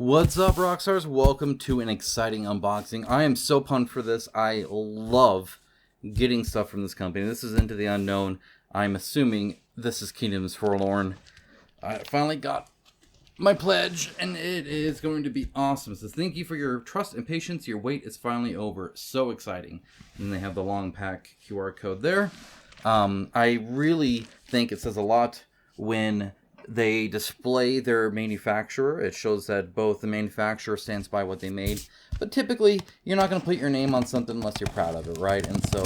What's up, Rockstars? Welcome to an exciting unboxing. I am so pumped for this. I love getting stuff from this company. This is Into the Unknown. I'm assuming this is Kingdoms Forlorn. I finally got my pledge, and it is going to be awesome. It says, thank you for your trust and patience. Your wait is finally over. So exciting. And they have the long pack QR code there. I really think it says a lot when they display their manufacturer. It shows that both the manufacturer stands by what they made. But typically, you're not going to put your name on something unless you're proud of it, right? And so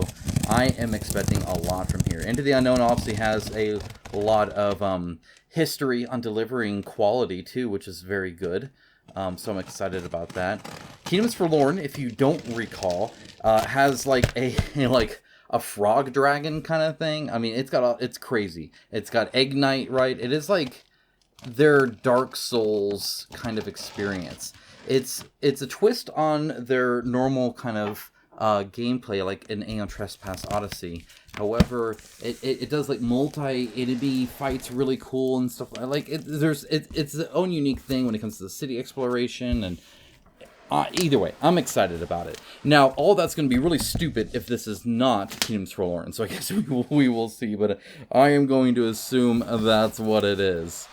I am expecting a lot from here. Into the Unknown obviously has a lot of history on delivering quality too, which is very good. So I'm excited about that. Kingdoms Forlorn, if you don't recall, has like a frog dragon kind of thing. I mean, it's crazy. It's got Egg Knight, right? It is like their Dark Souls kind of experience. It's a twist on their normal kind of gameplay, like in Aeon Trespass Odyssey. However, it does like multi-enemy fights really cool and stuff. Like it's its own unique thing when it comes to the city exploration and. Either way, I'm excited about it. Now, all that's going to be really stupid if this is not Kingdoms Forlorn, so I guess we will see, but I am going to assume that's what it is.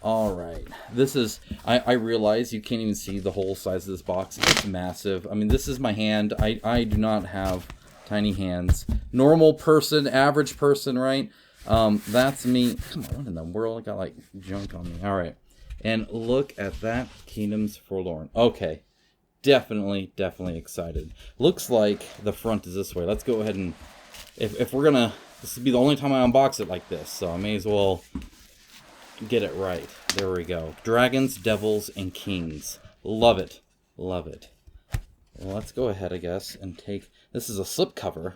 Alright, this is, I realize you can't even see the whole size of this box. It's massive. I mean, this is my hand. I do not have tiny hands. Normal person, average person, right? That's me. Come on, what in the world? I got, like, junk on me. Alright, and look at that Kingdoms Forlorn. Okay. Definitely excited. Looks like the front is this way. Let's go ahead and, if we're gonna, this will be the only time I unbox it like this, so I may as well get it right. There we go. Dragons, Devils, and Kings. Love it. Love it. Well, let's go ahead, I guess, and take, this is a slipcover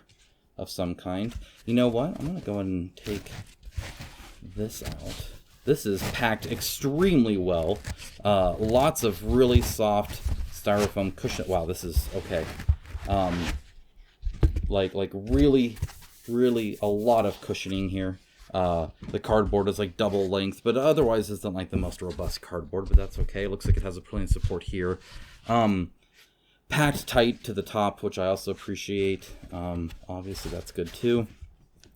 of some kind. You know what? I'm gonna go ahead and take this out. This is packed extremely well. Lots of really soft styrofoam cushion. Wow, this is okay. Like really a lot of cushioning here. The cardboard is like double length, but otherwise it's not like the most robust cardboard, but that's okay. It looks like it has a plenty of support here. Packed tight to the top, which I also appreciate. Obviously that's good too.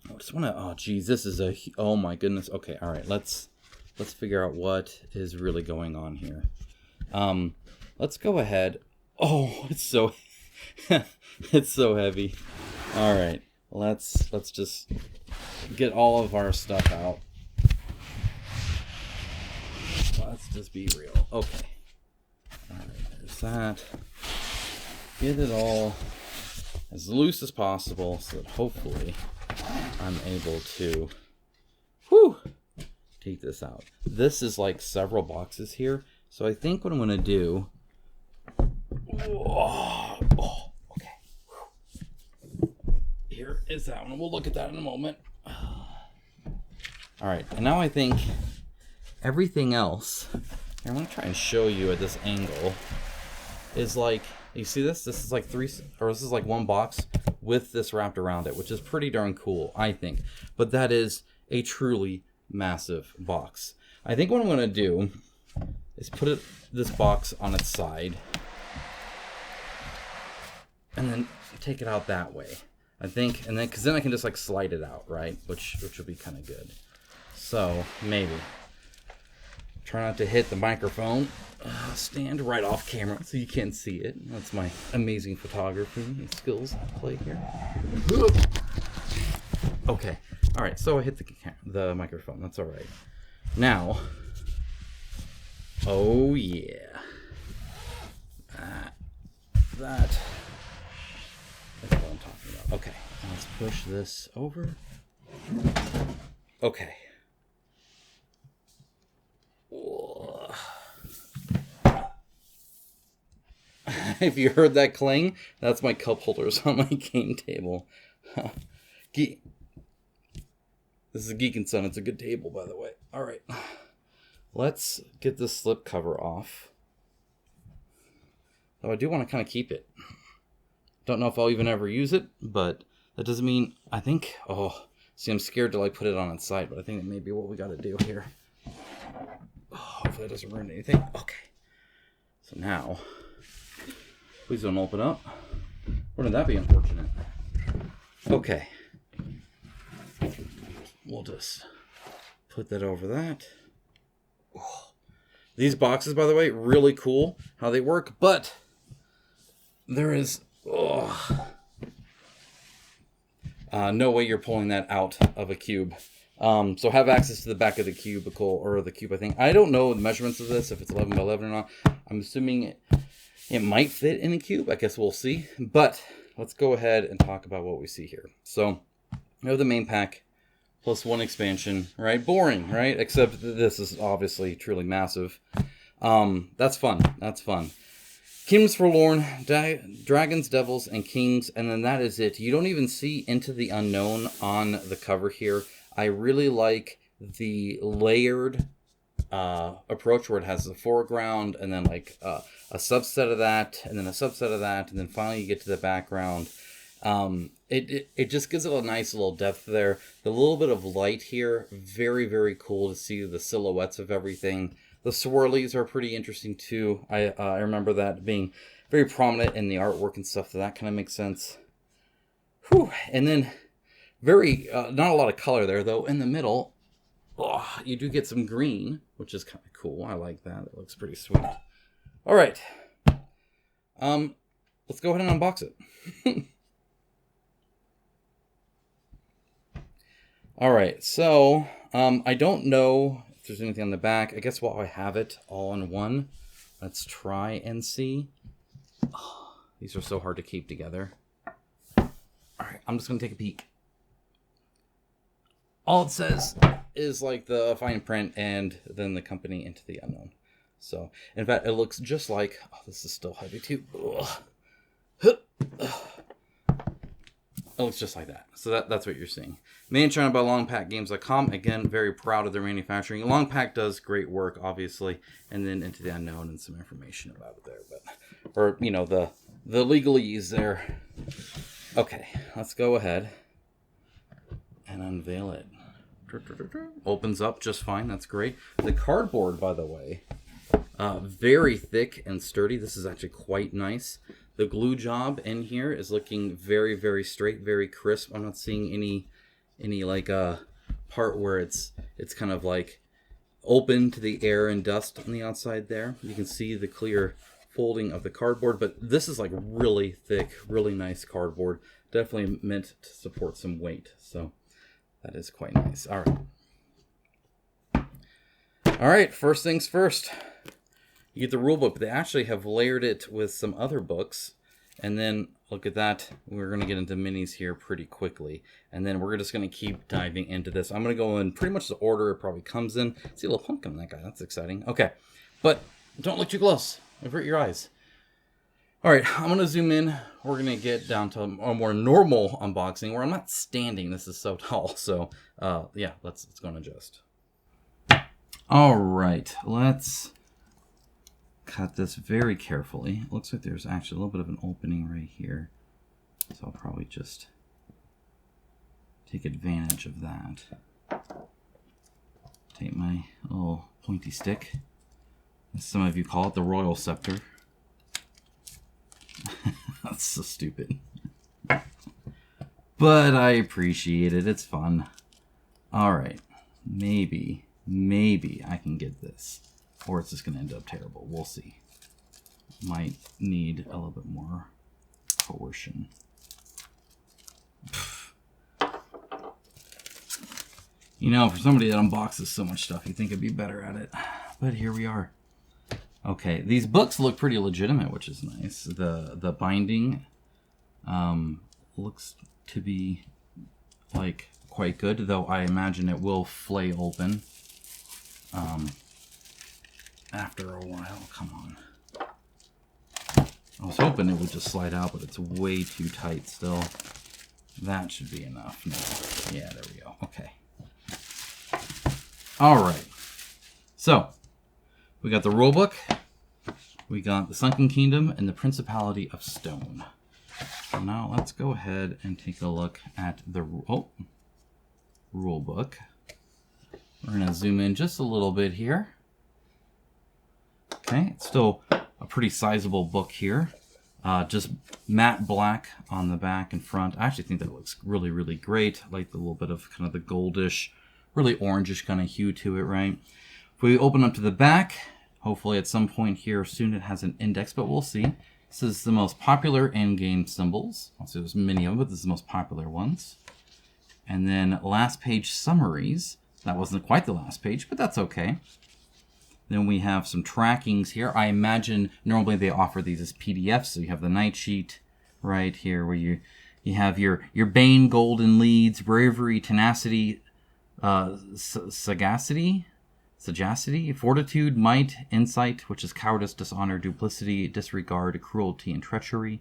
I just want to, oh geez, this is a, oh my goodness. Okay, all right, let's figure out what is really going on here. Let's go ahead. Oh, it's so it's so heavy. All right, let's just get all of our stuff out. Let's just be real. Okay. All right, there's that. Get it all as loose as possible so that hopefully I'm able to take this out. This is like several boxes here, so I think what I'm gonna do. Okay. Here is that one. We'll look at that in a moment. All right, and now I think everything else. I'm gonna try and show you at this angle. Is like, you see this? This is like this is like one box with this wrapped around it, which is pretty darn cool, I think. But that is a truly massive box. I think what I'm gonna do is put this box on its side and then take it out that way. I think, and then because then I can just like slide it out, right? Which will be kind of good. So maybe try not to hit the microphone stand right off camera so you can't see it. That's my amazing photography skills at play here. Okay, all right. So I hit the microphone. That's all right. Now, oh yeah, that. That's what I'm talking about. Okay, let's push this over. Okay. If you heard that clang, that's my cup holders on my game table. This is a Geek and Son. It's a good table, by the way. All right. Let's get this slip cover off. Though I do want to kind of keep it. Don't know if I'll even ever use it, but that doesn't mean, I think, see, I'm scared to like put it on its side, but I think that may be what we got to do here. Oh, hopefully that doesn't ruin anything. Okay. So now, please don't open up. Wouldn't that be unfortunate? Okay. We'll just put that over that. Oh. These boxes, by the way, really cool how they work, but there is no way you're pulling that out of a cube. So have access to the back of the cubicle, or the cube, I think. I don't know the measurements of this, if it's 11 by 11 or not. I'm assuming it might fit in a cube. I guess we'll see. But let's go ahead and talk about what we see here. So we have the main pack plus one expansion, right? Boring, right? Except this is obviously truly massive. That's fun. That's fun. Kingdoms Forlorn, Dragons, Devils, and Kings, and then that is it. You don't even see Into the Unknown on the cover here. I really like the layered approach where it has the foreground and then like a subset of that, and then a subset of that, and then finally you get to the background. It just gives it a nice little depth there. The little bit of light here, very, very cool to see the silhouettes of everything. The swirlies are pretty interesting too. I remember that being very prominent in the artwork and stuff, so that kind of makes sense. Whew. And then very, not a lot of color there though. In the middle, you do get some green, which is kind of cool. I like that. It looks pretty sweet. All right. Let's go ahead and unbox it. All right, so I don't know if there's anything on the back. I guess while I have it all in one, let's try and see. Oh, these are so hard to keep together. All right, I'm just going to take a peek. All it says is like the fine print and then the company Into the Unknown. So, in fact, it looks just like, oh, this is still heavy too. It looks just like that. So that's what you're seeing. Managed by longpackgames.com. Again, very proud of their manufacturing. Longpack does great work, obviously. And then Into the Unknown and some information about it there. Or, you know, the legalese there. Okay, let's go ahead and unveil it. Opens up just fine. That's great. The cardboard, by the way, very thick and sturdy. This is actually quite nice. The glue job in here is looking very, very straight, very crisp. I'm not seeing any like part where it's kind of like open to the air and dust on the outside there. You can see the clear folding of the cardboard, but this is like really thick, really nice cardboard. Definitely meant to support some weight. So that is quite nice. All right, first things first. You get the rule book, but they actually have layered it with some other books. And then, look at that. We're going to get into minis here pretty quickly. And then we're just going to keep diving into this. I'm going to go in pretty much the order it probably comes in. See a little pumpkin on that guy. That's exciting. Okay, but don't look too close. Avert your eyes. All right, I'm going to zoom in. We're going to get down to a more normal unboxing where I'm not standing. This is so tall. So, yeah, let's go and adjust. All right, let's cut this very carefully. It looks like there's actually a little bit of an opening right here. So I'll probably just take advantage of that. Take my little pointy stick, as some of you call it, the royal scepter. That's so stupid. But I appreciate it. It's fun. All right. Maybe I can get this. Or it's just going to end up terrible. We'll see. Might need a little bit more coercion. You know, for somebody that unboxes so much stuff, you'd think it'd be better at it. But here we are. Okay, these books look pretty legitimate, which is nice. The binding looks to be like quite good, though I imagine it will flay open after a while. Come on. I was hoping it would just slide out, but it's way too tight still. That should be enough now. Yeah, there we go. Okay. All right. So, we got the rulebook. We got the Sunken Kingdom and the Principality of Stone. So now let's go ahead and take a look at the rulebook. We're going to zoom in just a little bit here. Okay, it's still a pretty sizable book here. Just matte black on the back and front. I actually think that looks really, really great. I like the little bit of kind of the goldish, really orangish kind of hue to it, right? If we open up to the back, hopefully at some point here soon it has an index, but we'll see. This is the most popular in-game symbols. Also, there's many of them, but this is the most popular ones. And then last page summaries. That wasn't quite the last page, but that's okay. Then we have some trackings here. I imagine normally they offer these as PDFs, so you have the night sheet right here where you have your Bane, Golden Leads, Bravery, Tenacity, Sagacity, Fortitude, Might, Insight, which is Cowardice, Dishonor, Duplicity, Disregard, Cruelty, and Treachery.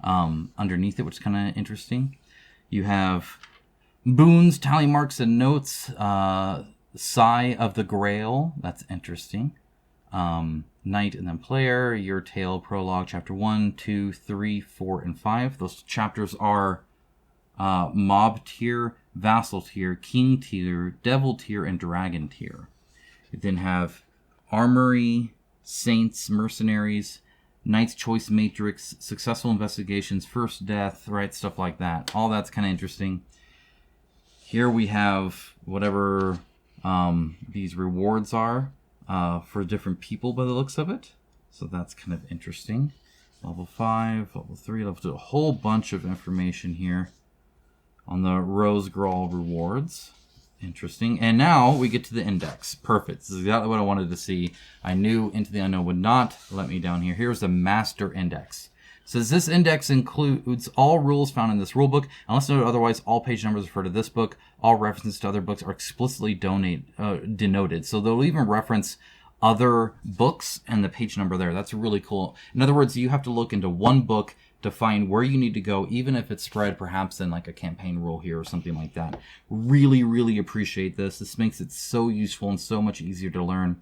Underneath it, which is kind of interesting. You have boons, tally marks, and notes. Sigh of the Grail. That's interesting. Knight and then Player. Your Tale, Prologue, Chapter 1, 2, 3, 4, and 5. Those chapters are Mob Tier, Vassal Tier, King Tier, Devil Tier, and Dragon Tier. You then have Armory, Saints, Mercenaries, Knight's Choice Matrix, Successful Investigations, First Death, right? Stuff like that. All that's kind of interesting. Here we have whatever these rewards are for different people by the looks of it. So that's kind of interesting. Level 5, level 3, level 2. A whole bunch of information here on the Rose Grawl rewards. Interesting. And now we get to the index. Perfect. This is exactly what I wanted to see. I knew Into the Unknown would not let me down here. Here's the Master Index. It says this index includes all rules found in this rulebook. Unless noted otherwise, all page numbers refer to this book. All references to other books are explicitly denoted. So they'll even reference other books and the page number there. That's really cool. In other words, you have to look into one book to find where you need to go, even if it's spread perhaps in like a campaign rule here or something like that. Really, really appreciate this. This makes it so useful and so much easier to learn.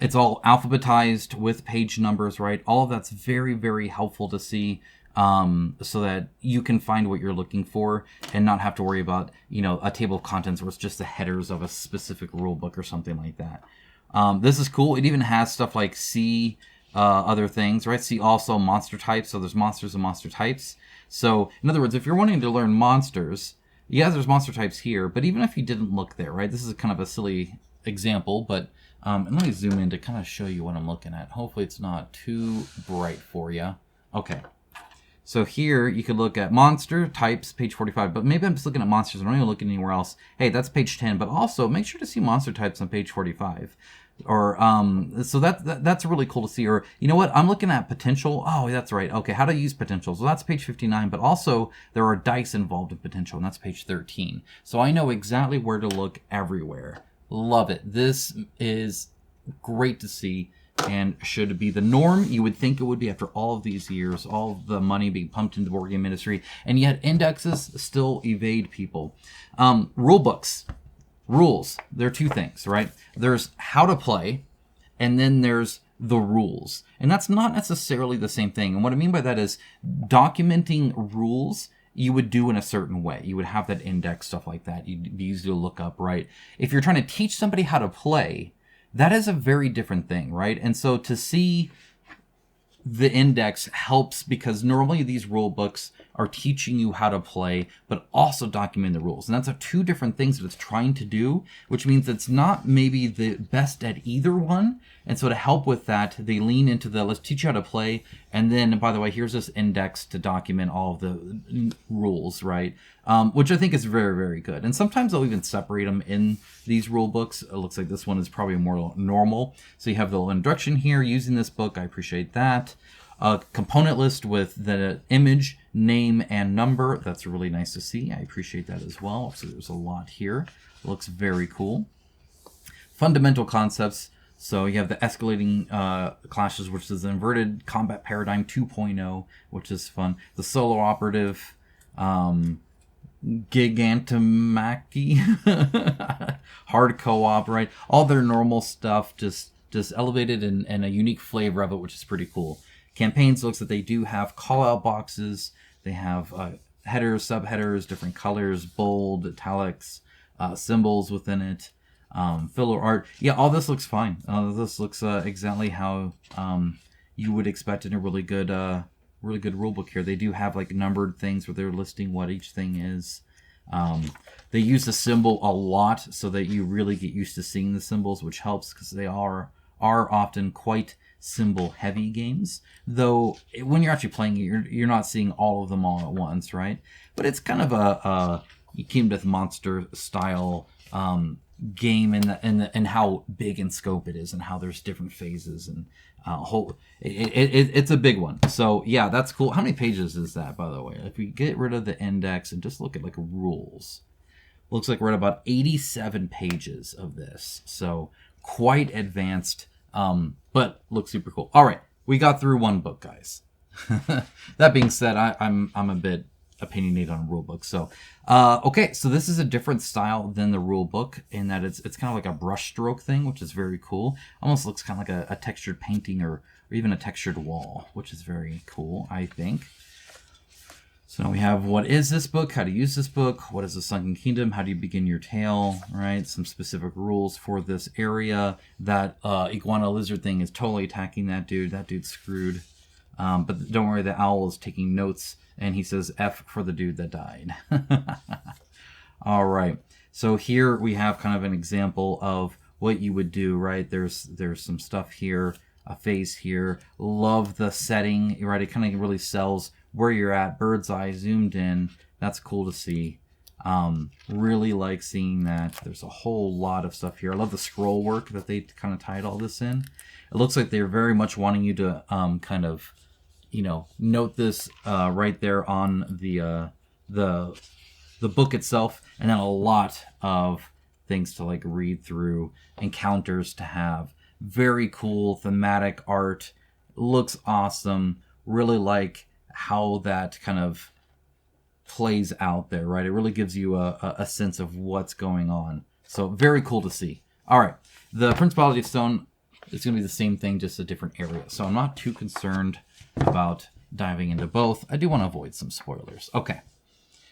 It's all alphabetized with page numbers, right? All of that's very, very helpful to see so that you can find what you're looking for and not have to worry about, you know, a table of contents where it's just the headers of a specific rule book or something like that. This is cool. It even has stuff like see other things, right? See also monster types. So there's monsters and monster types. So in other words, if you're wanting to learn monsters, yeah, there's monster types here, but even if you didn't look there, right? This is kind of a silly example, but and let me zoom in to kind of show you what I'm looking at. Hopefully it's not too bright for you. Okay. So here you could look at monster types, page 45, but maybe I'm just looking at monsters. I'm not even looking anywhere else. Hey, that's page 10, but also make sure to see monster types on page 45. Or so that's really cool to see. Or you know what, I'm looking at potential. Oh, that's right. Okay, how to use potential. So that's page 59, but also there are dice involved in potential, and that's page 13. So I know exactly where to look everywhere. Love it. This is great to see and should be the norm. You would think it would be after all of these years, all of the money being pumped into the board game industry, and yet indexes still evade people. Rule books. Rules. There are two things, right? There's how to play, and then there's the rules. And that's not necessarily the same thing. And what I mean by that is documenting rules you would do in a certain way. You would have that index, stuff like that. You'd be easy to look up, right? If you're trying to teach somebody how to play, that is a very different thing, right? And so to see the index helps because normally these rule books are teaching you how to play, but also document the rules. And that's two different things that it's trying to do, which means it's not maybe the best at either one. And so to help with that, they lean into the, let's teach you how to play. And then, by the way, here's this index to document all of the rules, right? Which I think is very, very good. And sometimes they'll even separate them in these rule books. It looks like this one is probably more normal. So you have the introduction here using this book. I appreciate that. A component list with the image, name, and number. That's really nice to see. I appreciate that as well. So there's a lot here. It looks very cool. Fundamental concepts. So you have the escalating clashes, which is the inverted combat paradigm 2.0, which is fun. The solo operative, Gigantomachy, hard co-op, right? All their normal stuff, just elevated and a unique flavor of it, which is pretty cool. Campaigns looks that they do have call-out boxes. They have headers, subheaders, different colors, bold, italics, symbols within it. filler art. Yeah, all this looks fine. This looks exactly how you would expect in a really good rule book here. They do have like numbered things where they're listing what each thing is. They use the symbol a lot so that you really get used to seeing the symbols, which helps because they are often quite symbol heavy games. Though when you're actually playing it, you're not seeing all of them all at once, right? But it's kind of a Kingdom Death Monster style game in how big in scope it is and how there's different phases and it's a big one. So yeah, that's cool. How many pages is that, by the way? If we get rid of the index and just look at like rules, looks like we're at about 87 pages of this. So quite advanced, but looks super cool. All right, we got through one book, guys. That being said, I'm a bit opinionated on rule book. So, okay, so this is a different style than the rule book in that it's kind of like a brush stroke thing, which is very cool. Almost looks kind of like a textured painting or even a textured wall, which is very cool, I think. So now we have what is this book, how to use this book, what is the Sunken Kingdom, how do you begin your tale, right? Some specific rules for this area. That iguana lizard thing is totally attacking that dude. That dude's screwed. But don't worry, the owl is taking notes. And he says F for the dude that died. All right. So here we have kind of an example of what you would do, right? There's some stuff here, a phase here. Love the setting, right? It kind of really sells where you're at, bird's eye, zoomed in. That's cool to see. Really like seeing that. There's a whole lot of stuff here. I love the scroll work that they kind of tied all this in. It looks like they're very much wanting you to kind of, note this right there on the book itself, and then a lot of things to like read through, encounters to have. Very cool thematic art, looks awesome. Really like how that kind of plays out there, right? It really gives you a sense of what's going on. So very cool to see. All right, the Principality of Stone is going to be the same thing, just a different area. So I'm not too concerned about diving into both. I do want to avoid some spoilers. Okay,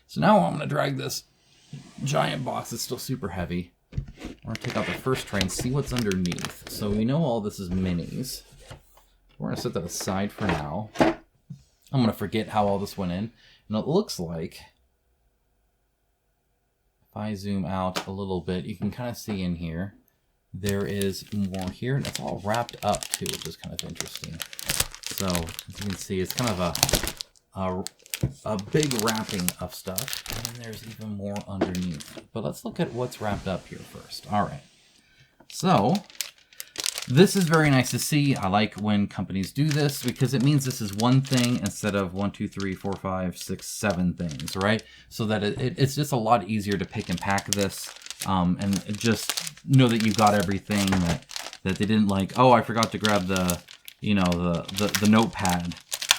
so now I'm going to drag this giant box. It's still super heavy. We're going to take out the first tray and see what's underneath. So we know all this is minis. We're going to set that aside for now. I'm going to forget how all this went in. And it looks like, if I zoom out a little bit, you can kind of see in here, there is more here. And it's all wrapped up too, which is kind of interesting. So, as you can see, it's kind of a big wrapping of stuff. And then there's even more underneath. But let's look at what's wrapped up here first. All right. So, this is very nice to see. I like when companies do this because it means this is one thing instead of 1, 2, 3, 4, 5, 6, 7 things, right? So that it's just a lot easier to pick and pack this and just know that you've got everything, that they didn't like, oh, I forgot to grab the notepad,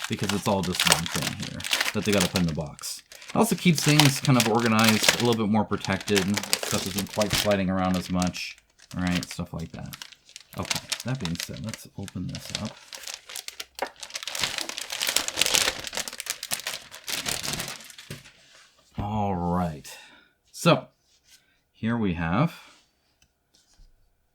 because it's all just one thing here that they got to put in the box. It also keeps things kind of organized, a little bit more protected. Stuff isn't quite sliding around as much, right? Stuff like that. Okay, that being said, let's open this up. All right. So, here we have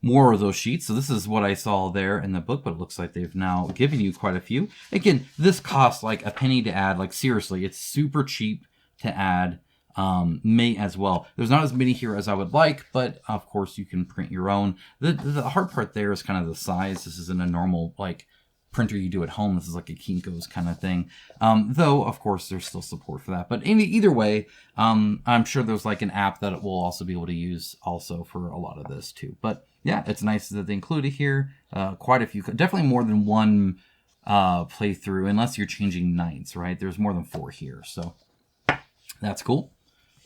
more of those sheets. So this is what I saw there in the book, but it looks like they've now given you quite a few. Again, this costs like a penny to add. Like seriously, it's super cheap to add. May as well. There's not as many here as I would like, but of course you can print your own. The hard part there is kind of the size. This isn't a normal like printer you do at home. This is like a Kinko's kind of thing. Though of course there's still support for that. But either way, I'm sure there's like an app that it will also be able to use also for a lot of this too. But yeah, it's nice that they include it here. Quite a few, definitely more than one playthrough, unless you're changing nights, right? There's more than 4 here, so that's cool.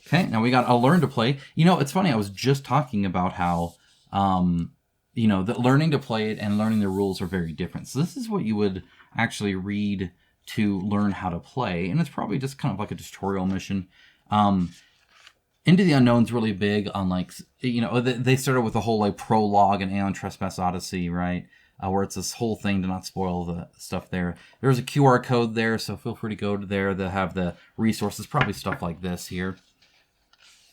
Okay, now we got a learn to play. It's funny, I was just talking about how, that learning to play it and learning the rules are very different. So this is what you would actually read to learn how to play, and it's probably just kind of like a tutorial mission. Into the Unknown's really big on like, they started with the whole like prologue and Aeon Trespass Odyssey, right? Where it's this whole thing to not spoil the stuff there. There's a QR code there, so feel free to go to there. They'll have the resources, probably stuff like this here.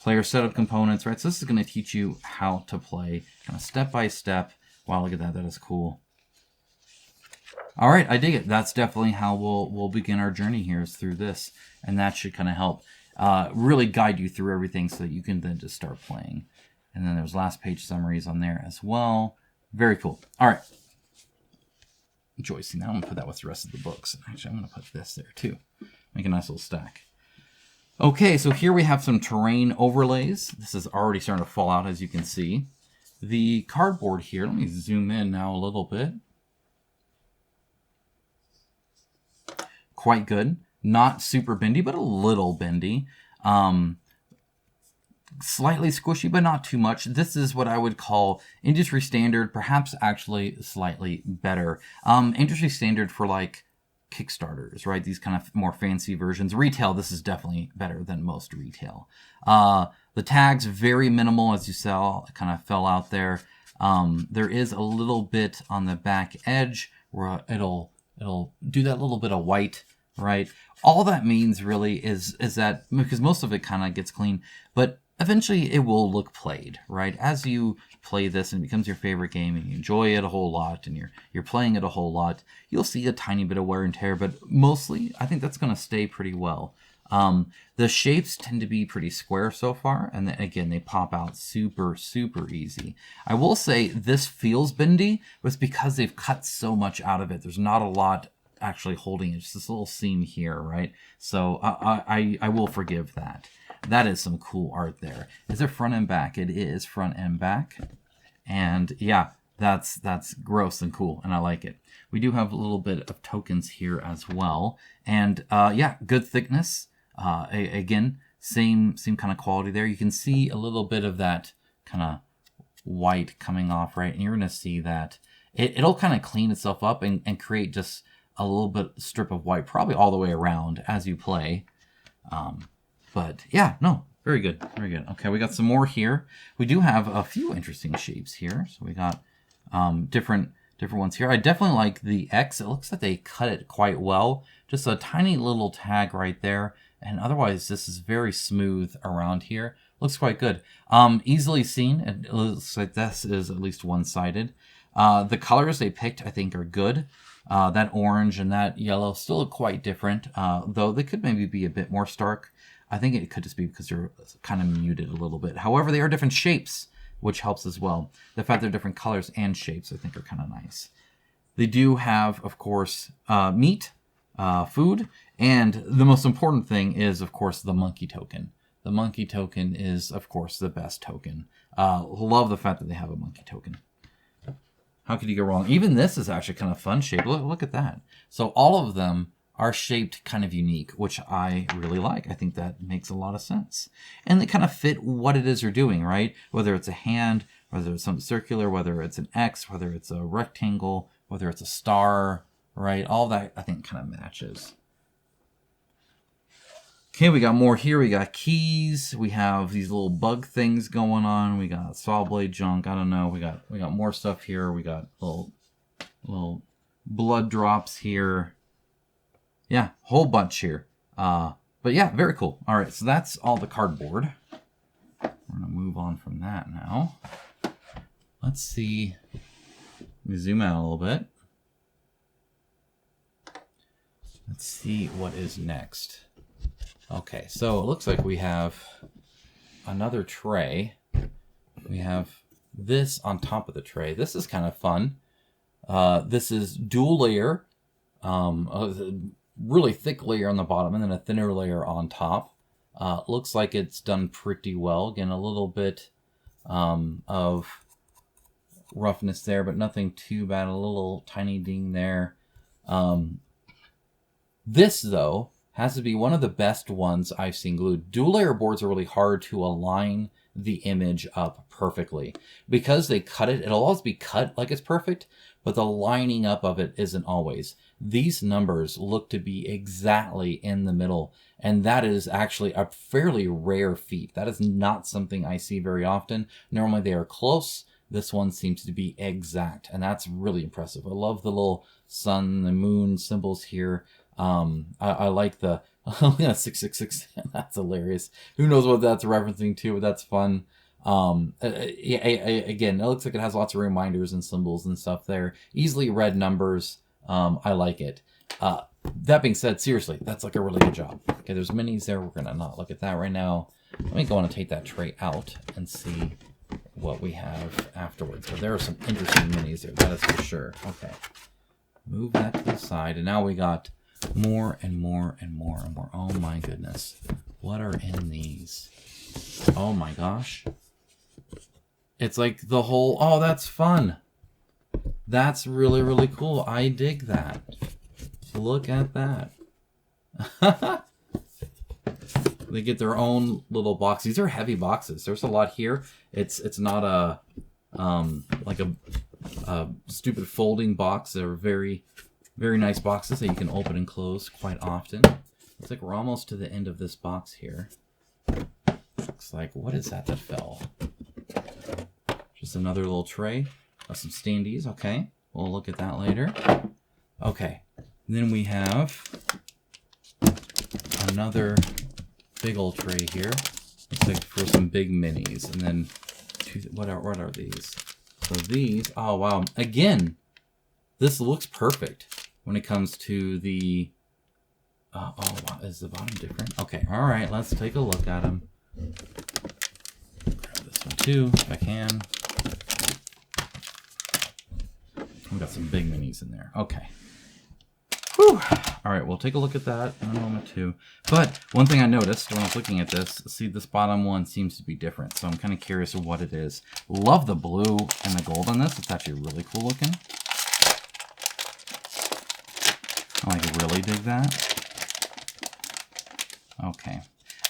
player set of components, right? So this is going to teach you how to play kind of step by step. Wow, look at that. That is cool. All right, I dig it. That's definitely how we'll begin our journey here, is through this. And that should kind of help really guide you through everything so that you can then just start playing. And then there's last page summaries on there as well. Very cool. All right. Enjoy. See, now I'm going to put that with the rest of the books. Actually, I'm going to put this there too. Make a nice little stack. Okay, so here we have some terrain overlays. This is already starting to fall out, as you can see. The cardboard here, let me zoom in now a little bit. Quite good. Not super bendy, but a little bendy. Slightly squishy, but not too much. This is what I would call industry standard, perhaps actually slightly better. Industry standard for like Kickstarters, right? These kind of more fancy versions. Retail, this is definitely better than most retail. The tags, very minimal, as you saw, kind of fell out there. There is a little bit on the back edge where it'll do that little bit of white, right? All that means really is that, because most of it kind of gets clean, but eventually it will look played, right? As you play this and it becomes your favorite game and you enjoy it a whole lot and you're playing it a whole lot, you'll see a tiny bit of wear and tear, but mostly I think that's going to stay pretty well. The shapes tend to be pretty square so far, and then again, they pop out super, super easy. I will say this feels bendy, but it's because they've cut so much out of it. There's not a lot actually holding it, just this little seam here, right? So I will forgive that. That is some cool art there. Is it front and back? It is front and back. And yeah, that's gross and cool, and I like it. We do have a little bit of tokens here as well. And yeah, good thickness. Again, same kind of quality there. You can see a little bit of that kind of white coming off, right? And you're going to see that it'll kind of clean itself up and create just a little bit strip of white, probably all the way around as you play. But yeah, no, very good, very good. Okay, we got some more here. We do have a few interesting shapes here. So we got different ones here. I definitely like the X. It looks like they cut it quite well. Just a tiny little tag right there. And otherwise, this is very smooth around here. Looks quite good. Easily seen. It looks like this is at least one-sided. The colors they picked, I think, are good. That orange and that yellow still look quite different, though they could maybe be a bit more stark. I think it could just be because they're kind of muted a little bit. However, they are different shapes, which helps as well. The fact they're different colors and shapes, I think, are kind of nice. They do have, of course, meat, food, and the most important thing is, of course, the monkey token. The monkey token is, of course, the best token. Love the fact that they have a monkey token. How could you go wrong? Even this is actually kind of fun shape. Look at that. So all of them are shaped kind of unique, which I really like. I think that makes a lot of sense. And they kind of fit what it is you're doing, right? Whether it's a hand, whether it's something circular, whether it's an X, whether it's a rectangle, whether it's a star, right? All that, I think, kind of matches. Okay, we got more here. We got keys. We have these little bug things going on. We got saw blade junk. I don't know. We got more stuff here. We got little blood drops here. Yeah, whole bunch here. But yeah, very cool. All right, so that's all the cardboard. We're gonna move on from that now. Let's see. Let me zoom out a little bit. Let's see what is next. Okay, so it looks like we have another tray. We have this on top of the tray. This is kind of fun. This is dual layer. Really thick layer on the bottom and then a thinner layer on top. Looks like it's done pretty well. Again, a little bit of roughness there, but nothing too bad. A little tiny ding there. This, though, has to be one of the best ones I've seen glued. Dual layer boards are really hard to align the image up perfectly. Because they cut it, it'll always be cut like it's perfect, but the lining up of it isn't always. These numbers look to be exactly in the middle, and that is actually a fairly rare feat. That is not something I see very often. Normally they are close. This one seems to be exact, and that's really impressive. I love the little sun, the moon symbols here. I like the yeah, 666. That's hilarious. Who knows what that's referencing to, but that's fun. Yeah, again, it looks like it has lots of reminders and symbols and stuff there. Easily read numbers. I like it. That being said, seriously, that's like a really good job. Okay, there's minis there. We're gonna not look at that right now. Let me go on and take that tray out and see what we have afterwards. But there are some interesting minis there, that is for sure. Okay, move that to the side, and now we got more and more and more and more. Oh my goodness, what are in these? Oh my gosh, it's like the whole. Oh, that's fun. That's really, really cool. I dig that. Look at that. They get their own little box. These are heavy boxes. There's a lot here. It's not a like a stupid folding box. They're very, very nice boxes that you can open and close quite often. Looks like we're almost to the end of this box here. Looks like, what is that fell? Just another little tray of some standees. Okay, we'll look at that later. Okay, and then we have another big old tray here. Looks like for some big minis. And then, what are these? So these, oh wow. Again, this looks perfect when it comes to the, oh wow, is the bottom different? Okay, all right, let's take a look at them. Grab this one too, if I can. We've got some big minis in there. Okay. Whew. All right, we'll take a look at that in a moment too. But one thing I noticed when I was looking at this, see this bottom one seems to be different. So I'm kind of curious of what it is. Love the blue and the gold on this. It's actually really cool looking. I like really dig that. Okay.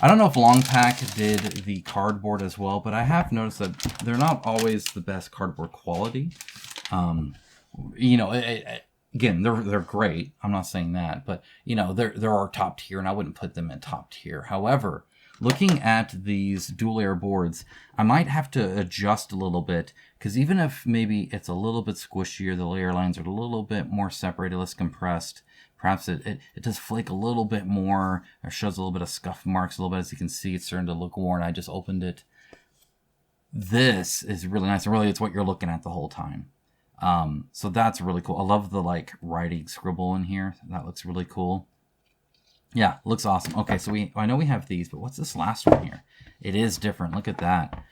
I don't know if Long Pack did the cardboard as well, but I have noticed that they're not always the best cardboard quality. You know, again, they're great. I'm not saying that, but you know, they're our top tier, and I wouldn't put them in top tier. However, looking at these dual layer boards, I might have to adjust a little bit, because even if maybe it's a little bit squishier, the layer lines are a little bit more separated, less compressed. Perhaps it does flake a little bit more, or shows a little bit of scuff marks a little bit. As you can see, it's starting to look worn. I just opened it. This is really nice, and really, it's what you're looking at the whole time. So that's really cool. I love the like writing scribble in here. That looks really cool. Yeah, looks awesome. Okay, so I know we have these, but what's this last one here? It is different. Look at that.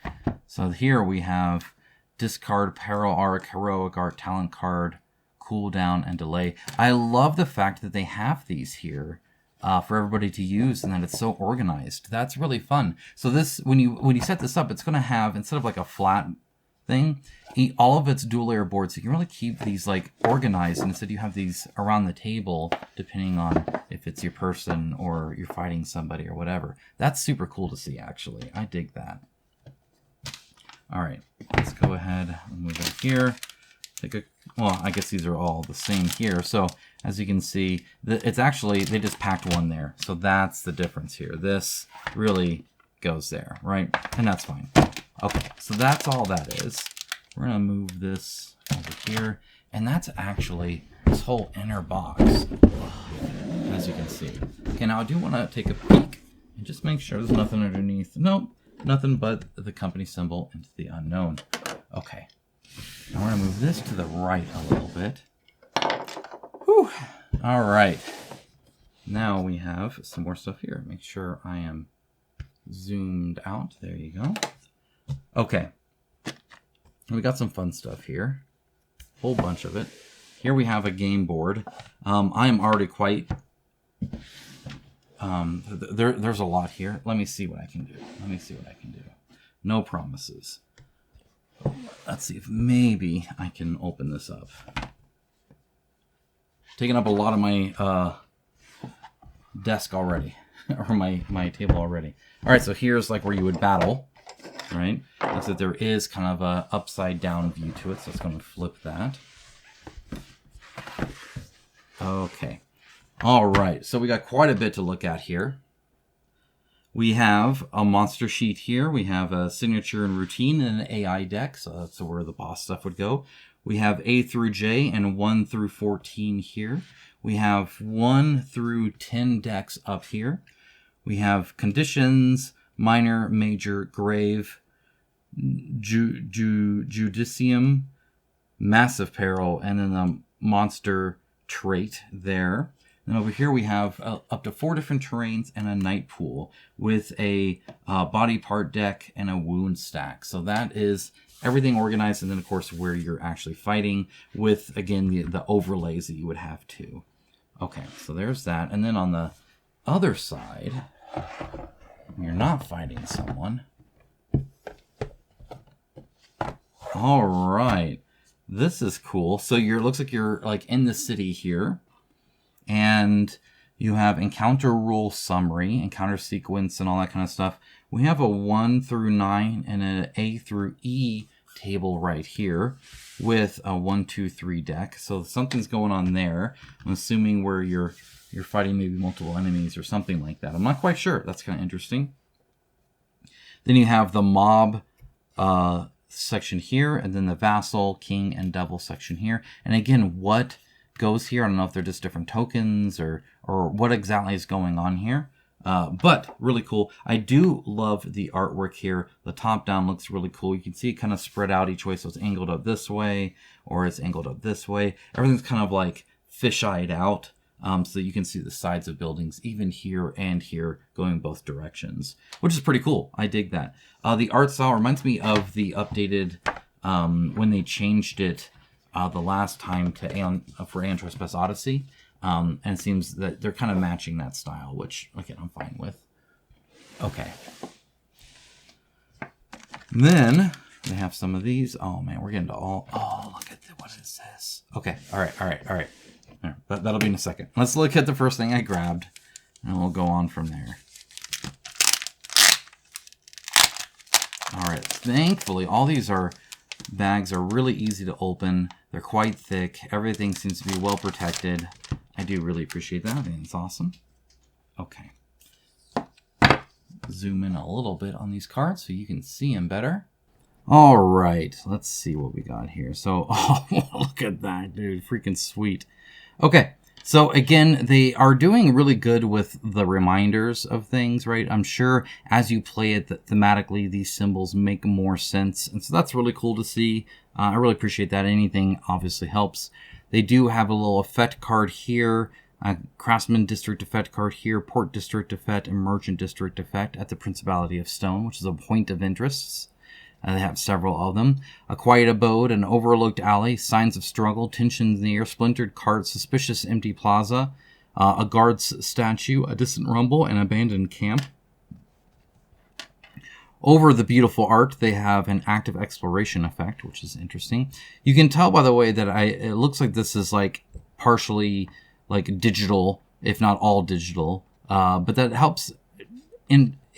So here we have discard, peril arc, heroic arc, talent card, cooldown, and delay. I love the fact that they have these here for everybody to use, and that it's so organized. That's really fun. So this, when you set this up, it's going to have, instead of like a flat thing, all of its dual layer boards. So you can really keep these like organized, and instead you have these around the table, depending on if it's your person or you're fighting somebody or whatever. That's super cool to see, actually. I dig that. All right, let's go ahead and move it here. Well, I guess these are all the same here. So as you can see, it's actually, they just packed one there. So that's the difference here. This really goes there, right? And that's fine. Okay, so that's all that is. We're gonna move this over here, and that's actually this whole inner box, as you can see. Okay, now I do want to take a peek and just make sure there's nothing underneath. Nope, nothing but the company symbol into the unknown. Okay, now we're gonna move this to the right a little bit. Whew. All right, now we have some more stuff here. Make sure I am zoomed out. There you go. Okay, we got some fun stuff here, whole bunch of it. Here we have a game board. I am already quite, there's a lot here. Let me see what I can do. No promises. Let's see if maybe I can open this up. Taking up a lot of my desk already, or my table already. All right, so here's like where you would battle. Right? Looks like there is kind of a upside down view to it, so it's going to flip that. Okay. All right, so we got quite a bit to look at here. We have a monster sheet here. We have a signature and routine and an AI deck, so that's where the boss stuff would go. We have A through J and 1 through 14 here. We have 1 through 10 decks up here. We have conditions, minor, major, grave, judicium, massive peril, and then the monster trait there. And over here we have up to 4 different terrains and a night pool with a body part deck and a wound stack. So that is everything organized, and then of course where you're actually fighting with, again, the overlays that you would have too. Okay, so there's that. And then on the other side, you're not fighting someone. All right, this is cool. So looks like you're like in the city here, and you have encounter rule summary, encounter sequence, and all that kind of stuff. We have a 1 through 9 and an A through E table right here with a 1, 2, 3 deck. So something's going on there. I'm assuming where you're fighting maybe multiple enemies or something like that. I'm not quite sure. That's kind of interesting. Then you have the mob section here, and then the vassal, king, and devil section here. And again, what goes here, I don't know if they're just different tokens or what exactly is going on here. But really cool. I do love the artwork here. The top down looks really cool. You can see it kind of spread out each way, so it's angled up this way or it's angled up this way. Everything's kind of like fish-eyed out. So you can see the sides of buildings, even here and here, going both directions, which is pretty cool. I dig that. The art style reminds me of the updated, when they changed it the last time to for Aeon Trespass Odyssey. And it seems that they're kind of matching that style, which, again, I'm fine with. Okay. Then they have some of these. Oh, man, we're getting to all... Oh, look at what is this? Okay, all right. But that'll be in a second. Let's look at the first thing I grabbed, and we'll go on from there. All right, thankfully, all these bags are really easy to open. They're quite thick. Everything seems to be well protected. I do really appreciate that. I think it's awesome. Okay. Zoom in a little bit on these cards so you can see them better. All right, let's see what we got here. So, oh, look at that, dude. Freaking sweet. Okay, so again, they are doing really good with the reminders of things, right? I'm sure as you play it, that thematically these symbols make more sense. And so that's really cool to see. I really appreciate that. Anything obviously helps. They do have a little effect card here, Craftsman District effect card here, Port District effect, and Merchant District effect at the Principality of Stone, which is a point of interests. They have several of them. A quiet abode, an overlooked alley, signs of struggle, tensions in the air, splintered cart, suspicious empty plaza, a guard's statue, a distant rumble, and abandoned camp. Over the beautiful art, they have an active exploration effect, which is interesting. You can tell by the way that it looks like this is like partially like digital, if not all digital, but that helps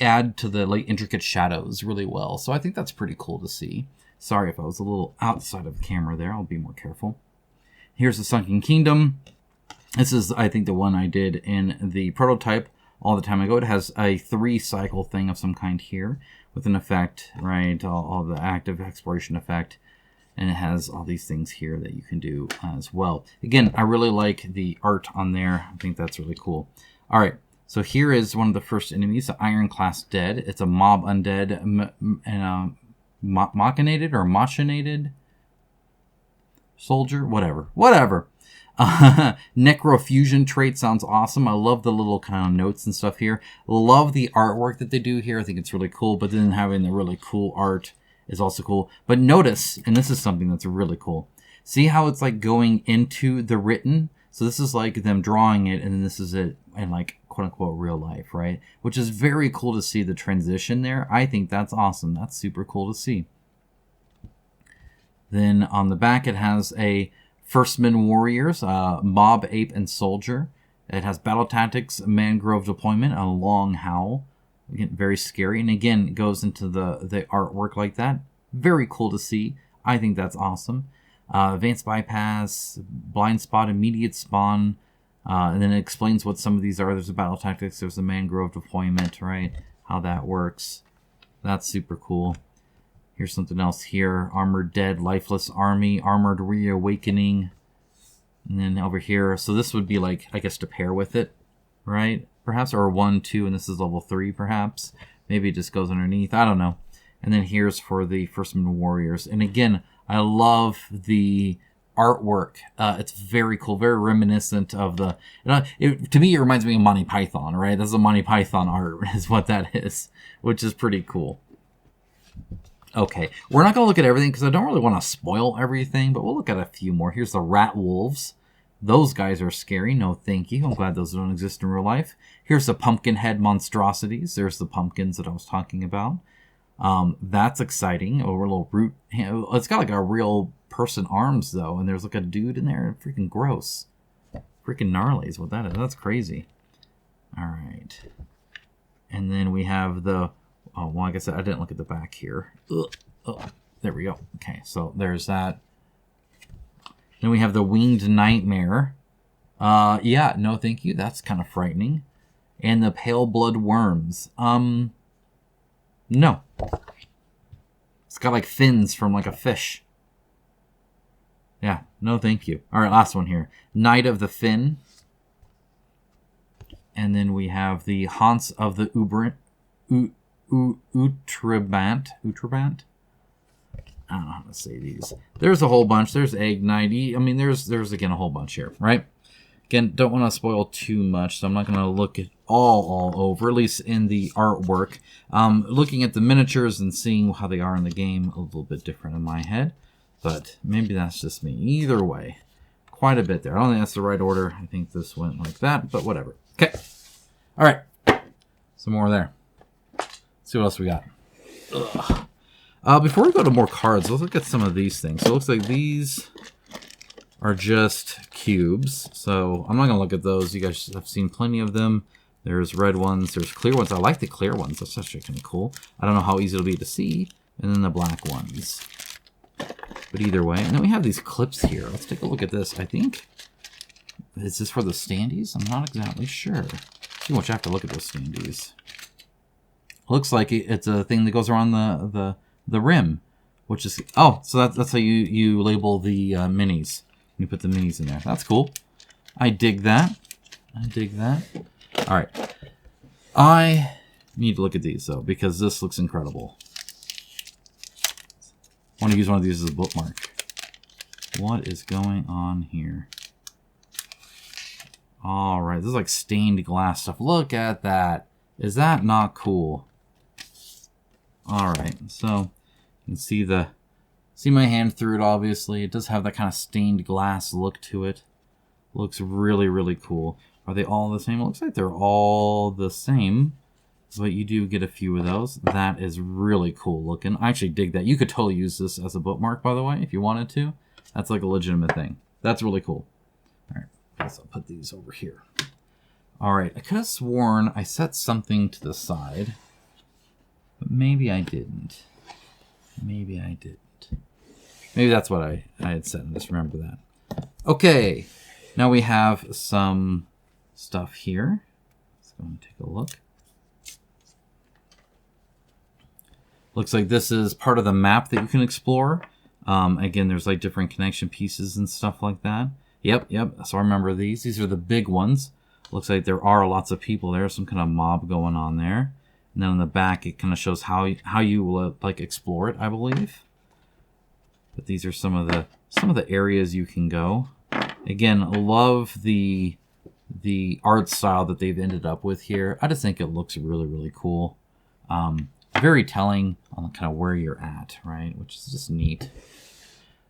add to the like intricate shadows really well. So I think that's pretty cool to see. Sorry if I was a little outside of the camera there. I'll be more careful. Here's the Sunken Kingdom. This is, I think, the one I did in the prototype all the time ago. It has a 3-cycle thing of some kind here with an effect, right? All the active exploration effect. And it has all these things here that you can do as well. Again, I really like the art on there. I think that's really cool. All right. So here is one of the first enemies, the Ironclad Dead. It's a mob undead and machinated soldier, whatever. Necrofusion trait sounds awesome. I love the little kind of notes and stuff here. Love the artwork that they do here. I think it's really cool. But then having the really cool art is also cool. But notice, and this is something that's really cool. See how it's like going into the written? So this is like them drawing it, and then this is it in like quote-unquote real life, right? Which is very cool to see the transition there. I think that's awesome. That's super cool to see. Then on the back, it has a Firstman Warriors, Mob, Ape, and Soldier. It has Battle Tactics, Mangrove Deployment, a Long Howl. Again, very scary. And again, it goes into the artwork like that. Very cool to see. I think that's awesome. Advanced Bypass, Blind Spot, Immediate Spawn. And then it explains what some of these are. There's a Battle Tactics, there's a Mangrove Deployment, right? How that works. That's super cool. Here's something else here. Armored Dead, Lifeless Army, Armored Reawakening. And then over here, so this would be like, I guess, to pair with it, right? Perhaps, or 1, 2, and this is level 3, perhaps. Maybe it just goes underneath. I don't know. And then here's for the First Men Warriors. And again, I love the artwork. It's very cool, very reminiscent of the... to me, it reminds me of Monty Python, right? This is a Monty Python art, is what that is, which is pretty cool. Okay, we're not going to look at everything because I don't really want to spoil everything, but we'll look at a few more. Here's the Rat Wolves. Those guys are scary. No, thank you. I'm glad those don't exist in real life. Here's the Pumpkinhead Monstrosities. There's the pumpkins that I was talking about. That's exciting. A little root. It's got like a real person arms, though, and there's like a dude in there. Freaking gross. Freaking gnarly is what that is. That's crazy. All right. And then we have the... Oh, well, like I said, I didn't look at the back here. Ugh. Oh, there we go. Okay, so there's that. Then we have the Winged Nightmare. Yeah, no thank you. That's kind of frightening. And the Pale Blood Worms. No. It's got like fins from like a fish. Yeah, no thank you. All right, last one here. Knight of the Fin. And then we have the Haunts of the Utrabant. I don't know how to say these. There's a whole bunch. There's Egg 90. I mean, there's again a whole bunch here, right? Again, don't want to spoil too much, so I'm not going to look at all over, at least in the artwork. Looking at the miniatures and seeing how they are in the game, a little bit different in my head, but maybe that's just me. Either way, quite a bit there. I don't think that's the right order. I think this went like that, but whatever. Okay. All right. Some more there. Let's see what else we got. Ugh. Before we go to more cards, let's look at some of these things. So it looks like these are just cubes. So I'm not going to look at those. You guys have seen plenty of them. There's red ones. There's clear ones. I like the clear ones. That's actually kind of cool. I don't know how easy it'll be to see. And then the black ones. But either way. And then we have these clips here. Let's take a look at this. I think... Is this for the standees? I'm not exactly sure. Too much I have to look at those standees. Looks like it's a thing that goes around the rim, which is... Oh, so that's how you label the minis. You put the minis in there. That's cool. I dig that. I dig that. All right. I need to look at these, though, because this looks incredible. I want to use one of these as a bookmark. What is going on here? All right. This is like stained glass stuff. Look at that. Is that not cool? All right. So you can see my hand through it, obviously. It does have that kind of stained glass look to it. Looks really, really cool. Are they all the same? It looks like they're all the same, but you do get a few of those. That is really cool looking. I actually dig that. You could totally use this as a bookmark, by the way, if you wanted to. That's like a legitimate thing. That's really cool. All right, I guess I'll put these over here. All right, I could have sworn I set something to the side, but maybe I didn't. Maybe I didn't. Maybe that's what I had said, and just remember that. Okay, now we have some stuff here. Let's go and take a look. Looks like this is part of the map that you can explore. Again, there's like different connection pieces and stuff like that. Yep. So I remember these. These are the big ones. Looks like there are lots of people there. Some kind of mob going on there. And then on the back, it kind of shows how you will like explore it, I believe. But these are some of the areas you can go. Again, love the art style that they've ended up with here. I just think it looks really, really cool. Very telling on kind of where you're at, right? Which is just neat.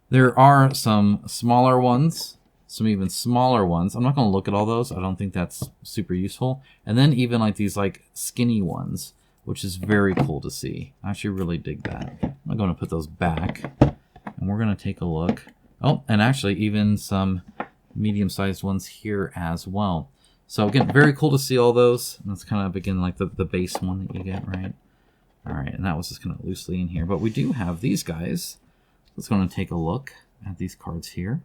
There are some smaller ones, some even smaller ones. I'm not going to look at all those. I don't think that's super useful. And then even like these like skinny ones, which is very cool to see. I actually really dig that. I'm going to put those back, and we're going to take a look. Oh, and actually even some medium-sized ones here as well. So again, very cool to see all those. And that's kind of, again, like the base one that you get, right? All right, and that was just kind of loosely in here. But we do have these guys. Let's go and take a look at these cards here.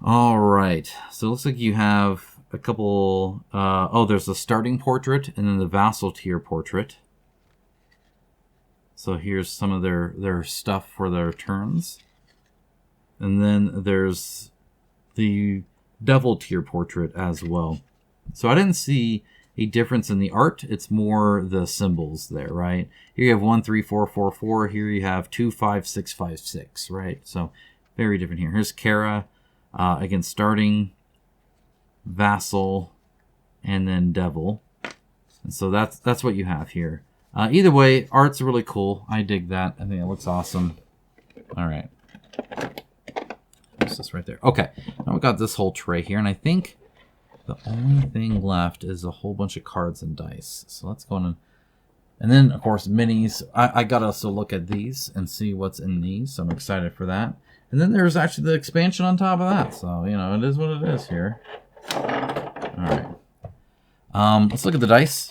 All right, so it looks like you have a couple, oh, there's the starting portrait and then the vassal tier portrait. So here's some of their stuff for their turns. And then there's the devil tier portrait as well. So I didn't see a difference in the art. It's more the symbols there, right? Here you have 1, 3, 4, 4, 4. Here you have 2, 5, 6, 5, 6, right? So very different here. Here's Kara, again, starting, vassal, and then devil. And so that's what you have here. Either way, art's really cool. I dig that. I think it looks awesome. All right. What's this right there? Okay. Now we got this whole tray here, and I think the only thing left is a whole bunch of cards and dice. So let's go on and then, of course, minis. I got to also look at these and see what's in these, so I'm excited for that. And then there's actually the expansion on top of that. So, you know, it is what it is here. All right. Let's look at the dice.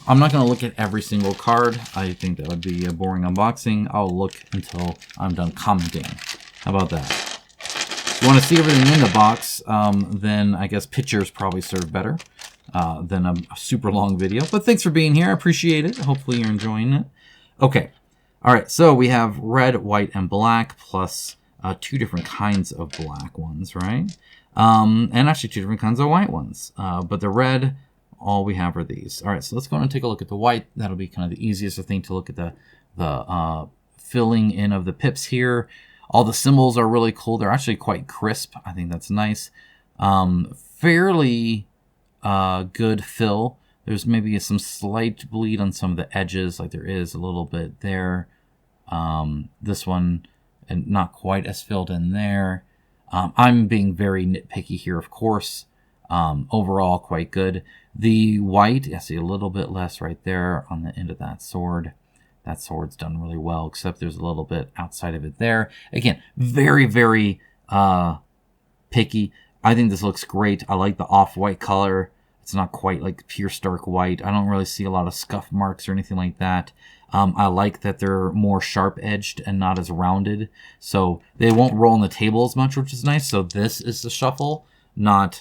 I'm not going to look at every single card. I think that would be a boring unboxing. I'll look until I'm done commenting. How about that? If you want to see everything in the box, then I guess pictures probably serve better than a super long video. But thanks for being here. I appreciate it. Hopefully you're enjoying it. Okay. All right. So we have red, white, and black plus 2 different kinds of black ones, right? And actually 2 different kinds of white ones. But the red, all we have are these. All right, so let's go and take a look at the white. That'll be kind of the easiest thing to look at the filling in of the pips here. All the symbols are really cool. They're actually quite crisp. I think that's nice. Fairly good fill. There's maybe some slight bleed on some of the edges, like there is a little bit there. This one, and not quite as filled in there. I'm being very nitpicky here, of course. Overall, quite good. The white, I see a little bit less right there on the end of that sword. That sword's done really well, except there's a little bit outside of it there. Again, very, very picky. I think this looks great. I like the off-white color. It's not quite like pure stark white. I don't really see a lot of scuff marks or anything like that. I like that they're more sharp-edged and not as rounded. So they won't roll on the table as much, which is nice. So this is the shuffle, not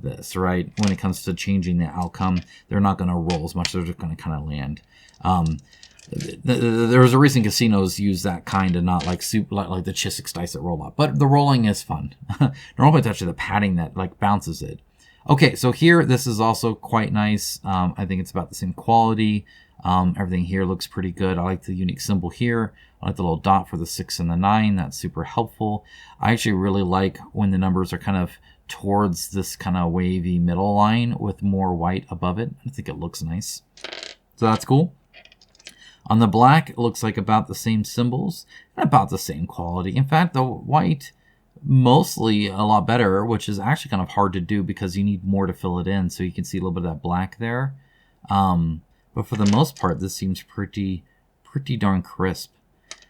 this, right? When it comes to changing the outcome, they're not going to roll as much. They're just going to kind of land. There was a reason casinos use that kind of not like like the Chiswick dice that roll up. But the rolling is fun. Normally it's actually the padding that like bounces it. Okay, so here, this is also quite nice. I think it's about the same quality. Everything here looks pretty good. I like the unique symbol here. I like the little dot for the 6 and the 9. That's super helpful. I actually really like when the numbers are kind of towards this kind of wavy middle line with more white above it. I think it looks nice. So that's cool. On the black, it looks like about the same symbols and about the same quality. In fact, the white, mostly a lot better, which is actually kind of hard to do because you need more to fill it in. So you can see a little bit of that black there. But for the most part, this seems pretty darn crisp.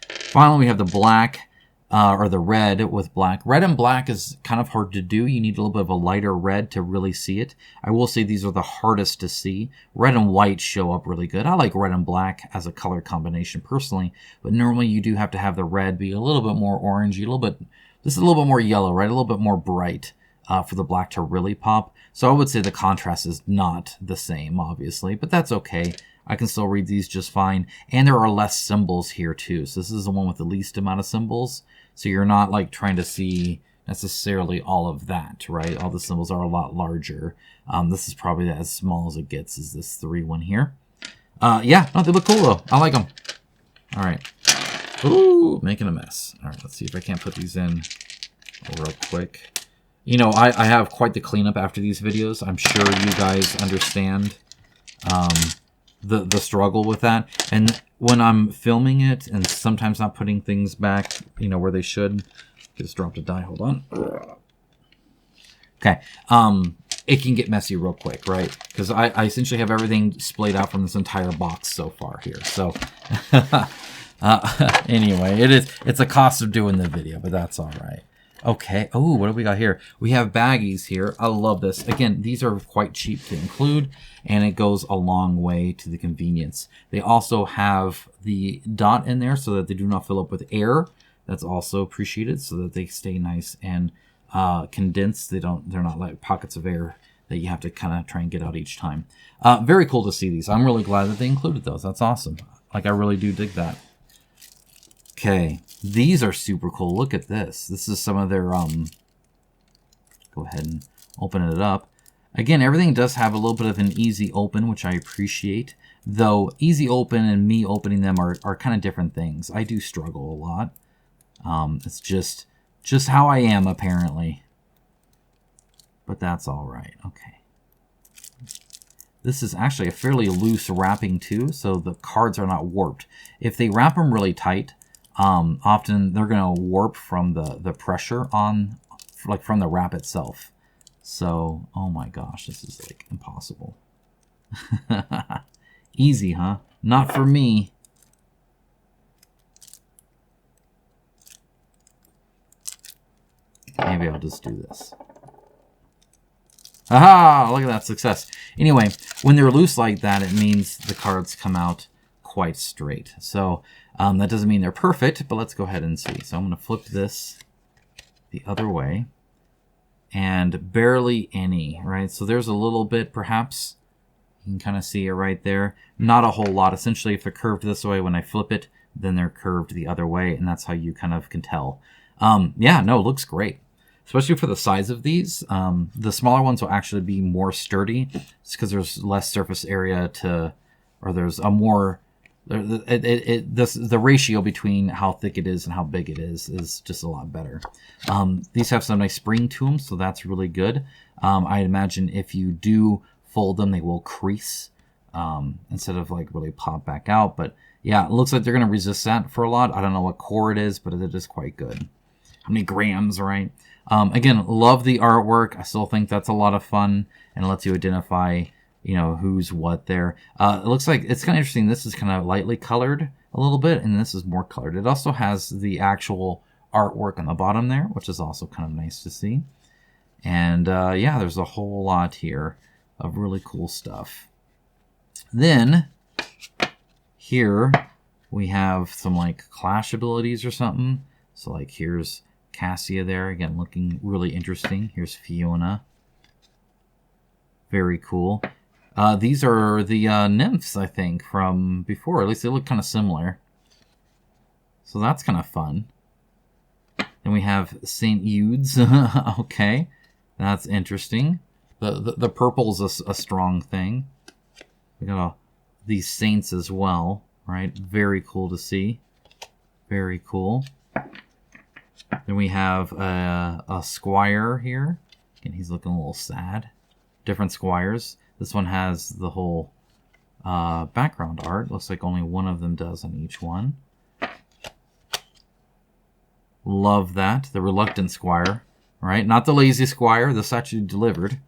Finally, we have the black, or the red with black. Red and black is kind of hard to do. You need a little bit of a lighter red to really see it. I will say these are the hardest to see. Red and white show up really good. I like red and black as a color combination personally, but normally you do have to have the red be a little bit more orangey, just a little bit more yellow, right? A little bit more bright for the black to really pop. So I would say the contrast is not the same, obviously, but that's okay. I can still read these just fine. And there are less symbols here too. So this is the one with the least amount of symbols. So you're not like trying to see necessarily all of that, right? All the symbols are a lot larger. This is probably as small as it gets, is this 3 one here. Yeah, no, they look cool though. I like them. All right. Ooh, making a mess. All right, let's see if I can't put these in real quick. You know, I have quite the cleanup after these videos. I'm sure you guys understand the struggle with that. And when I'm filming it and sometimes not putting things back, you know, where they should. Just dropped a die. Hold on. Okay. It can get messy real quick, right? Because I essentially have everything splayed out from this entire box so far here. So anyway, it's a cost of doing the video, but that's all right. Okay. Oh, what do we got here? We have baggies here. I love this. Again, these are quite cheap to include, and it goes a long way to the convenience. They also have the dot in there so that they do not fill up with air. That's also appreciated so that they stay nice and condensed. They're not like pockets of air that you have to kind of try and get out each time. Very cool to see these. I'm really glad that they included those. That's awesome. Like, I really do dig that. Okay, these are super cool. Look at this. This is some of their, go ahead and open it up. Again, everything does have a little bit of an easy open, which I appreciate. Though easy open and me opening them are kind of different things. I do struggle a lot. It's just how I am, apparently. But that's all right. Okay. This is actually a fairly loose wrapping too, so the cards are not warped. If they wrap them really tight, often they're going to warp from the pressure on, like from the wrap itself. So, oh my gosh, this is like impossible. Easy, huh? Not for me. Maybe I'll just do this. Aha! Look at that success. Anyway, when they're loose like that, it means the cards come out quite straight. So that doesn't mean they're perfect, but let's go ahead and see. So I'm going to flip this the other way. And barely any, right? So there's a little bit, perhaps. You can kind of see it right there. Not a whole lot. Essentially, if they're curved this way, when I flip it, then they're curved the other way, and that's how you kind of can tell. Yeah, no, it looks great. Especially for the size of these. The smaller ones will actually be more sturdy. It's because there's less surface area to, or there's a more, the ratio between how thick it is and how big it is just a lot better. These have some nice spring to them, so that's really good. I imagine if you do fold them, they will crease instead of like really pop back out. But yeah, it looks like they're going to resist that for a lot. I don't know what core it is, but it is quite good. How many grams, right? Again, love the artwork. I still think that's a lot of fun and lets you identify, you know, who's what there. It looks like it's kind of interesting. This is kind of lightly colored a little bit, and this is more colored. It also has the actual artwork on the bottom there, which is also kind of nice to see. And yeah, there's a whole lot here of really cool stuff. Then here we have some like clash abilities or something. So like here's Cassia there, again looking really interesting. Here's Fiona. Very cool. These are the nymphs, I think, from before. At least they look kind of similar. So that's kind of fun. Then we have St. Eudes. Okay, that's interesting. The purple is a strong thing. We got these saints as well, right? Very cool to see. Very cool. Then we have a squire here. Again, he's looking a little sad. Different squires. This one has the whole background art. Looks like only one of them does on each one. Love that. The reluctant squire, right? Not the lazy squire. This actually delivered.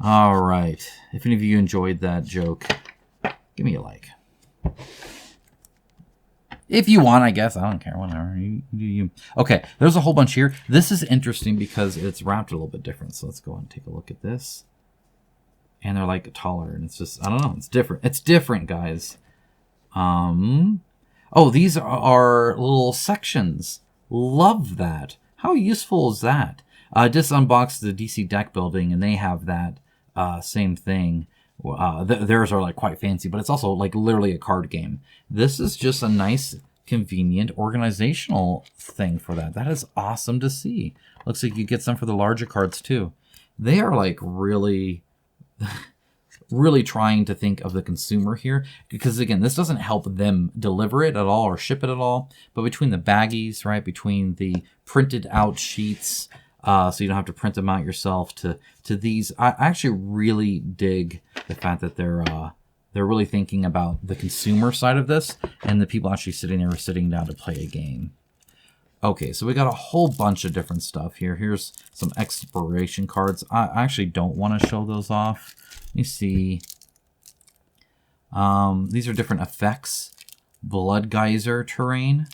All right. If any of you enjoyed that joke, give me a like. If you want, I guess. I don't care. Whatever. You. Okay. There's a whole bunch here. This is interesting because it's wrapped a little bit different. So let's go and take a look at this. And they're like taller. And it's just, I don't know. It's different. It's different, guys. Oh, these are little sections. Love that. How useful is that? I just unboxed the DC deck building, and they have that same thing. Theirs are like quite fancy, but it's also like literally a card game. This is just a nice, convenient, organizational thing for that. That is awesome to see. Looks like you get some for the larger cards too. They are like really, really trying to think of the consumer here, because again, this doesn't help them deliver it at all or ship it at all. But between the baggies, right, between the printed out sheets, so you don't have to print them out yourself, to these, I actually really dig the fact that they're really thinking about the consumer side of this and the people actually sitting down to play a game. Okay, so we got a whole bunch of different stuff here. Here's some exploration cards. I actually don't want to show those off. Let me see. These are different effects. Blood geyser terrain.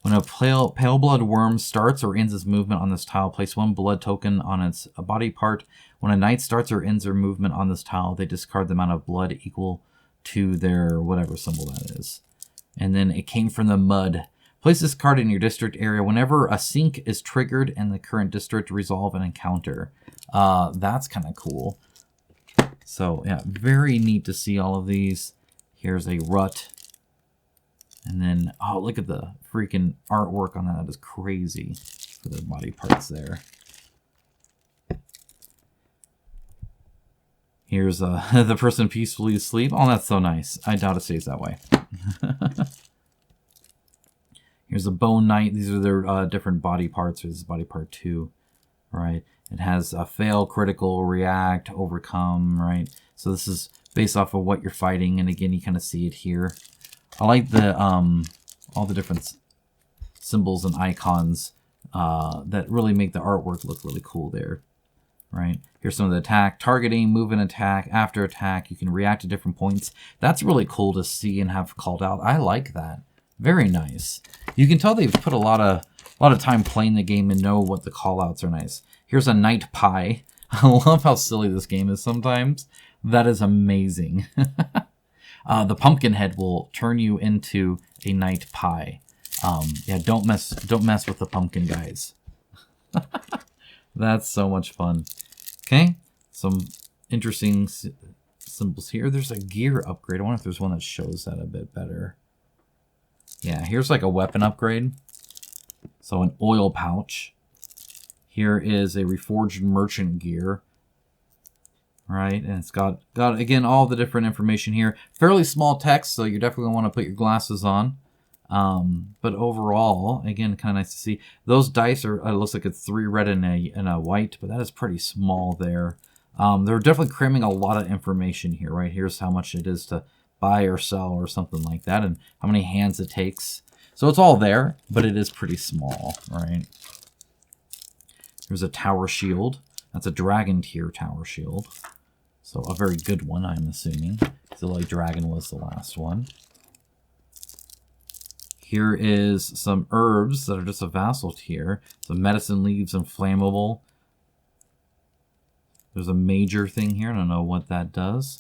When a pale blood worm starts or ends its movement on this tile, place one blood token on its body part. When a knight starts or ends their movement on this tile, they discard the amount of blood equal to their whatever symbol that is. And then it came from the mud. Place this card in your district area whenever a sync is triggered in the current district. Resolve an encounter. That's kind of cool. So yeah, very neat to see all of these. Here's a rut. And then, oh, look at the freaking artwork on that. That is crazy for the body parts there. Here's the person peacefully asleep. Oh, that's so nice. I doubt it stays that way. Here's a bone knight. These are their different body parts. This is body part 2, right? It has a fail, critical, react, overcome, right? So this is based off of what you're fighting. And again, you kind of see it here. I like the all the different symbols and icons that really make the artwork look really cool there, right? Here's some of the attack, targeting, move and attack, after attack. You can react to different points. That's really cool to see and have called out. I like that. Very nice. You can tell they've put a lot of time playing the game and know what the call outs are nice. Here's a night pie. I love how silly this game is sometimes. That is amazing. The pumpkin head will turn you into a night pie. Yeah, don't mess with the pumpkin guys. That's so much fun. Okay, some interesting symbols here. There's a gear upgrade. I wonder if there's one that shows that a bit better. Yeah, here's like a weapon upgrade. So an oil pouch. Here is a reforged merchant gear. Right, and it's got again all the different information here. Fairly small text, so you're definitely going to want to put your glasses on. But overall, again, kind of nice to see. Those dice are, it looks like it's 3 red and a white, but that is pretty small there. They're definitely cramming a lot of information here, right? Here's how much it is to buy or sell or something like that, and how many hands it takes. So it's all there, but it is pretty small, right? Here's a tower shield. That's a dragon tier tower shield. So a very good one, I'm assuming. The Light Dragon was the last one. Here is some herbs that are just a vassal tier. Some medicine leaves and flammable. There's a major thing here. I don't know what that does.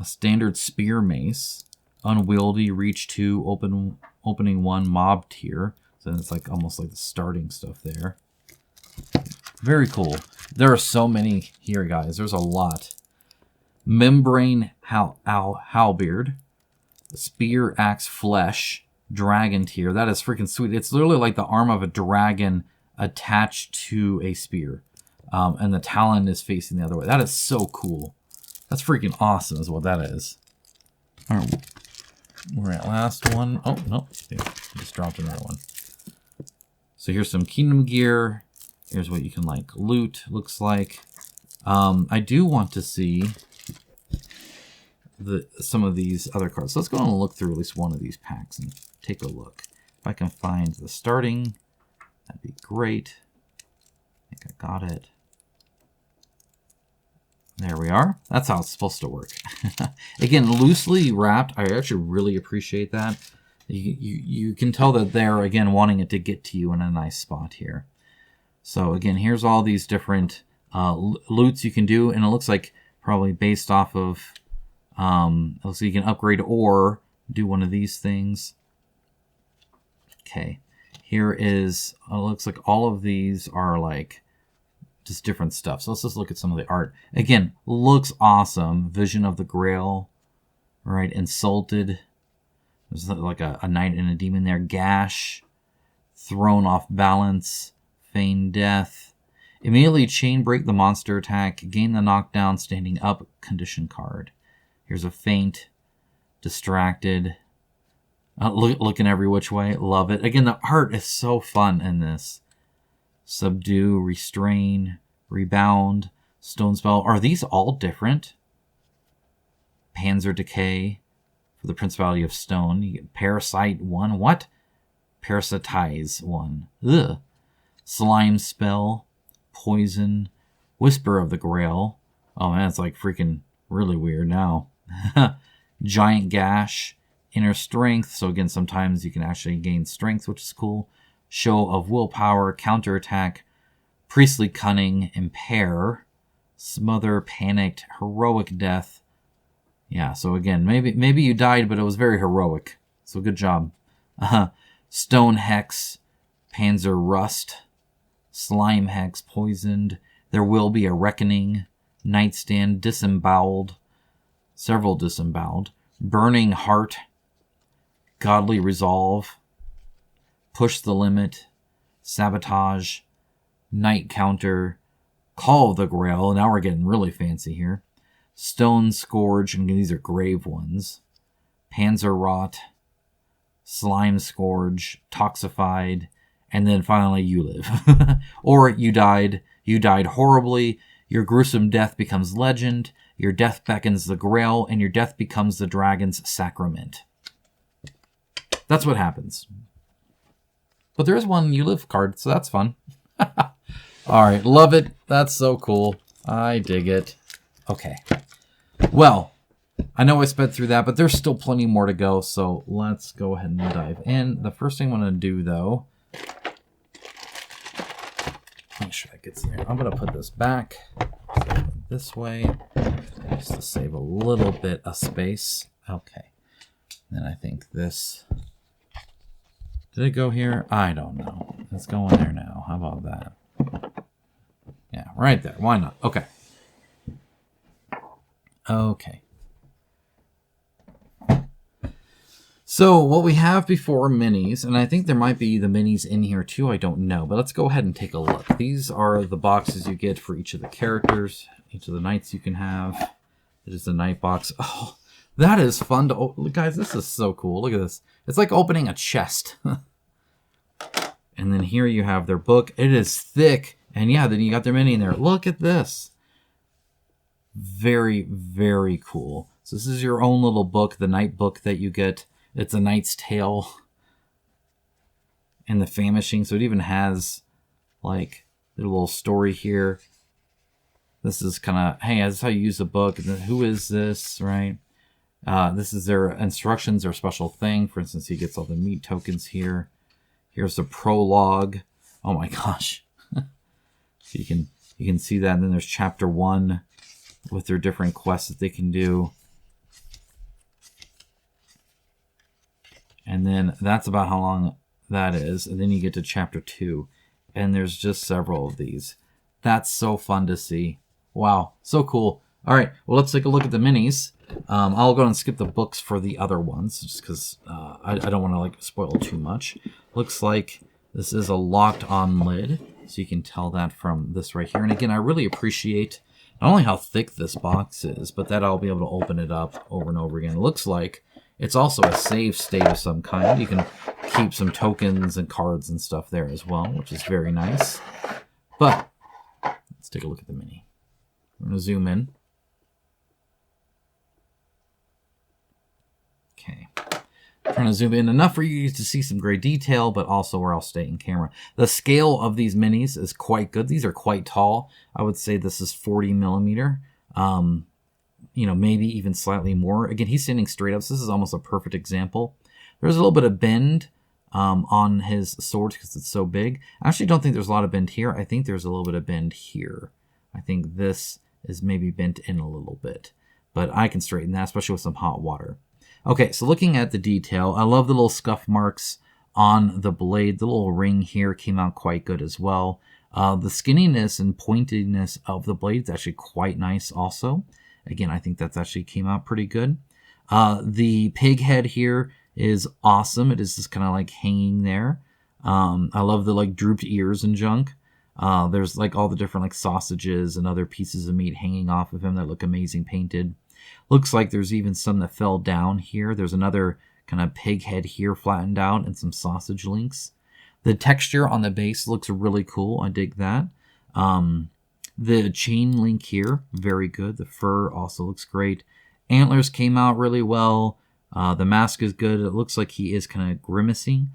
A standard spear mace. Unwieldy, reach 2, opening 1, mob tier. So it's like almost like the starting stuff there. Very cool. There are so many here, guys. There's a lot. Membrane halberd. Spear axe flesh. Dragon tier. That is freaking sweet. It's literally like the arm of a dragon attached to a spear. And the talon is facing the other way. That is so cool. That's freaking awesome is what that is. All right. We're at last one. Oh, no. Yeah, I just dropped another one. So here's some kingdom gear. Here's what you can like loot, looks like. I do want to see some of these other cards. So let's go and look through at least one of these packs and take a look. If I can find the starting, that'd be great. I think I got it. There we are. That's how it's supposed to work. Again, loosely wrapped. I actually really appreciate that. You can tell that they're, again, wanting it to get to you in a nice spot here. So again, here's all these different loots you can do, and it looks like probably based off of, so you can upgrade or do one of these things. Okay, here is, it looks like all of these are like just different stuff. So let's just look at some of the art. Again, looks awesome. Vision of the Grail, right? Insulted. There's like a knight and a demon there. Gash. Thrown off balance. Feign death. Immediately chain break the monster attack. Gain the knockdown standing up condition card. Here's a feint. Distracted. Looking every which way. Love it. Again, the art is so fun in this. Subdue, restrain, rebound, stone spell. Are these all different? Panzer Decay for the Principality of Stone. You get Parasite 1. What? Parasitize 1. Ugh. Slime Spell, Poison, Whisper of the Grail. Oh man, it's like freaking really weird now. Giant Gash, Inner Strength. So again, sometimes you can actually gain strength, which is cool. Show of Willpower, Counterattack, Priestly Cunning, Impair, Smother, Panicked, Heroic Death, Yeah, so again, maybe you died, but it was very heroic. So good job. Stone Hex, Panzer Rust, Slime Hex, Poisoned. There Will Be a Reckoning, Nightstand, Disemboweled, several Disemboweled, Burning Heart, Godly Resolve, Push the Limit, Sabotage, Night Counter, Call of the Grail. Now we're getting really fancy here. Stone Scourge, and these are grave ones. Panzer Rot, Slime Scourge, Toxified, and then finally You Live. Or You died horribly, your gruesome death becomes legend, your death beckons the Grail, and your death becomes the dragon's sacrament. That's what happens. But there is one You Live card, so that's fun. Alright, love it. That's so cool. I dig it. Okay. Well, I know I sped through that, but there's still plenty more to go, so let's go ahead and dive in. The first thing I'm going to do, though, make sure that gets there. I'm going to put this back this way, just to save a little bit of space. Okay. Then I think this... Did it go here? I don't know. It's going there now. How about that? Yeah, right there. Why not? Okay. Okay. So what we have before minis, and I think there might be the minis in here too, I don't know, but let's go ahead and take a look. These are the boxes you get for each of the characters, each of the knights you can have. It is the knight box. Oh, that is fun to open. Guys, this is so cool. Look at this. It's like opening a chest. And then here you have their book. It is thick. And yeah, then you got their mini in there. Look at this. Very, very cool. So this is your own little book, the knight book that you get. It's A Knight's Tale and the famishing. So it even has like a little story here. This is kind of, hey, this is how you use the book. And then who is this, right? This is their instructions, their special thing. For instance, he gets all the meat tokens here. Here's the prologue. Oh my gosh. So you can see that. And then there's chapter 1 with their different quests that they can do. And then that's about how long that is. And then you get to chapter 2. And there's just several of these. That's so fun to see. Wow, so cool. All right, well, let's take a look at the minis. I'll go and skip the books for the other ones, just because I don't want to like spoil too much. Looks like this is a locked-on lid, so you can tell that from this right here. And again, I really appreciate not only how thick this box is, but that I'll be able to open it up over and over again. It looks like it's also a save state of some kind. You can keep some tokens and cards and stuff there as well, which is very nice. But let's take a look at the mini. I'm going to zoom in. Okay. I'm trying to zoom in enough for you to see some great detail, but also where I'll stay in camera. The scale of these minis is quite good. These are quite tall. I would say this is 40 millimeter. You know, maybe even slightly more. Again, he's standing straight up, so this is almost a perfect example. There's a little bit of bend on his sword because it's so big. I actually don't think there's a lot of bend here. I think there's a little bit of bend here. I think this is maybe bent in a little bit, but I can straighten that, especially with some hot water. Okay, so looking at the detail, I love the little scuff marks on the blade. The little ring here came out quite good as well. The skinniness and pointedness of the blade is actually quite nice also. Again, I think that's actually came out pretty good. The pig head here is awesome. It is just kind of like hanging there. I love the like drooped ears and junk. There's like all the different like sausages and other pieces of meat hanging off of him that look amazing painted. Looks like there's even some that fell down here. There's another kind of pig head here flattened out and some sausage links. The texture on the base looks really cool. I dig that. The chain link here, very good. The fur also looks great. Antlers came out really well. The mask is good. It looks like he is kind of grimacing.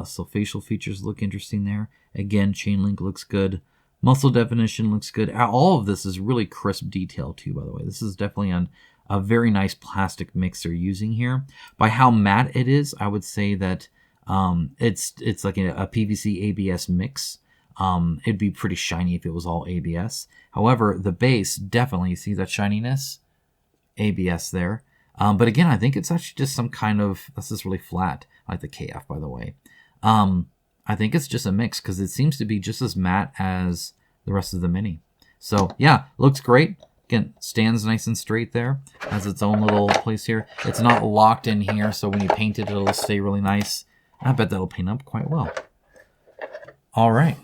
So facial features look interesting there. Again, chain link looks good. Muscle definition looks good. All of this is really crisp detail too, by the way. This is definitely a very nice plastic mix they're using here. By how matte it is, I would say that it's like a PVC ABS mix. It'd be pretty shiny if it was all ABS. However, the base definitely, see that shininess? ABS there. But again, I think it's actually just some kind of, this is really flat. I like the KF, by the way. I think it's just a mix because it seems to be just as matte as the rest of the Mini. So yeah, looks great. Again, stands nice and straight there. Has its own little place here. It's not locked in here, so when you paint it, it'll stay really nice. I bet that'll paint up quite well. All right.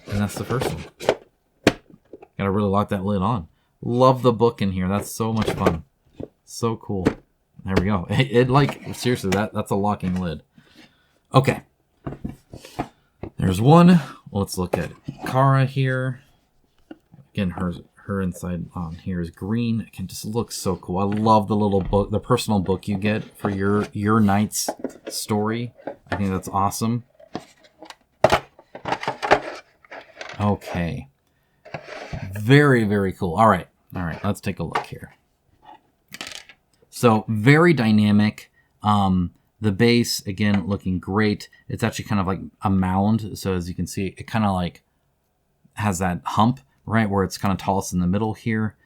And that's the first one. Gotta really lock that lid on. Love the book in here. That's so much fun. So cool. There we go. It like, seriously, that's a locking lid. Okay. There's one. Let's look at Kara here. Again, her inside on here is green. It can just look so cool. I love the little book, the personal book you get for your knight's story. I think that's awesome. Okay. Very, very cool. All right. Let's take a look here. So very dynamic. The base, again, looking great. It's actually kind of like a mound. So as you can see, it kind of like has that hump, right, where it's kind of tallest in the middle here.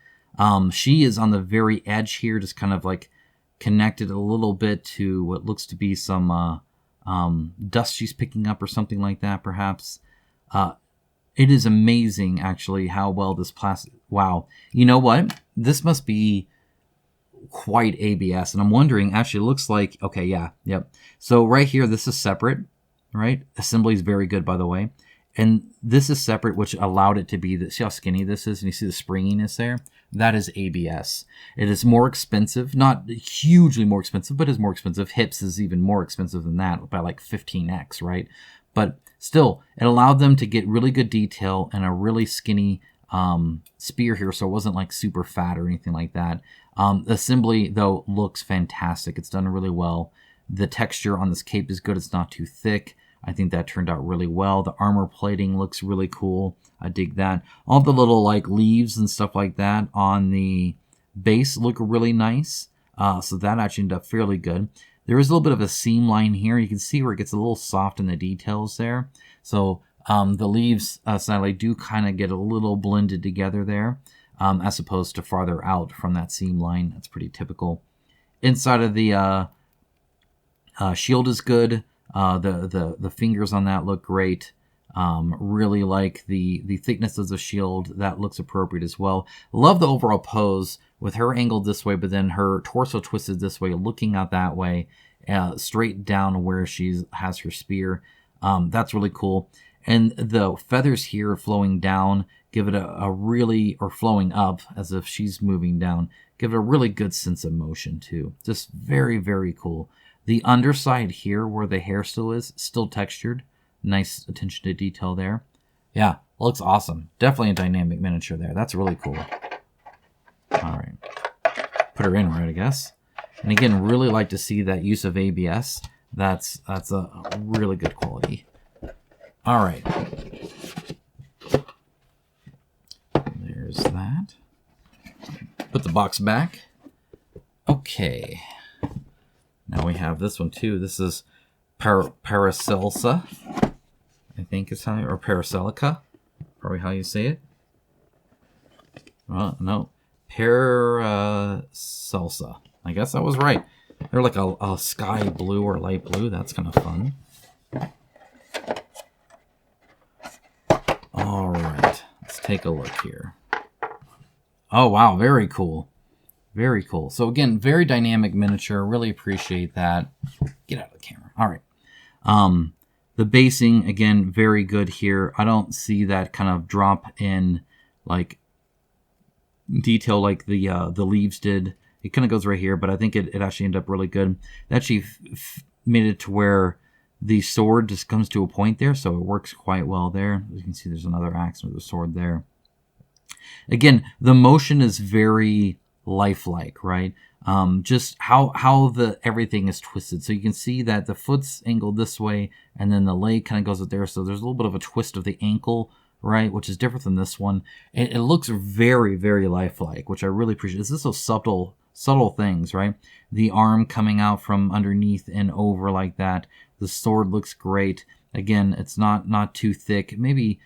She is on the very edge here, just kind of like connected a little bit to what looks to be some dust she's picking up or something like that, perhaps. It is amazing, actually, how well this plastic... Wow. You know what? This must be quite ABS. And I'm wondering, actually, it looks like... Okay, yeah, yep. So right here, this is separate, right? Assembly is very good, by the way. And this is separate, which allowed it to be... See how skinny this is? And you see the springiness there? That is ABS. It is more expensive. Not hugely more expensive, but is more expensive. Hips is even more expensive than that by like 15x, right? But still, it allowed them to get really good detail and a really skinny spear here, so it wasn't like super fat or anything like that. The assembly, though, looks fantastic. It's done really well. The texture on this cape is good. It's not too thick. I think that turned out really well. The armor plating looks really cool. I dig that. All the little like leaves and stuff like that on the base look really nice. So that actually ended up fairly good. There is a little bit of a seam line here. You can see where it gets a little soft in the details there. So the leaves sadly do kind of get a little blended together there, as opposed to farther out from that seam line. That's pretty typical. Inside of the shield is good. The fingers on that look great. Really like the thickness of the shield. That looks appropriate as well. Love the overall pose with her angled this way, but then her torso twisted this way, looking out that way, straight down where she has her spear. That's really cool. And the feathers here flowing down give it a really, or flowing up as if she's moving down, give it a really good sense of motion too. Just very, very cool. The underside here where the hair still is, still textured. Nice attention to detail there. Yeah, looks awesome. Definitely a dynamic miniature there. That's really cool. All right. Put her in right, I guess. And again, really like to see that use of ABS. That's a really good quality. All right. There's that. Put the box back. Okay. Now we have this one too. This is Paracelsa, I think is how, or Paracelica, probably how you say it. No, Paracelsa. I guess that was right. They're like a sky blue or light blue. That's kind of fun. All right, let's take a look here. Oh wow, very cool. Very cool. So again, very dynamic miniature. Really appreciate that. Get out of the camera. All right. The basing, again, very good here. I don't see that kind of drop in like detail like the leaves did. It kind of goes right here, but I think it actually ended up really good. It actually made it to where the sword just comes to a point there, so it works quite well there. As you can see, there's another axe with the sword there. Again, the motion is very lifelike, right? Just how everything is twisted. So you can see that the foot's angled this way, and then the leg kind of goes up there. So there's a little bit of a twist of the ankle, right? Which is different than this one. And it looks very, very lifelike, which I really appreciate. This is so subtle things, right? The arm coming out from underneath and over like that. The sword looks great. Again, it's not too thick. Maybe,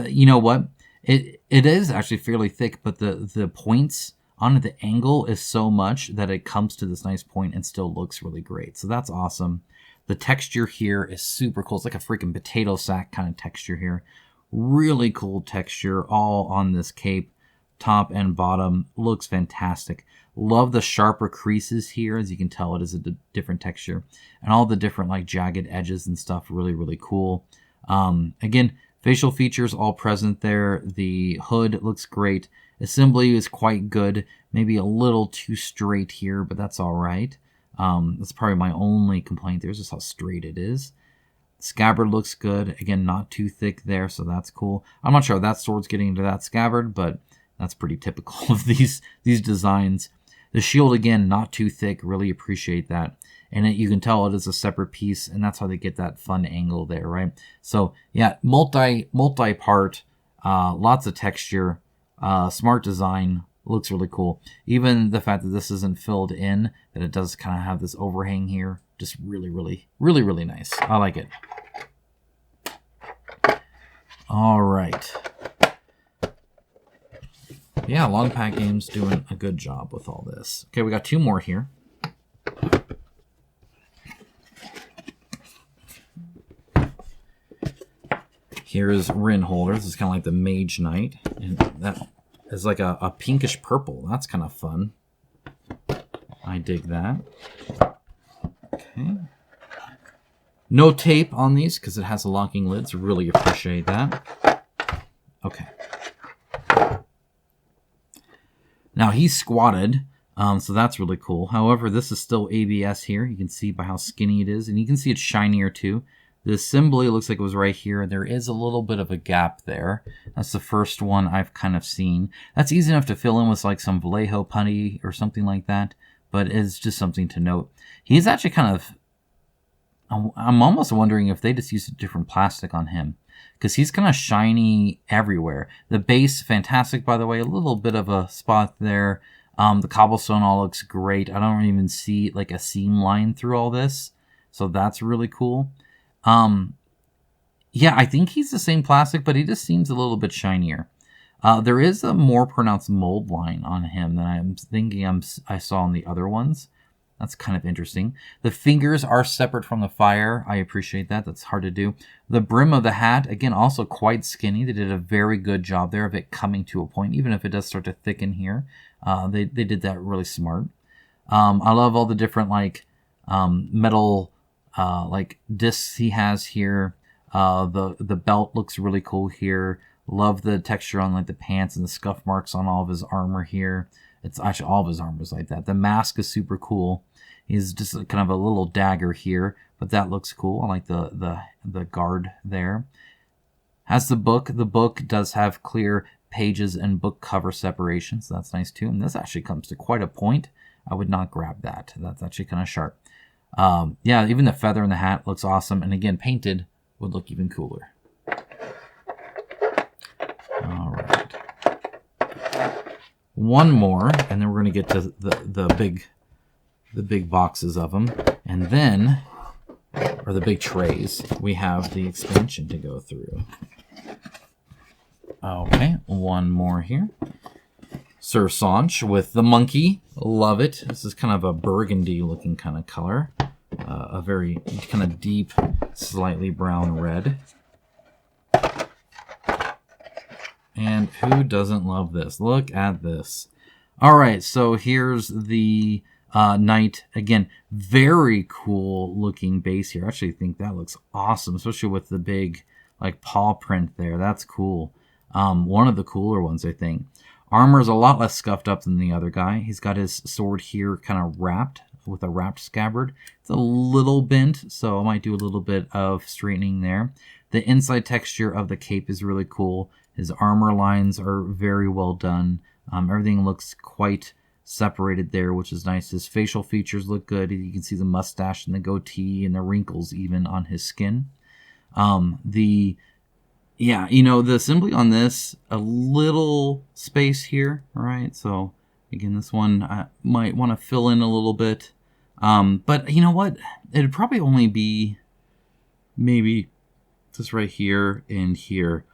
you know what? It is actually fairly thick, but the points on the angle is so much that it comes to this nice point and still looks really great. So that's awesome. The texture here is super cool. It's like a freaking potato sack kind of texture here. Really cool texture all on this cape, top and bottom. Looks fantastic. Love the sharper creases here. As you can tell, it is a different texture. And all the different like jagged edges and stuff, really, really cool. Again, facial features all present there. The hood looks great. Assembly is quite good. Maybe a little too straight here, but that's all right. That's probably my only complaint. There's just how straight it is. Scabbard looks good. Again, not too thick there, so that's cool. I'm not sure if that sword's getting into that scabbard, but that's pretty typical of these designs. The shield, again, not too thick. Really appreciate that. And you can tell it is a separate piece, and that's how they get that fun angle there, right? So, yeah, multi-part, lots of texture, smart design, looks really cool. Even the fact that this isn't filled in, that it does kind of have this overhang here, just really, really, really, really nice. I like it. All right. Yeah, Long Pack Games doing a good job with all this. Okay, we got 2 more here. Here's Rin Holder. This is kind of like the Mage Knight. And that is like a pinkish purple. That's kind of fun. I dig that. Okay. No tape on these because it has a locking lid, so really appreciate that. Okay. Now he's squatted, so that's really cool. However, this is still ABS here. You can see by how skinny it is, and you can see it's shinier too. The assembly looks like it was right here. There is a little bit of a gap there. That's the first one I've kind of seen. That's easy enough to fill in with like some Vallejo putty or something like that, but it's just something to note. He's actually kind of, I'm almost wondering if they just used a different plastic on him, because he's kind of shiny everywhere. The base, fantastic, by the way. A little bit of a spot there. The cobblestone all looks great. I don't even see like a seam line through all this, so that's really cool. Yeah, I think he's the same plastic, but he just seems a little bit shinier. There is a more pronounced mold line on him than I'm thinking I saw on the other ones. That's kind of interesting. The fingers are separate from the fire. I appreciate that. That's hard to do. The brim of the hat, again, also quite skinny. They did a very good job there of it coming to a point, even if it does start to thicken here. They did that really smart. I love all the different like metal like discs he has here. The belt looks really cool here. Love the texture on like the pants and the scuff marks on all of his armor here. It's actually all of his armor is like that. The mask is super cool. He's just kind of a little dagger here, but that looks cool. I like the guard there. Has the book. The book does have clear pages and book cover separation, so that's nice too. And this actually comes to quite a point. I would not grab that. That's actually kind of sharp. Yeah, even the feather in the hat looks awesome. And again, painted would look even cooler. All right. One more, and then we're going to get to the big boxes of them. And then, or the big trays, we have the expansion to go through. Okay, one more here. Sir Sanche with the monkey. Love it. This is kind of a burgundy looking kind of color. A very kind of deep, slightly brown red. And who doesn't love this? Look at this. All right, so here's the knight. Again, very cool looking base here. I actually think that looks awesome, especially with the big like paw print there. That's cool. One of the cooler ones, I think. Armor is a lot less scuffed up than the other guy. He's got his sword here kind of wrapped with a wrapped scabbard. It's a little bent, so I might do a little bit of straightening there. The inside texture of the cape is really cool. His armor lines are very well done. Everything looks quite separated there, which is nice. His facial features look good. You can see the mustache and the goatee and the wrinkles even on his skin. Yeah, you know, the assembly on this, a little space here, all right? So, again, this one I might want to fill in a little bit. But you know what? It'd probably only be maybe just right here and here.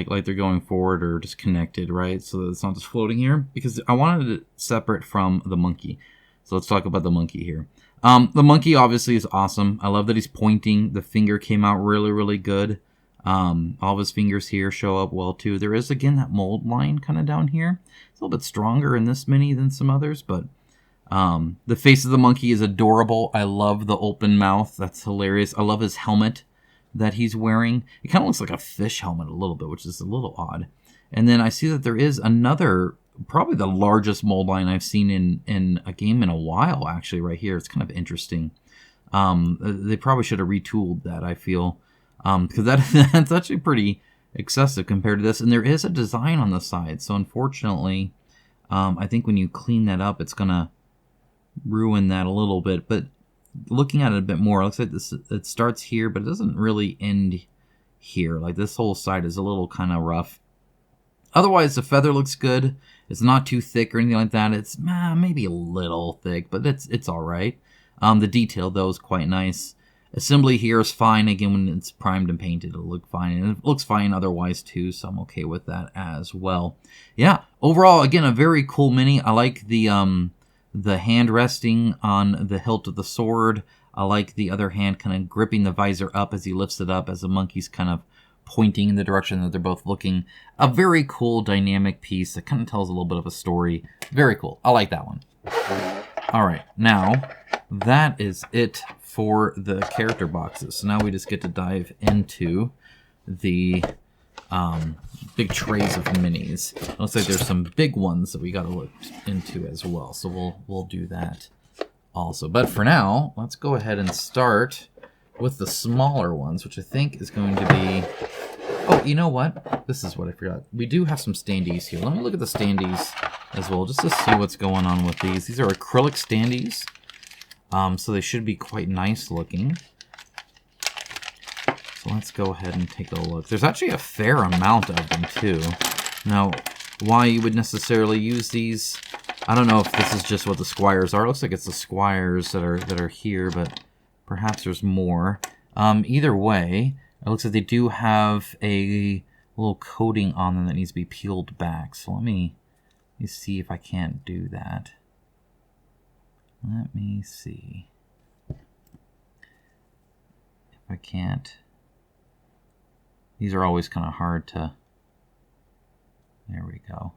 like they're going forward or just connected, right? So that it's not just floating here, because I wanted it separate from the monkey. So let's talk about the monkey here. The monkey obviously is awesome. I love that he's pointing. The finger came out really, really good. All of his fingers here show up well too. There is, again, that mold line kind of down here. It's a little bit stronger in this mini than some others, but the face of the monkey is adorable. I love the open mouth. That's hilarious. I love his helmet that he's wearing. It kind of looks like a fish helmet a little bit, which is a little odd. And then I see that there is another, probably the largest mold line I've seen in a game in a while, actually, right here. It's kind of interesting. They probably should have retooled that, I feel, because that's actually pretty excessive compared to this. And there is a design on the side, so unfortunately, I think when you clean that up, it's going to ruin that a little bit. But looking at it a bit more, it looks like this, it starts here, but it doesn't really end here. Like, this whole side is a little kind of rough. Otherwise, the feather looks good. It's not too thick or anything like that. It's maybe a little thick, but it's all right. The detail, though, is quite nice. Assembly here is fine. Again, when it's primed and painted, it'll look fine. And it looks fine otherwise, too, so I'm okay with that as well. Yeah, overall, again, a very cool mini. I like the hand resting on the hilt of the sword. I like the other hand kind of gripping the visor up as he lifts it up, as the monkey's kind of pointing in the direction that they're both looking. A very cool dynamic piece that kind of tells a little bit of a story. Very cool. I like that one. All right, now that is it for the character boxes. So now we just get to dive into the big trays of minis. It looks like there's some big ones that we got to look into as well. So we'll do that also. But for now, let's go ahead and start with the smaller ones, which I think is going to be... Oh, you know what? This is what I forgot. We do have some standees here. Let me look at the standees as well, just to see what's going on with these. These are acrylic standees, so they should be quite nice looking. So let's go ahead and take a look. There's actually a fair amount of them, too. Now, why you would necessarily use these, I don't know if this is just what the squires are. It looks like it's the squires that are here, but perhaps there's more. Either way, it looks like they do have a little coating on them that needs to be peeled back. So let me see if I can't do that. Let me see if I can't. These are always kind of hard to... There we go.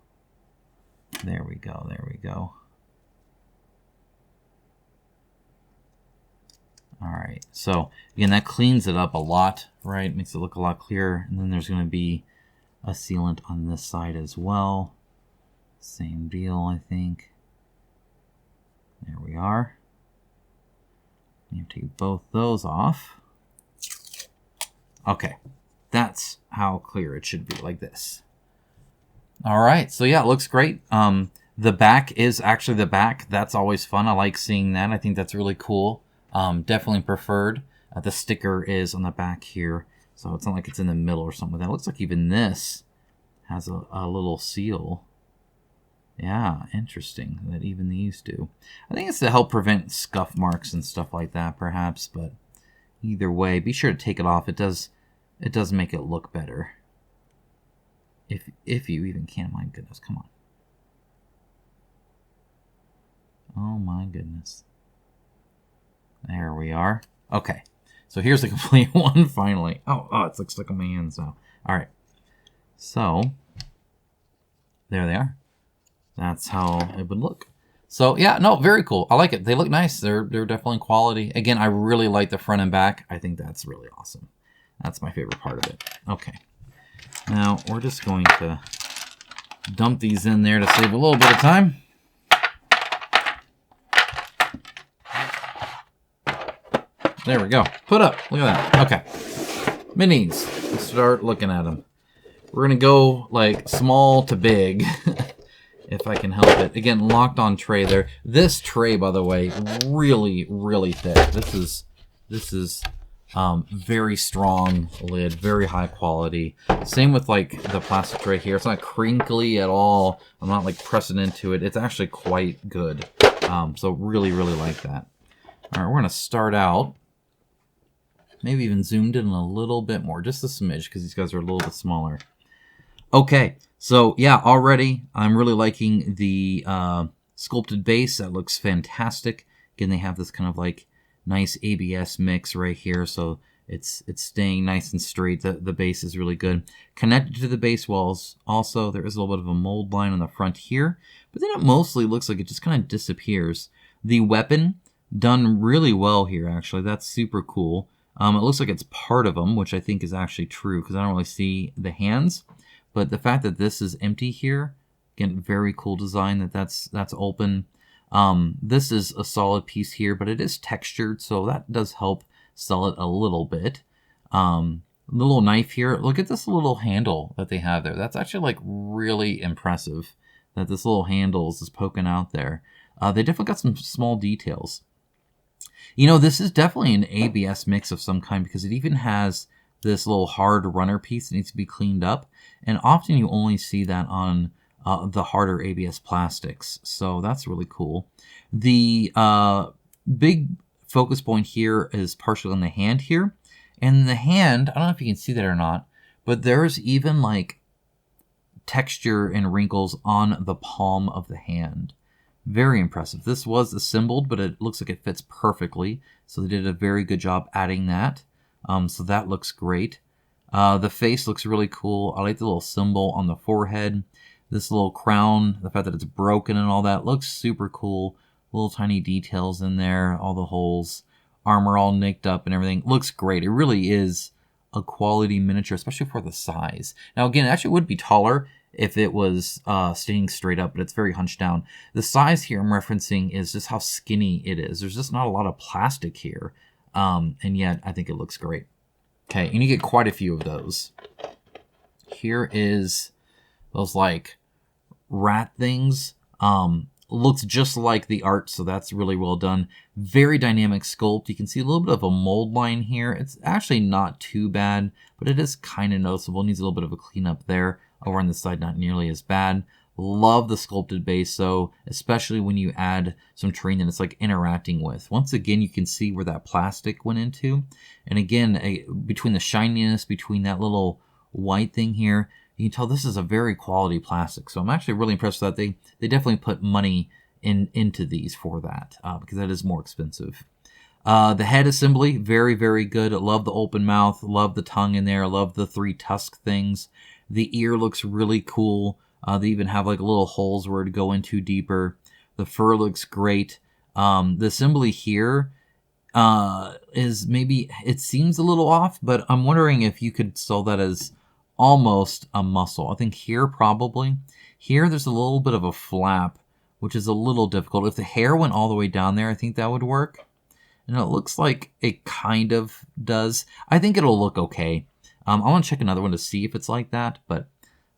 There we go. There we go. All right. So, again, that cleans it up a lot, right? Makes it look a lot clearer. And then there's going to be a sealant on this side as well. Same deal, I think. There we are. You take both those off. Okay. That's how clear it should be, like this. All right, so yeah, it looks great. The back is actually the back. That's always fun. I like seeing that. I think that's really cool. Definitely preferred. The sticker is on the back here, so it's not like it's in the middle or something like that. It looks like even this has a little seal. Yeah, interesting that even these do. I think it's to help prevent scuff marks and stuff like that, perhaps, but either way, be sure to take it off. It does make it look better. If you even can. My goodness, come on. Oh my goodness. There we are. Okay. So here's the complete one finally. Oh, it's like stuck on my hands now. All right. So there they are. That's how it would look. So yeah, no, very cool. I like it. They look nice. They're definitely quality. Again, I really like the front and back. I think that's really awesome. That's my favorite part of it. Okay. Now, we're just going to dump these in there to save a little bit of time. There we go. Put up. Look at that. Okay. Minis. Let's start looking at them. We're going to go, like, small to big, if I can help it. Again, locked on tray there. This tray, by the way, really, really thick. This is very strong lid, very high quality. Same with like the plastic tray here. It's not crinkly at all. I'm not like pressing into it. It's actually quite good. So really, really like that. All right, we're gonna start out. Maybe even zoomed in a little bit more, just a smidge, because these guys are a little bit smaller. Okay, so yeah, already I'm really liking the sculpted base. That looks fantastic. Again, they have this kind of like nice ABS mix right here, so it's staying nice and straight. The base is really good. Connected to the base walls, also there is a little bit of a mold line on the front here, but then it mostly looks like it just kind of disappears. The weapon done really well here, actually. That's super cool. It looks like it's part of them, which I think is actually true because I don't really see the hands. But the fact that this is empty here, again, very cool design that's open. This is a solid piece here, but it is textured, so that does help sell it a little bit. Little knife here. Look at this little handle that they have there. That's actually like really impressive that this little handle is just poking out there. They definitely got some small details. You know, this is definitely an ABS mix of some kind because it even has this little hard runner piece that needs to be cleaned up. And often you only see that on the harder ABS plastics. So that's really cool. The big focus point here is partially on the hand here. And the hand, I don't know if you can see that or not, but there's even like texture and wrinkles on the palm of the hand. Very impressive. This was assembled, but it looks like it fits perfectly. So they did a very good job adding that. So that looks great. The face looks really cool. I like the little symbol on the forehead. This little crown, the fact that it's broken and all that, looks super cool. Little tiny details in there, all the holes. Armor all nicked up and everything. Looks great. It really is a quality miniature, especially for the size. Now again, it actually would be taller if it was staying straight up, but it's very hunched down. The size here I'm referencing is just how skinny it is. There's just not a lot of plastic here, and yet I think it looks great. Okay, and you get quite a few of those. Here is those like rat things. Looks just like the art, so that's really well done. Very dynamic sculpt. You can see a little bit of a mold line here. It's actually not too bad, but it is kind of noticeable. Needs a little bit of a cleanup there. Over on this side, not nearly as bad. Love the sculpted base, so especially when you add some terrain that it's like interacting with. Once again, you can see where that plastic went into. And again, between the shininess, between that little white thing here, you can tell this is a very quality plastic. So I'm actually really impressed with that. They definitely put money into these for that, because that is more expensive. The head assembly, very, very good. I love the open mouth, love the tongue in there, love the 3 tusk things. The ear looks really cool. They even have like little holes where to go into deeper. The fur looks great. The assembly here is maybe, it seems a little off, but I'm wondering if you could sell that as almost a muscle. I think here probably. Here there's a little bit of a flap, which is a little difficult. If the hair went all the way down there, I think that would work. And it looks like it kind of does. I think it'll look okay. I want to check another one to see if it's like that, but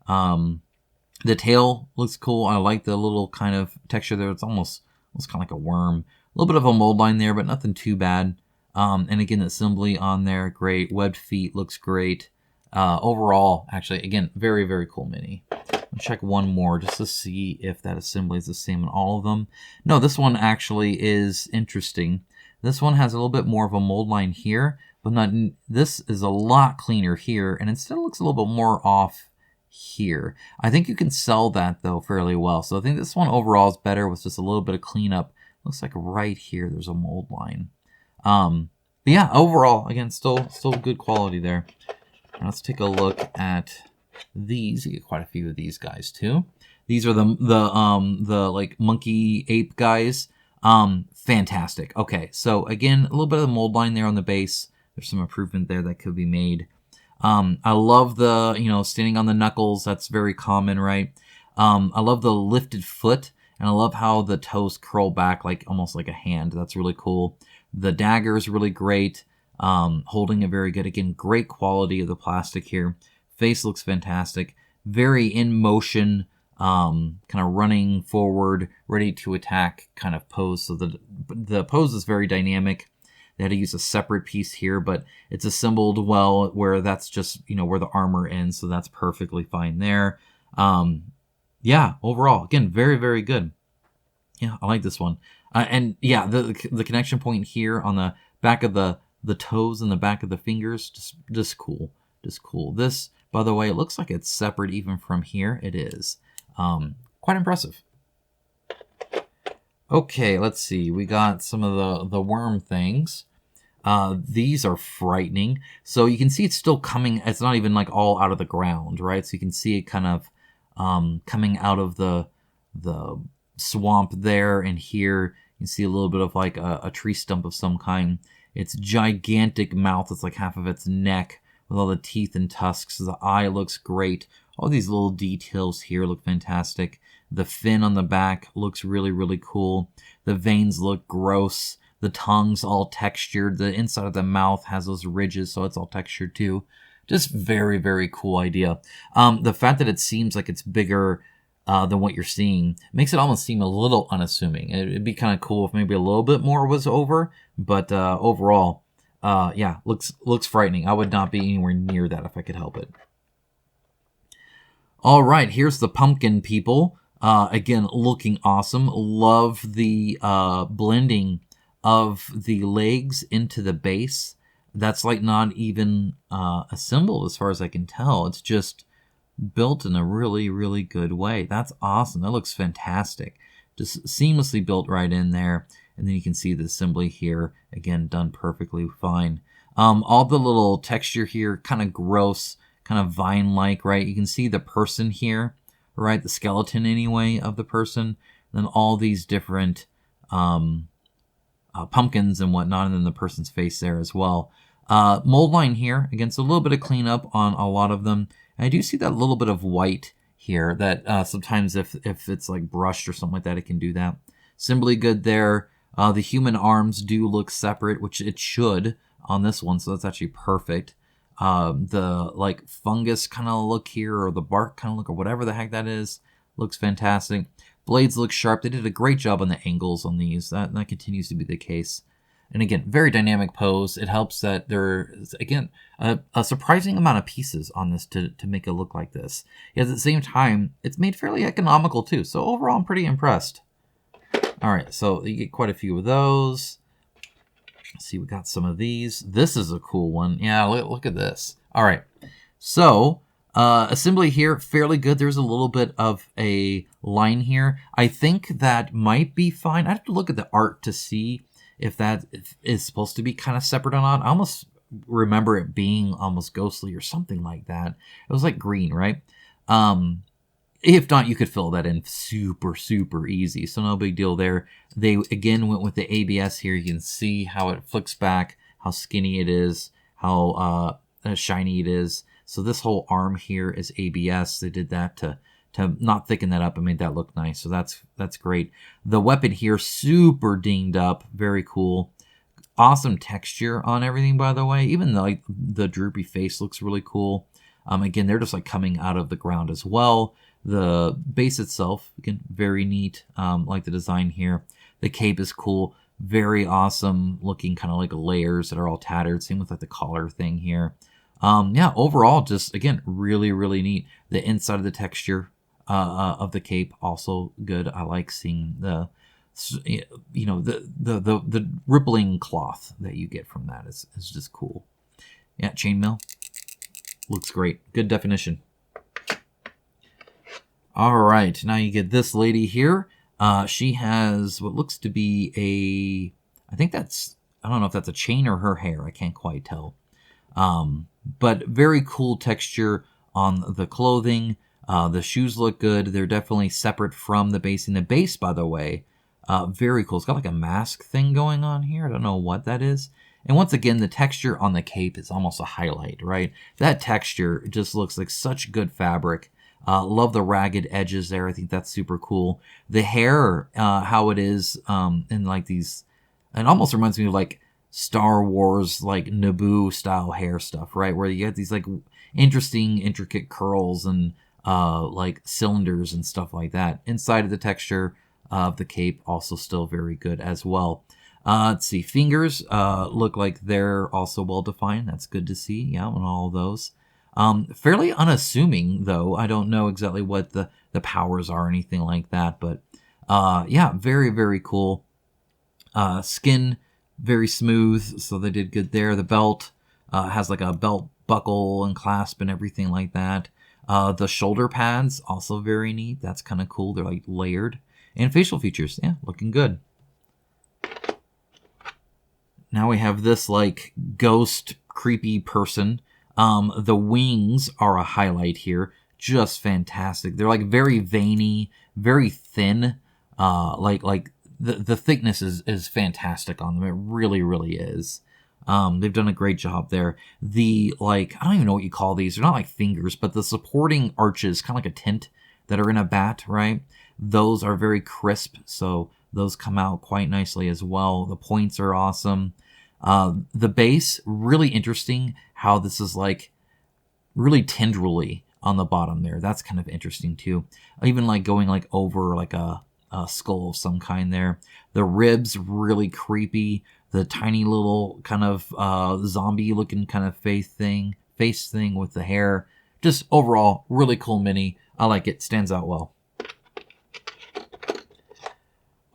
the tail looks cool. I like the little kind of texture there. It's almost kind of like a worm. A little bit of a mold line there, but nothing too bad. And again, the assembly on there, great. Webbed feet looks great. Overall, actually, again, very, very cool mini. I'll check one more just to see if that assembly is the same in all of them. No, this one actually is interesting. This one has a little bit more of a mold line here, but not. This is a lot cleaner here, and instead it looks a little bit more off here. I think you can sell that though fairly well. So I think this one overall is better with just a little bit of cleanup. Looks like right here there's a mold line. But yeah, overall, again, still good quality there. Now let's take a look at these. You get quite a few of these guys too. These are the like monkey ape guys. Fantastic. Okay, so again, a little bit of the mold line there on the base. There's some improvement there that could be made. I love the, standing on the knuckles. That's very common, right? I love the lifted foot, and I love how the toes curl back like almost like a hand. That's really cool. The dagger is really great. Holding it very good. Again, great quality of the plastic here. Face looks fantastic. Very in motion, kind of running forward, ready to attack kind of pose. So the pose is very dynamic. They had to use a separate piece here, but it's assembled well where that's just, where the armor ends. So that's perfectly fine there. Yeah, overall, again, very, very good. Yeah, I like this one. And yeah, the connection point here on the back of the toes and the back of the fingers, just cool. Just cool. This, by the way. It looks like it's separate even from here. It is. Quite impressive. Okay, let's see. We got some of the worm things. These are frightening. So you can see it's still coming. It's not even like all out of the ground, right? So you can see it kind of coming out of the swamp there, and here you can see a little bit of like a tree stump of some kind. Its gigantic mouth, it's like half of its neck with all the teeth and tusks. The eye looks great. All these little details here look fantastic. The fin on the back looks really, really cool. The veins look gross. The tongue's all textured. The inside of the mouth has those ridges, so it's all textured too. Just very, very cool idea. The fact that it seems like it's bigger than what you're seeing makes it almost seem a little unassuming. It'd be kind of cool if maybe a little bit more was over, but overall, yeah, looks frightening. I would not be anywhere near that if I could help it. All right, here's the pumpkin people. Again, looking awesome. Love the blending of the legs into the base. That's like not even assembled as far as I can tell. It's just built in a really, really good way. That's awesome. That looks fantastic. Just seamlessly built right in there. And then you can see the assembly here. Again, done perfectly fine. All the little texture here, kind of gross, kind of vine-like, right? You can see the person here, right? The skeleton anyway of the person. And then all these different pumpkins and whatnot, and then the person's face there as well. Mold line here, again, so a little bit of cleanup on a lot of them. And I do see that little bit of white here that sometimes if it's like brushed or something like that, it can do that. Assembly good there. The human arms do look separate, which it should on this one, so that's actually perfect. The like fungus kind of look here, or the bark kind of look, or whatever the heck that is, looks fantastic. Blades look sharp. They did a great job on the angles on these. That continues to be the case. And again, very dynamic pose. It helps that there's, again, a surprising amount of pieces on this to make it look like this. Yet at the same time, it's made fairly economical too. So overall, I'm pretty impressed. All right, so you get quite a few of those. Let's see, we got some of these. This is a cool one. Yeah, look at this. All right, so assembly here, fairly good. There's a little bit of a line here. I think that might be fine. I have to look at the art to see if that is supposed to be kind of separate or not. I almost remember it being almost ghostly or something like that. It was like green, right? If not, you could fill that in super, super easy. So no big deal there. They, again, went with the ABS here. You can see how it flicks back, how skinny it is, how shiny it is. So this whole arm here is ABS. They did that to not thicken that up and made that look nice. So that's great. The weapon here, super dinged up. Very cool. Awesome texture on everything, by the way. Even like the droopy face looks really cool. Again, they're just like coming out of the ground as well. The base itself, again, very neat. Like the design here. The cape is cool. Very awesome looking, kind of like layers that are all tattered. Same with like the collar thing here. Yeah, overall, just again, really, really neat. The inside of the texture of the cape also good. I like seeing the, you know, the rippling cloth that you get from that. It's just cool. Yeah, chainmail looks great. Good definition. All right, now you get this lady here. She has what looks to be I think that's, I don't know if that's a chain or her hair. I can't quite tell. But very cool texture on the clothing. The shoes look good. They're definitely separate from the base. And the base, by the way, very cool. It's got like a mask thing going on here. I don't know what that is. And once again, the texture on the cape is almost a highlight, right? That texture just looks like such good fabric. Love the ragged edges there. I think that's super cool. The hair, how it is in like these, it almost reminds me of like Star Wars, like Naboo style hair stuff, right? Where you get these like interesting, intricate curls and like cylinders and stuff like that. Inside of the texture of the cape also still very good as well. Let's see, fingers look like they're also well defined. That's good to see. Yeah, on all of those. Fairly unassuming though. I don't know exactly what the powers are or anything like that, but yeah, very, very cool. Skin very smooth, so they did good there. The belt has like a belt buckle and clasp and everything like that. The shoulder pads, also very neat. That's kind of cool. They're like layered. And facial features, yeah, looking good. Now we have this like ghost creepy person. The wings are a highlight here. Just fantastic. They're like very veiny, very thin. Like the thickness is fantastic on them. It really, really is. They've done a great job there. The like, I don't even know what you call these. They're not like fingers, but the supporting arches, kind of like a tint that are in a bat, right? Those are very crisp, so those come out quite nicely as well. The points are awesome. The base, really interesting how this is like really tendrily on the bottom there. That's kind of interesting too. Even like going like over like a skull of some kind there. The ribs, really creepy. The tiny little kind of zombie looking kind of face thing with the hair. Just overall, really cool mini. I like it. Stands out well.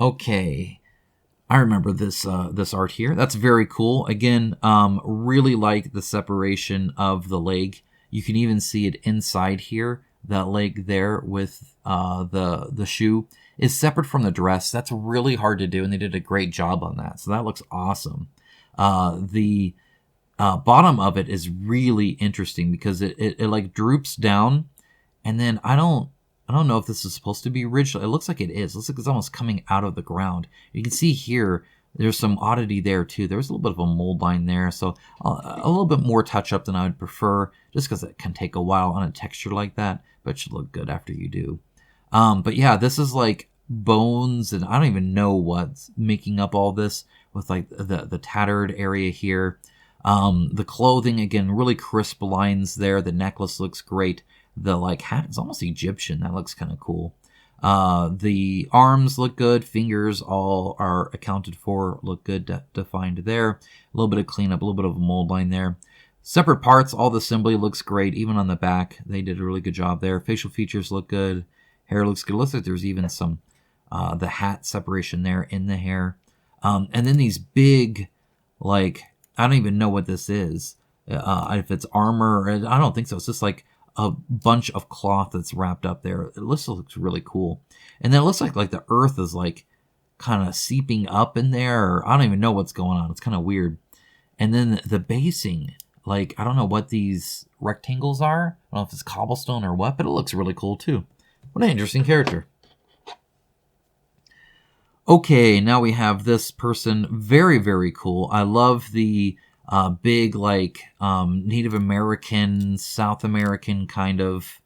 Okay. I remember this this art here. That's very cool. Again, really like the separation of the leg. You can even see it inside here. That leg there with the shoe is separate from the dress. That's really hard to do, and they did a great job on that. So that looks awesome. The bottom of it is really interesting because it like droops down, and then I don't know if this is supposed to be ridged. It looks like it is. It looks like it's almost coming out of the ground. You can see here, there's some oddity there too. There's a little bit of a mold line there. So a little bit more touch up than I would prefer, just because it can take a while on a texture like that, but it should look good after you do. But yeah, this is like bones, and I don't even know what's making up all this with like the tattered area here. The clothing, again, really crisp lines there. The necklace looks great. The like hat is almost Egyptian. That looks kind of cool. The arms look good. Fingers all are accounted for. Look good, defined there. A little bit of cleanup, a little bit of a mold line there. Separate parts, all the assembly looks great. Even on the back, they did a really good job there. Facial features look good. Hair looks good. Looks like there's even some the hat separation there in the hair. And then these big, like, I don't even know what this is. If it's armor, I don't think so. It's just like a bunch of cloth that's wrapped up there. It looks really cool. And then it looks like the earth is like kind of seeping up in there. Or I don't even know what's going on. It's kind of weird. And then the basing, like, I don't know what these rectangles are. I don't know if it's cobblestone or what, but it looks really cool too. What an interesting character. Okay, now we have this person. Very, very cool. I love the big, like, Native American, South American kind of,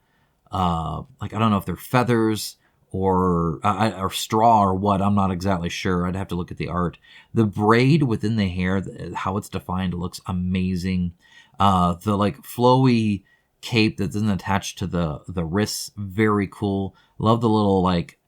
like, I don't know if they're feathers or straw or what. I'm not exactly sure. I'd have to look at the art. The braid within the hair, how it's defined, looks amazing. The, like, flowy cape that isn't attached to the wrists, very cool. Love the little, like,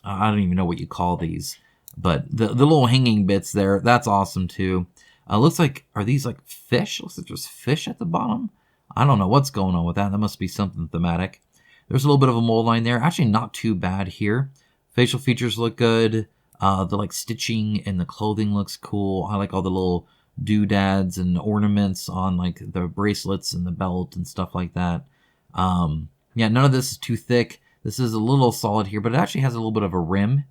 I don't even know what you call these, but the little hanging bits there, that's awesome too. Looks like, are these like fish? Looks like there's fish at the bottom. I don't know what's going on with that. That must be something thematic. There's a little bit of a mold line there. Actually, not too bad here. Facial features look good. The like stitching in the clothing looks cool. I like all the little doodads and ornaments on like the bracelets and the belt and stuff like that. Yeah, none of this is too thick. This is a little solid here, but it actually has a little bit of a rim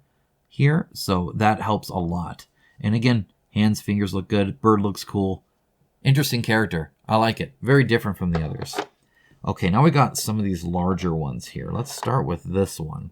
here, so that helps a lot. And again, hands, fingers look good. Bird looks cool. Interesting character. I like it. Very different from the others. Okay, now we got some of these larger ones here. Let's start with this one.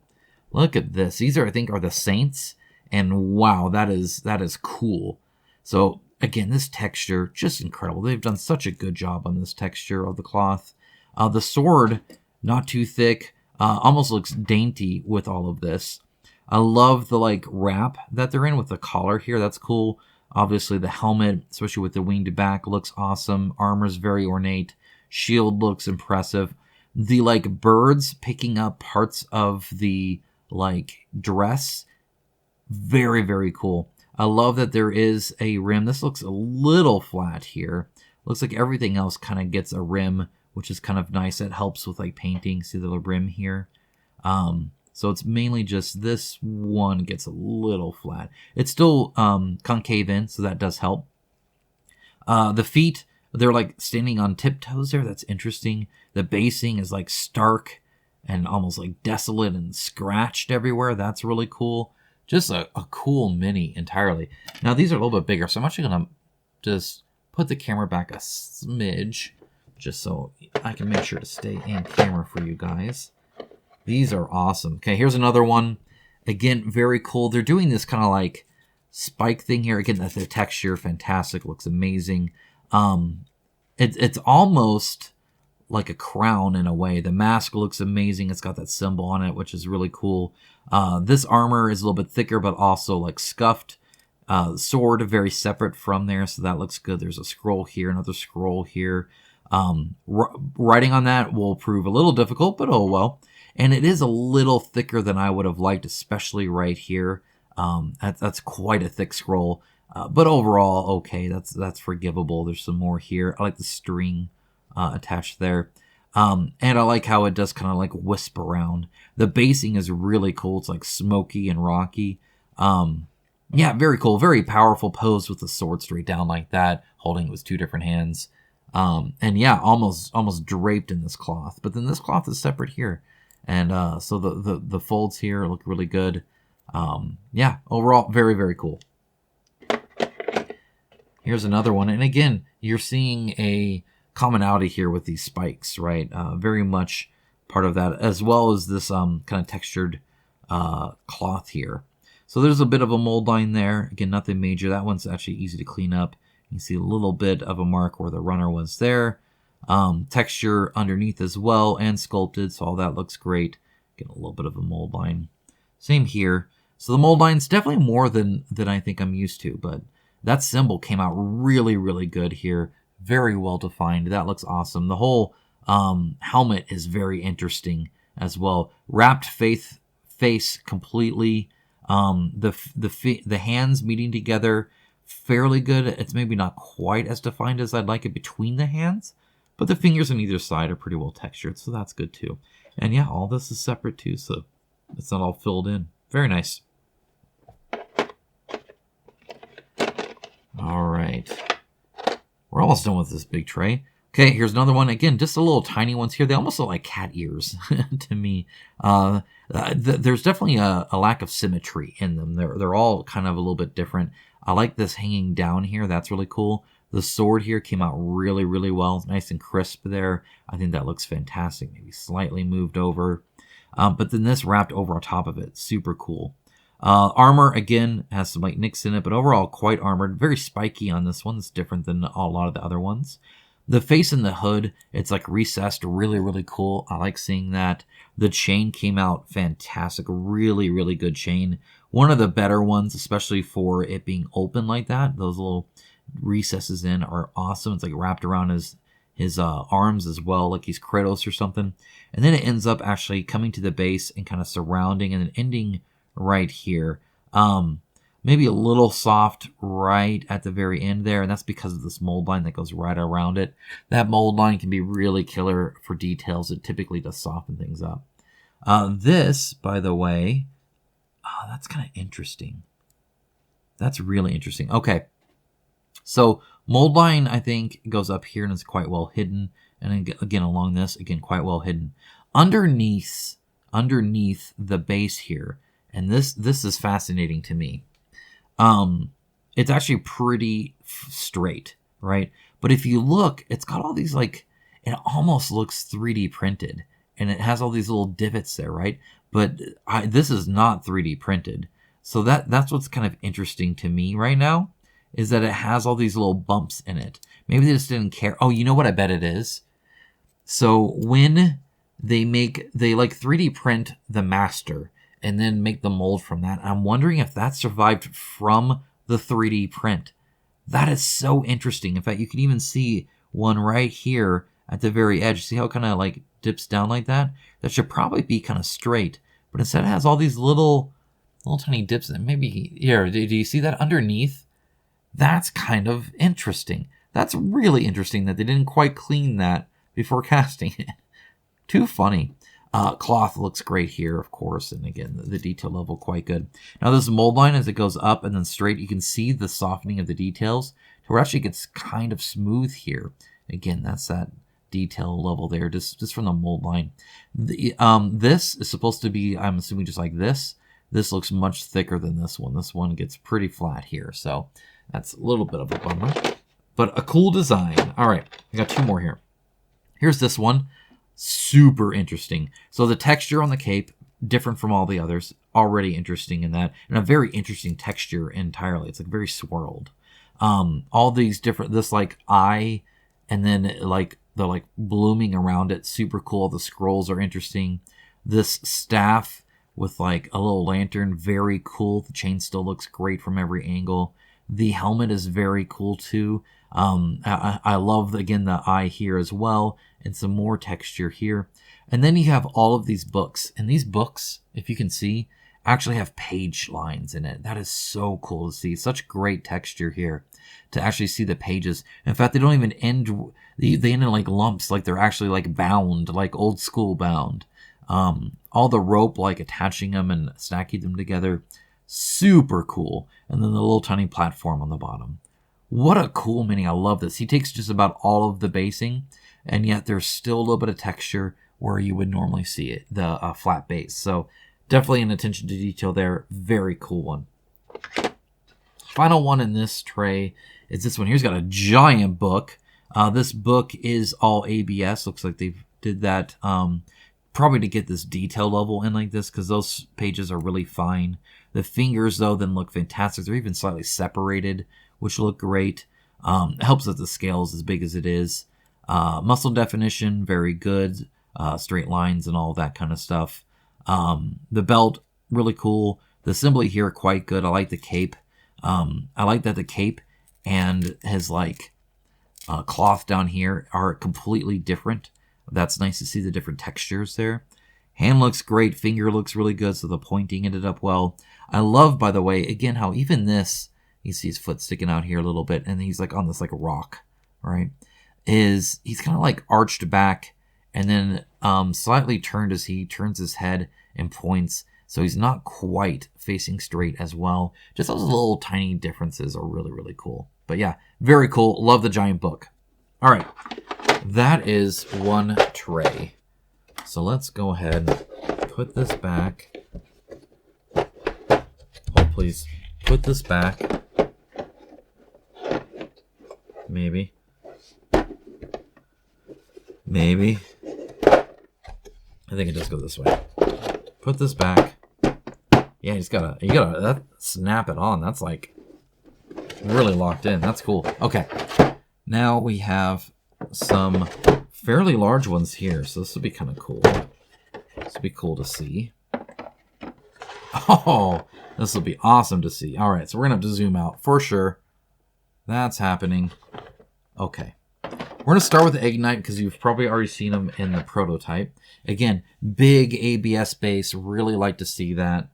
Look at this. These are, I think, are the Saints, and wow, that is cool. So again, this texture, just incredible. They've done such a good job on this texture of the cloth. The sword, not too thick. Almost looks dainty with all of this. I love the like wrap that they're in with the collar here. That's cool. Obviously the helmet, especially with the winged back, looks awesome. Armor's very ornate. Shield looks impressive. The like birds picking up parts of the like dress, very, very cool. I love that there is a rim. This looks a little flat here. Looks like everything else kind of gets a rim, which is kind of nice. It helps with like painting. See the little rim here? So it's mainly just this one gets a little flat. It's still concave in, so that does help. The feet, they're like standing on tiptoes there. That's interesting. The basing is like stark and almost like desolate and scratched everywhere. That's really cool. Just a cool mini entirely. Now these are a little bit bigger, so I'm actually gonna just put the camera back a smidge, just so I can make sure to stay in camera for you guys. These are awesome. Okay, here's another one. Again, very cool. They're doing this kind of like spike thing here. Again, that's the texture, fantastic. Looks amazing. It's almost like a crown in a way. The mask looks amazing. It's got that symbol on it, which is really cool. This armor is a little bit thicker, but also like scuffed. Sword very separate from there, so that looks good. There's a scroll here, another scroll here. Writing on that will prove a little difficult, but oh well. And it is a little thicker than I would have liked, especially right here. That's quite a thick scroll, but overall, okay, that's forgivable. There's some more here. I like the string attached there. And I like how it does kind of like wisp around. The basing is really cool. It's like smoky and rocky. Yeah, very cool. Very powerful pose with the sword straight down like that, holding it with two different hands. And yeah, almost draped in this cloth. But then this cloth is separate here. And so the folds here look really good. Yeah, overall, very, very cool. Here's another one. And again, you're seeing a commonality here with these spikes, right? Very much part of that, as well as this kind of textured cloth here. So there's a bit of a mold line there. Again, nothing major. That one's actually easy to clean up. You can see a little bit of a mark where the runner was there. Texture underneath as well and sculpted, so all that looks great. Get a little bit of a mold line. Same here. So the mold line's definitely more than I think I'm used to, but that symbol came out really, really good here. Very well defined. That looks awesome. The whole helmet is very interesting as well. Wrapped face completely. The hands meeting together, fairly good. It's maybe not quite as defined as I'd like it between the hands, but the fingers on either side are pretty well textured, so that's good too. And yeah, all this is separate too, so it's not all filled in. Very nice. All right. We're almost done with this big tray. Okay, here's another one. Again, just a little tiny ones here. They almost look like cat ears to me. There's definitely a lack of symmetry in them. They're all kind of a little bit different. I like this hanging down here. That's really cool. The sword here came out really, really well. Nice and crisp there. I think that looks fantastic. Maybe slightly moved over. But then this wrapped over on top of it. Super cool. Armor, again, has some like nicks in it, but overall quite armored. Very spiky on this one. It's different than a lot of the other ones. The face and the hood, it's like recessed. Really, really cool. I like seeing that. The chain came out fantastic. Really, really good chain. One of the better ones, especially for it being open like that. Those little recesses in are awesome. It's like wrapped around his arms as well, like he's Kratos or something. And then it ends up actually coming to the base and kind of surrounding and then ending right here. Maybe a little soft right at the very end there, and that's because of this mold line that goes right around it. That mold line can be really killer for details. It typically does soften things up. This, by the way, that's kind of interesting. That's really interesting. Okay. So mold line, I think, goes up here and is quite well hidden. And again, along this, again, quite well hidden. Underneath the base here, and this is fascinating to me. It's actually pretty straight, right? But if you look, it's got all these like, it almost looks 3D printed, and it has all these little divots there, right? But this is not 3D printed. So that's what's kind of interesting to me right now, is that it has all these little bumps in it. Maybe they just didn't care. Oh, you know what I bet it is? So when they like 3D print the master and then make the mold from that, I'm wondering if that survived from the 3D print. That is so interesting. In fact, you can even see one right here at the very edge. See how it kind of like dips down like that? That should probably be kind of straight, but instead it has all these little tiny dips. And maybe here, do you see that underneath? That's kind of interesting. That's really interesting that they didn't quite clean that before casting it. Too funny. Cloth looks great here, of course, and again, the detail level quite good. Now this mold line, as it goes up and then straight, you can see the softening of the details. where it actually gets kind of smooth here. Again, that's that detail level there, just from the mold line. This is supposed to be, I'm assuming, just like this. This looks much thicker than this one. This one gets pretty flat here, so that's a little bit of a bummer. But a cool design. All right, I got 2 more here. Here's this one. Super interesting. So the texture on the cape, different from all the others. Already interesting in that. And a very interesting texture entirely. It's like very swirled. All these different, this like eye, and then like the like blooming around it. Super cool. The scrolls are interesting. This staff with like a little lantern, very cool. The chain still looks great from every angle. The helmet is very cool too. I love, again, the eye here as well, and some more texture here. And then you have all of these books. And these books, if you can see, actually have page lines in it. That is so cool to see. Such great texture here to actually see the pages. In fact, they don't even end, they end in like lumps, like they're actually like bound, like old school bound. All the rope, like attaching them and stacking them together. Super cool. And then the little tiny platform on the bottom. What a cool mini. I love this. He takes just about all of the basing, and yet there's still a little bit of texture where you would normally see it, the flat base. So definitely an attention to detail there. Very cool one. Final one in this tray is this one. Here's got a giant book. This book is all ABS. Looks like they did that probably to get this detail level in like this, because those pages are really fine. The fingers, though, then look fantastic. They're even slightly separated, which look great. It helps that the scale is as big as it is. Muscle definition, very good. Straight lines and all that kind of stuff. The belt, really cool. The assembly here, quite good. I like the cape. I like that the cape and his like cloth down here are completely different. That's nice to see the different textures there. Hand looks great. Finger looks really good, so the pointing ended up well. I love, by the way, again, how even this, you see his foot sticking out here a little bit, and he's like on this like rock, right? He's kind of like arched back and then slightly turned as he turns his head and points. So he's not quite facing straight as well. Just those little tiny differences are really, really cool. But yeah, very cool. Love the giant book. All right. That is one tray. So let's go ahead and put this back. Oh, please. Put this back. Maybe. Maybe. I think it does go this way. Put this back. Yeah, you gotta that snap it on. That's like really locked in. That's cool. Okay. Now we have some fairly large ones here, so this will be kind of cool. This will be cool to see. Oh, this will be awesome to see. All right, so we're gonna have to zoom out for sure. That's happening. Okay. We're going to start with the Ignite because you've probably already seen them in the prototype. Again, big ABS base. Really like to see that.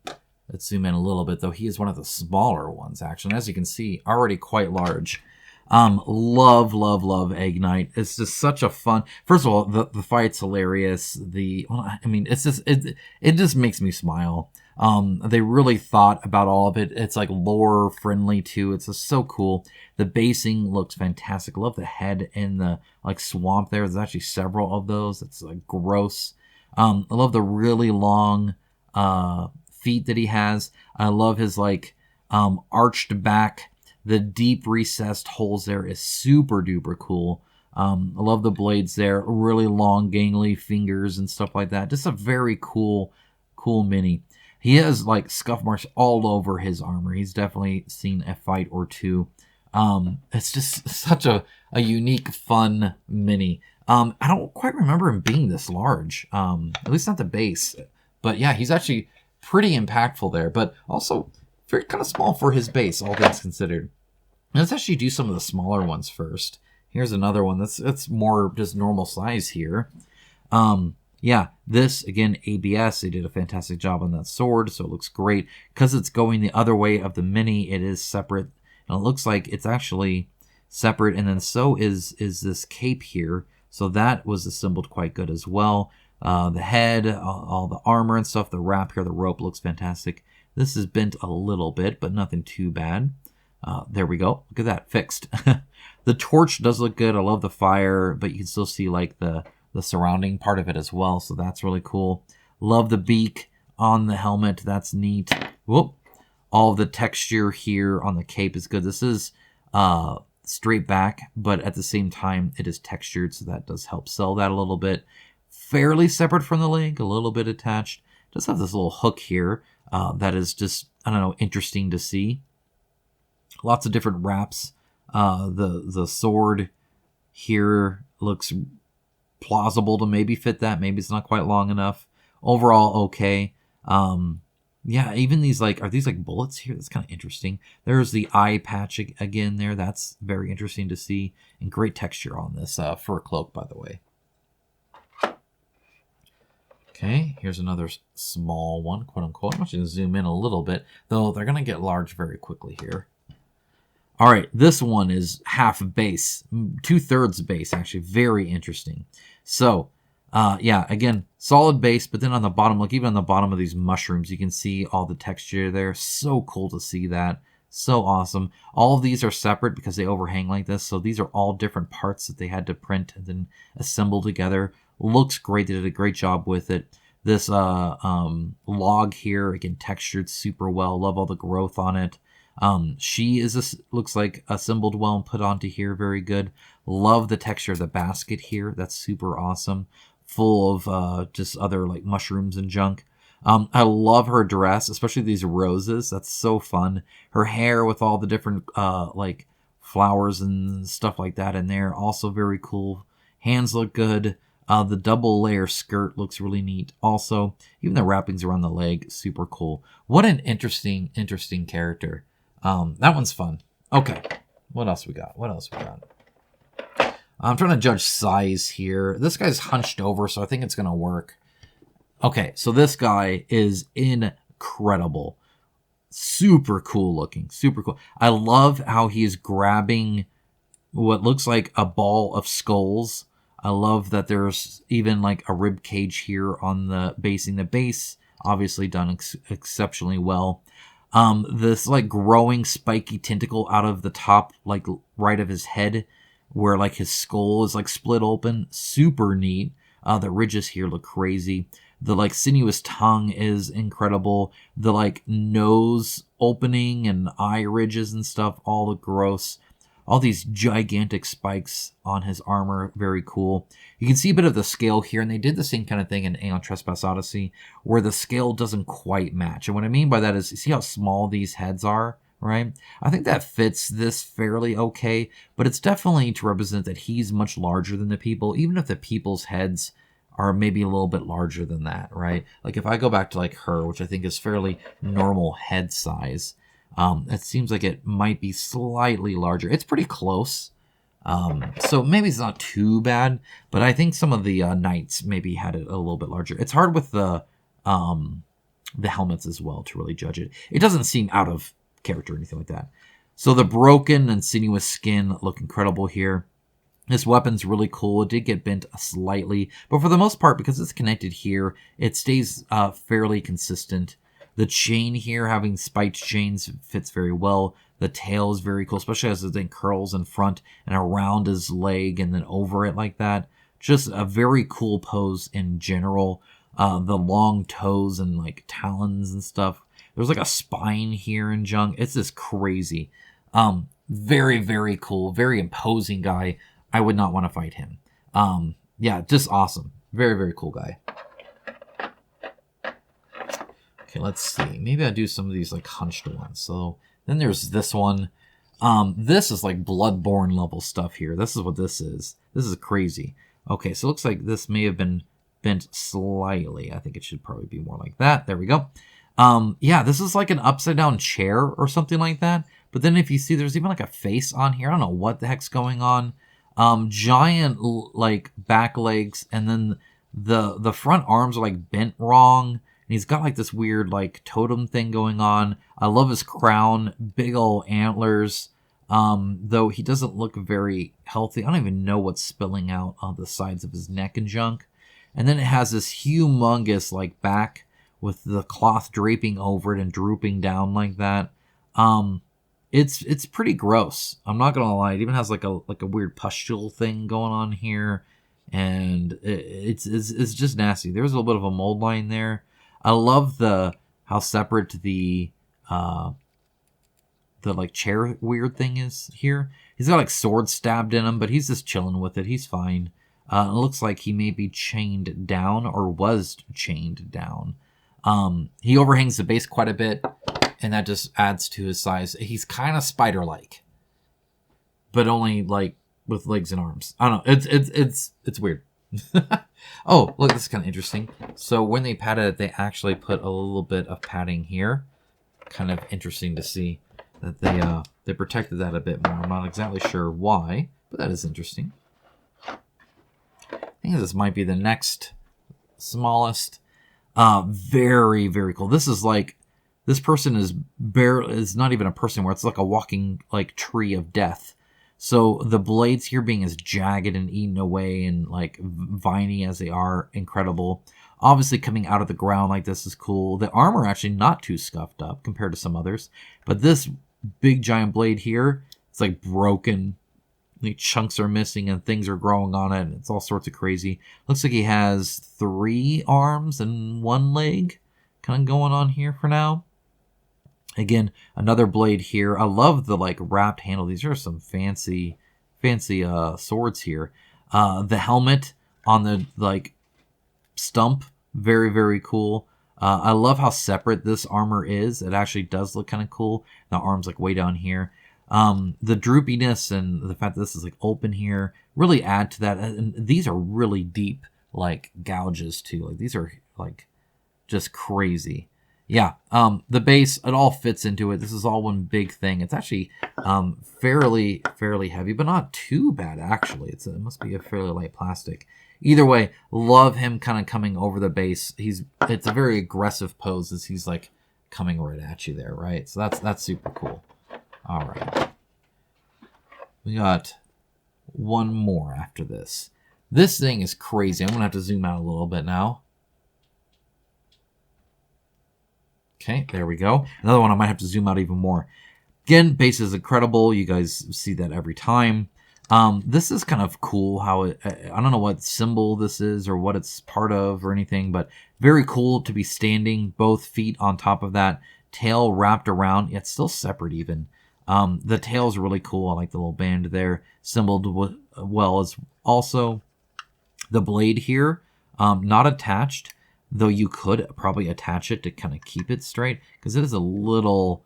Let's zoom in a little bit, though. He is one of the smaller ones, actually. And as you can see, already quite large. Love, love, love Ignite. It's just such a fun... First of all, the fight's hilarious. It's just it just makes me smile. They really thought about all of it. It's like lore friendly too. It's just so cool. The basing looks fantastic. Love the head in the like swamp there. There's actually several of those. It's like gross. I love the really long feet that he has. I love his like arched back. The deep recessed holes there is super duper cool. I love the blades there. Really long gangly fingers and stuff like that. Just a very cool mini. He has like scuff marks all over his armor. He's definitely seen a fight or two. It's just such a unique, fun mini. I don't quite remember him being this large. At least not the base. But yeah, he's actually pretty impactful there. But also very kind of small for his base, all things considered. Let's actually do some of the smaller ones first. Here's another one that's more just normal size here. Yeah, this, again, ABS, they did a fantastic job on that sword, so it looks great. Because it's going the other way of the mini, it is separate. And it looks like it's actually separate, and then so is this cape here. So that was assembled quite good as well. The head, all the armor and stuff, the wrap here, the rope looks fantastic. This is bent a little bit, but nothing too bad. There we go. Look at that, fixed. The torch does look good. I love the fire, but you can still see like the surrounding part of it as well. So that's really cool. Love the beak on the helmet. That's neat. Whoop. All of the texture here on the cape is good. This is straight back, but at the same time, it is textured. So that does help sell that a little bit. Fairly separate from the leg, a little bit attached. Does have this little hook here that is just, I don't know, interesting to see. Lots of different wraps. The sword here looks plausible to maybe fit that. Maybe it's not quite long enough. Overall, okay. Yeah, even these are these like bullets here? That's kind of interesting. There's the eye patch again there. That's very interesting to see. And great texture on this fur cloak, by the way. Okay, here's another small one, quote unquote. I want you to zoom in a little bit, though they're going to get large very quickly here. All right, this one is half base, 2/3 base, actually. Very interesting. So, yeah, again, solid base, but then on the bottom, look, even on the bottom of these mushrooms, you can see all the texture there. So cool to see that. So awesome. All of these are separate because they overhang like this. So these are all different parts that they had to print and then assemble together. Looks great. They did a great job with it. This log here, again, textured super well. Love all the growth on it. She looks like assembled well and put onto here. Very good. Love the texture of the basket here. That's super awesome. Full of just other like mushrooms and junk. I love her dress, especially these roses. That's so fun. Her hair with all the different like flowers and stuff like that in there. Also very cool. Hands look good. The double layer skirt looks really neat. Also, even the wrappings around the leg, super cool. What an interesting character. That one's fun. Okay, what else we got? I'm trying to judge size here. This guy's hunched over, so I think it's going to work. Okay, so this guy is incredible. Super cool looking. Super cool. I love how he's grabbing what looks like a ball of skulls. I love that there's even like a rib cage here on the basing. The base obviously done exceptionally well. This like growing spiky tentacle out of the top, like right of his head, where like his skull is like split open. Super neat. The ridges here look crazy. The like sinuous tongue is incredible. The like nose opening and eye ridges and stuff all look gross. All these gigantic spikes on his armor, very cool. You can see a bit of the scale here, and they did the same kind of thing in Aeon Trespass Odyssey, where the scale doesn't quite match. And what I mean by that is, you see how small these heads are, right? I think that fits this fairly okay, but it's definitely to represent that he's much larger than the people, even if the people's heads are maybe a little bit larger than that, right? Like if I go back to like her, which I think is fairly normal head size, it seems like it might be slightly larger. It's pretty close. So maybe it's not too bad, but I think some of the knights maybe had it a little bit larger. It's hard with the helmets as well to really judge it. It doesn't seem out of character or anything like that. So the broken and sinuous skin look incredible here. This weapon's really cool. It did get bent slightly, but for the most part, because it's connected here, it stays fairly consistent. The chain here, having spiked chains, fits very well. The tail is very cool, especially as it then curls in front and around his leg and then over it like that. Just a very cool pose in general. The long toes and like talons and stuff. There's like a spine here in junk. It's just crazy. Very, very cool. Very imposing guy. I would not want to fight him. Yeah, just awesome. Very, very cool guy. Okay, let's see. Maybe I'll do some of these like hunched ones. So then there's this one. This is like Bloodborne level stuff here. This is what this is. This is crazy. Okay, so it looks like this may have been bent slightly. I think it should probably be more like that. There we go. Yeah, this is like an upside down chair or something like that. But then if you see, there's even like a face on here. I don't know what the heck's going on. Giant like back legs, and then the front arms are like bent wrong. And he's got like this weird like totem thing going on. I love his crown, big old antlers. Though he doesn't look very healthy. I don't even know what's spilling out on the sides of his neck and junk. And then it has this humongous like back with the cloth draping over it and drooping down like that. it's pretty gross. I'm not gonna lie. It even has like a weird pustule thing going on here, and it's just nasty. There's a little bit of a mold line there. I love how separate the like chair weird thing is here. He's got like swords stabbed in him, but he's just chilling with it. He's fine. It looks like he may be chained down or was chained down. He overhangs the base quite a bit, and that just adds to his size. He's kind of spider-like, but only like with legs and arms. I don't know. It's weird. Oh, look, this is kind of interesting. So when they padded it, they actually put a little bit of padding here. Kind of interesting to see that they protected that a bit more. I'm not exactly sure why, but that is interesting. I think this might be the next smallest. Very, very cool. This is like, this person is not even a person, where it's like a walking like tree of death. So the blades here being as jagged and eaten away and like viney as they are, incredible. Obviously coming out of the ground like this is cool. The armor actually not too scuffed up compared to some others, but this big giant blade here, it's like broken. The chunks are missing and things are growing on it. It's all sorts of crazy. Looks like he has 3 arms and 1 leg kind of going on here for now. Again, another blade here. I love the like wrapped handle. These are some fancy swords here. The helmet on the like stump, very, very cool. I love how separate this armor is. It actually does look kind of cool. The arm's like way down here. The droopiness and the fact that this is like open here really add to that. And these are really deep like gouges too. Like these are like just crazy. Yeah, the base, it all fits into it. This is all one big thing. It's actually fairly heavy, but not too bad actually. It must be a fairly light plastic. Either way, love him kind of coming over the base. It's a very aggressive pose as he's like coming right at you there, right? So that's super cool. All right. We got one more after this. This thing is crazy. I'm going to have to zoom out a little bit now. Okay, there we go. Another one I might have to zoom out even more. Again, base is incredible. You guys see that every time. This is kind of cool how it, I don't know what symbol this is or what it's part of or anything, but very cool to be standing both feet on top of that, tail wrapped around. Yeah, it's still separate even. The tail's really cool. I like the little band there, symboled well as also the blade here, not attached, though you could probably attach it to kind of keep it straight because it is a little,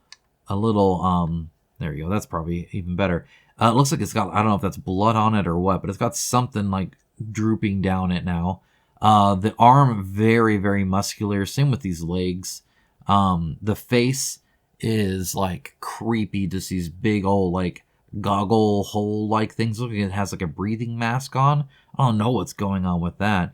there you go. That's probably even better. It looks like it's got, I don't know if that's blood on it or what, but it's got something like drooping down it now. The arm, very, very muscular. Same with these legs. The face is like creepy, just these big old like goggle hole like things. Looking, it has like a breathing mask on. I don't know what's going on with that.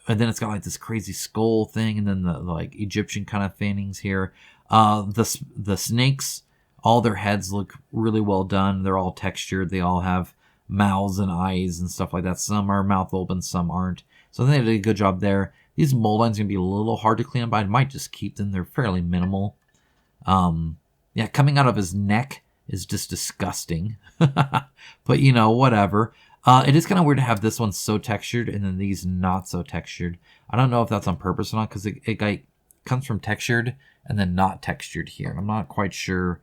And then it's got like this crazy skull thing, and then the like Egyptian kind of fannings here. The snakes, all their heads look really well done. They're all textured. They all have mouths and eyes and stuff like that. Some are mouth open, some aren't. So I think they did a good job there. These mold lines are going to be a little hard to clean up, but I might just keep them. They're fairly minimal. Yeah, coming out of his neck is just disgusting. But, you know, whatever. It is kind of weird to have this one so textured and then these not so textured. I don't know if that's on purpose or not, because it comes from textured and then not textured here. I'm not quite sure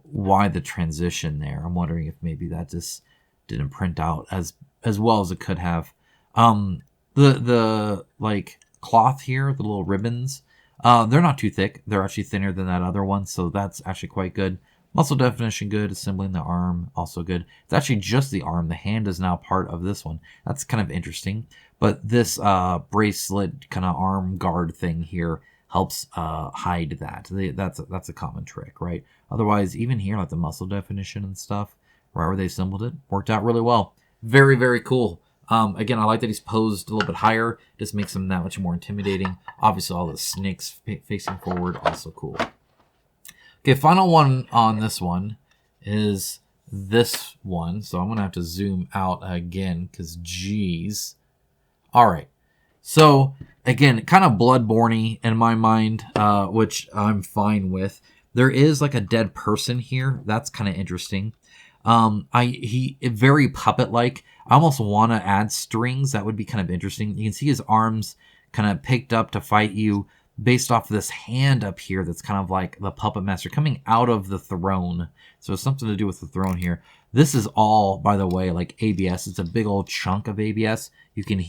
why the transition there. I'm wondering if maybe that just didn't print out as well as it could have. The like cloth here, the little ribbons, they're not too thick. They're actually thinner than that other one, so that's actually quite good. Muscle definition good. Assembling the arm also good. It's actually just the arm. The hand is now part of this one. That's kind of interesting. But this bracelet kind of arm guard thing here helps hide that. That's a common trick, right? Otherwise, even here, like the muscle definition and stuff, wherever they assembled it, worked out really well. Very, very cool. Again, I like that he's posed a little bit higher. Just makes him that much more intimidating. Obviously, all the snakes facing forward, also cool. Okay, final one on this one is this one. So I'm going to have to zoom out again because, geez. All right. So, again, kind of Bloodborne-y in my mind, which I'm fine with. There is like a dead person here. That's kind of interesting. He very puppet-like. I almost want to add strings. That would be kind of interesting. You can see his arms kind of picked up to fight you based off this hand up here that's kind of like the puppet master coming out of the throne. So it's something to do with the throne here. This is all, by the way, like ABS. It's a big old chunk of ABS. You can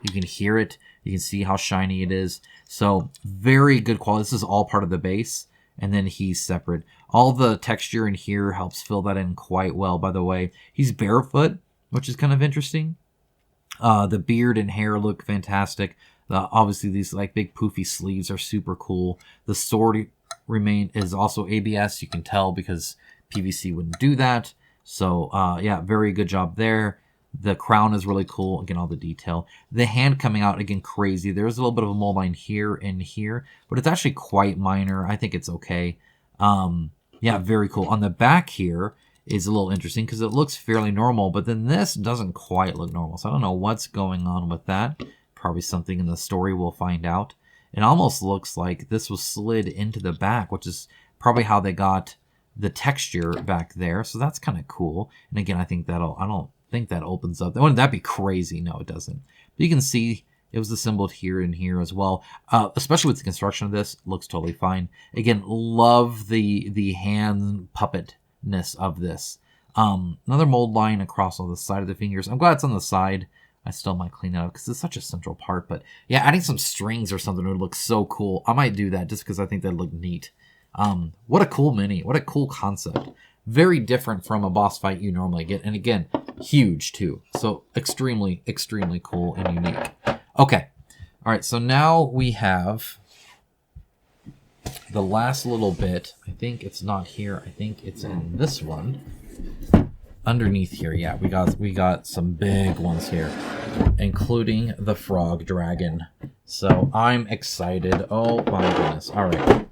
hear it. You can see how shiny it is. So very good quality. This is all part of the base. And then he's separate. All the texture in here helps fill that in quite well, by the way. He's barefoot, which is kind of interesting. The beard and hair look fantastic. Obviously, these like big poofy sleeves are super cool. The sword is also ABS. You can tell because PVC wouldn't do that. So, yeah, very good job there. The crown is really cool. Again, all the detail. The hand coming out, again, crazy. There's a little bit of a mold line here and here, but it's actually quite minor. I think it's okay. Yeah, very cool. On the back here is a little interesting because it looks fairly normal, but then this doesn't quite look normal. So I don't know what's going on with that. Probably something in the story we'll find out. It almost looks like this was slid into the back, which is probably how they got the texture back there. So that's kind of cool. And again, I think I don't think that opens up. Wouldn't that be crazy? No, it doesn't. But you can see it was assembled here and here as well. Especially with the construction of this, looks totally fine. Again, love the hand puppetness of this. Another mold line across all the side of the fingers. I'm glad it's on the side. I still might clean that up because it's such a central part. But yeah, adding some strings or something would look so cool. I might do that just because I think that'd look neat. What a cool mini. What a cool concept. Very different from a boss fight you normally get. And again, huge too. So extremely, extremely cool and unique. Okay. All right. So now we have the last little bit. I think it's not here. I think it's in this one. Underneath here. Yeah, we got some big ones here, including the frog dragon. So I'm excited. Oh my goodness. All right.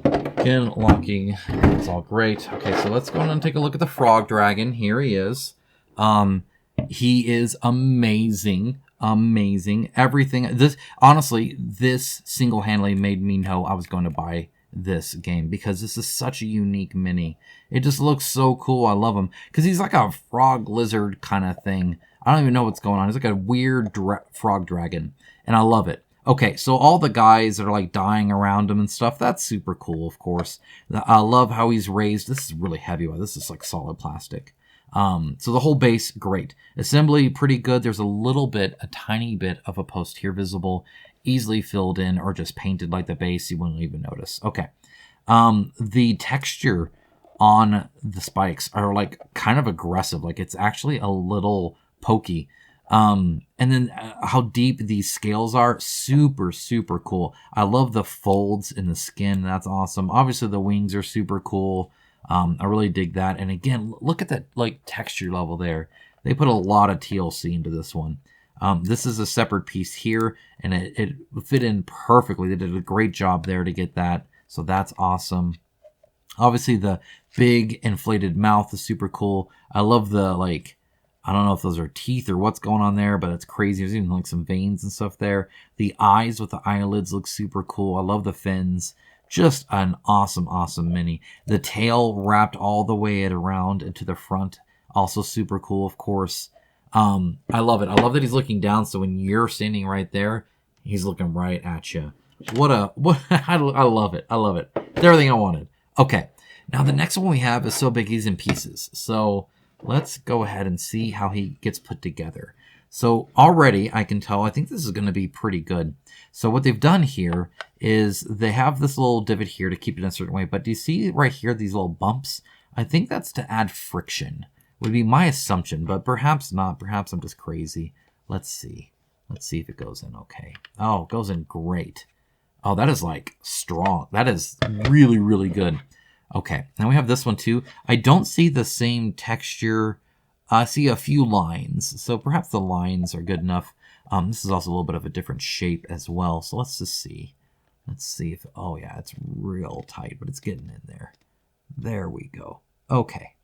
Again, locking. It's all great. Okay, so let's go and take a look at the frog dragon. Here he is. He is amazing. Amazing. Everything. This single-handedly made me know I was going to buy this game because this is such a unique mini. It just looks so cool. I love him because he's like a frog lizard kind of thing. I don't even know what's going on. He's like a weird frog dragon, and I love it. Okay, so all the guys that are like dying around him and stuff, that's super cool, of course. I love how he's raised. This is really heavy. This is like solid plastic. So the whole base, great. Assembly, pretty good. There's a tiny bit of a post here visible, easily filled in or just painted like the base. You wouldn't even notice. Okay. The texture on the spikes are like kind of aggressive. Like it's actually a little pokey. And then how deep these scales are, super, super cool. I love the folds in the skin. That's awesome. Obviously the wings are super cool. I really dig that. And again, look at that like texture level there. They put a lot of TLC into this one. This is a separate piece here, and it fit in perfectly. They did a great job there to get that. So that's awesome. Obviously the big inflated mouth is super cool. I love the like, I don't know if those are teeth or what's going on there, but it's crazy. There's even like some veins and stuff there. The eyes with the eyelids look super cool. I love the fins. Just an awesome, awesome mini. The tail wrapped all the way around into the front. Also super cool, of course. I love it. I love that he's looking down, so when you're standing right there, he's looking right at you. I love it. I love it. It's everything I wanted. Okay. Now the next one we have is so big he's in pieces. So let's go ahead and see how he gets put together. So already I can tell, I think this is going to be pretty good. So what they've done here is they have this little divot here to keep it in a certain way. But do you see right here, these little bumps? I think that's to add friction, would be my assumption, but perhaps not. Perhaps I'm just crazy. Let's see. Let's see if it goes in okay. Oh, it goes in great. Oh, that is like strong. That is really, really good. Okay, now we have this one too. I don't see the same texture. I see a few lines, so perhaps the lines are good enough. This is also a little bit of a different shape as well, so let's just see. Let's see if, oh yeah, it's real tight, but it's getting in there. There we go. Okay.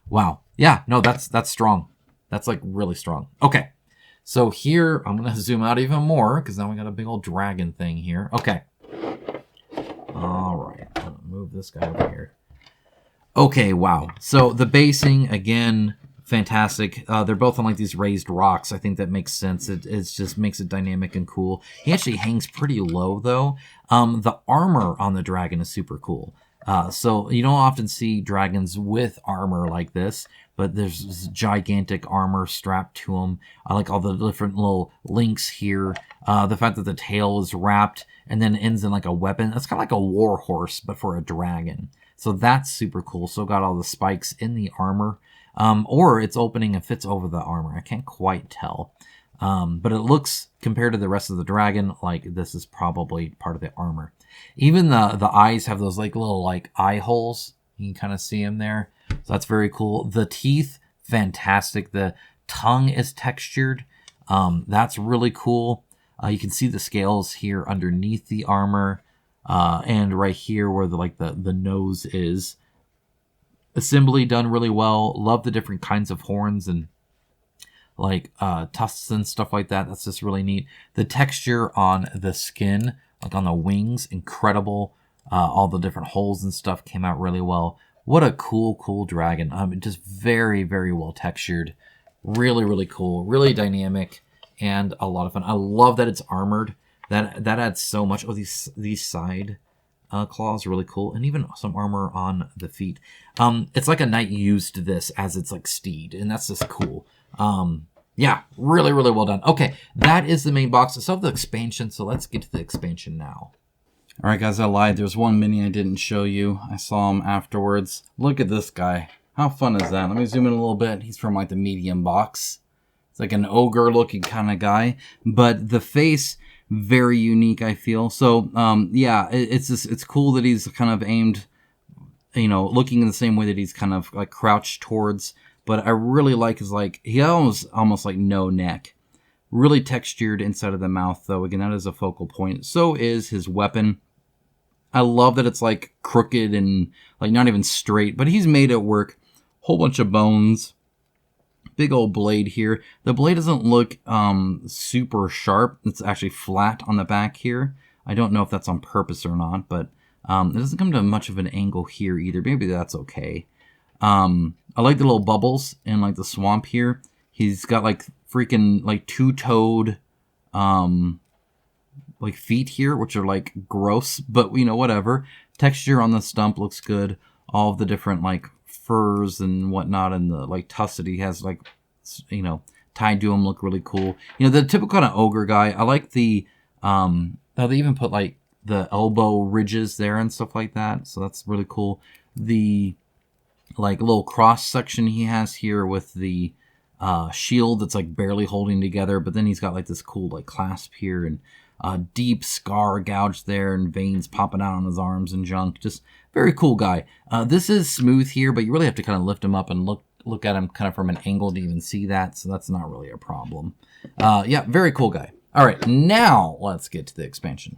Wow. Yeah, no, that's strong. That's like really strong. Okay. So here, I'm going to zoom out even more because now we got a big old dragon thing here. Okay. All right, I'll move this guy over here. Okay, wow. So the basing, again, fantastic. They're both on like these raised rocks. I think that makes sense. It just makes it dynamic and cool. He actually hangs pretty low, though. The armor on the dragon is super cool. So you don't often see dragons with armor like this, but there's this gigantic armor strapped to them. I like all the different little links here. The fact that the tail is wrapped and then ends in like a weapon. It's kind of like a war horse, but for a dragon. So that's super cool. So got all the spikes in the armor. Or it's opening and fits over the armor. I can't quite tell. But it looks, compared to the rest of the dragon, like this is probably part of the armor. Even the eyes have those like little like eye holes. You can kind of see them there. So that's very cool. The teeth, fantastic. The tongue is textured. That's really cool. You can see the scales here underneath the armor. And right here where the nose is. Assembly done really well. Love the different kinds of horns and like tusks and stuff like that. That's just really neat. The texture on the skin, like on the wings, incredible. All the different holes and stuff came out really well. What a cool dragon. Just very, very well textured. Really, really cool. Really dynamic and a lot of fun. I love that it's armored. That adds so much. Oh, these side claws are really cool, and even some armor on the feet. It's like a knight used this as its like steed, and that's just cool. Yeah, really, really well done. Okay, that is the main box. Let's have the expansion, so let's get to the expansion now. All right, guys, I lied. There's one mini I didn't show you. I saw him afterwards. Look at this guy. How fun is that? Let me zoom in a little bit. He's from like the medium box. It's like an ogre-looking kind of guy, but the face, very unique, I feel. So, yeah, it's cool that he's kind of aimed, looking in the same way that he's kind of like crouched towards. But I really like his he almost like no neck. Really textured inside of the mouth, though. Again, that is a focal point. So is his weapon. I love that it's like crooked and like not even straight, but he's made it work. Whole bunch of bones. Big old blade here. The blade doesn't look super sharp. It's actually flat on the back here. I don't know if that's on purpose or not, but it doesn't come to much of an angle here either. Maybe that's okay. I like the little bubbles in like the swamp here. He's got like freaking like two-toed like feet here, which are like gross, but whatever. Texture on the stump looks good. All of the different like furs and whatnot, and the like tusks that he has like tied to him look really cool. The typical kind of ogre guy. I like the they even put like the elbow ridges there and stuff like that, so that's really cool. The like little cross section he has here with the shield that's like barely holding together, but then he's got like this cool like clasp here and deep scar gouged there and veins popping out on his arms and junk. Just very cool guy. This is smooth here, but you really have to kind of lift him up and look at him kind of from an angle to even see that, so that's not really a problem. Yeah, very cool guy. All right, now let's get to the expansion.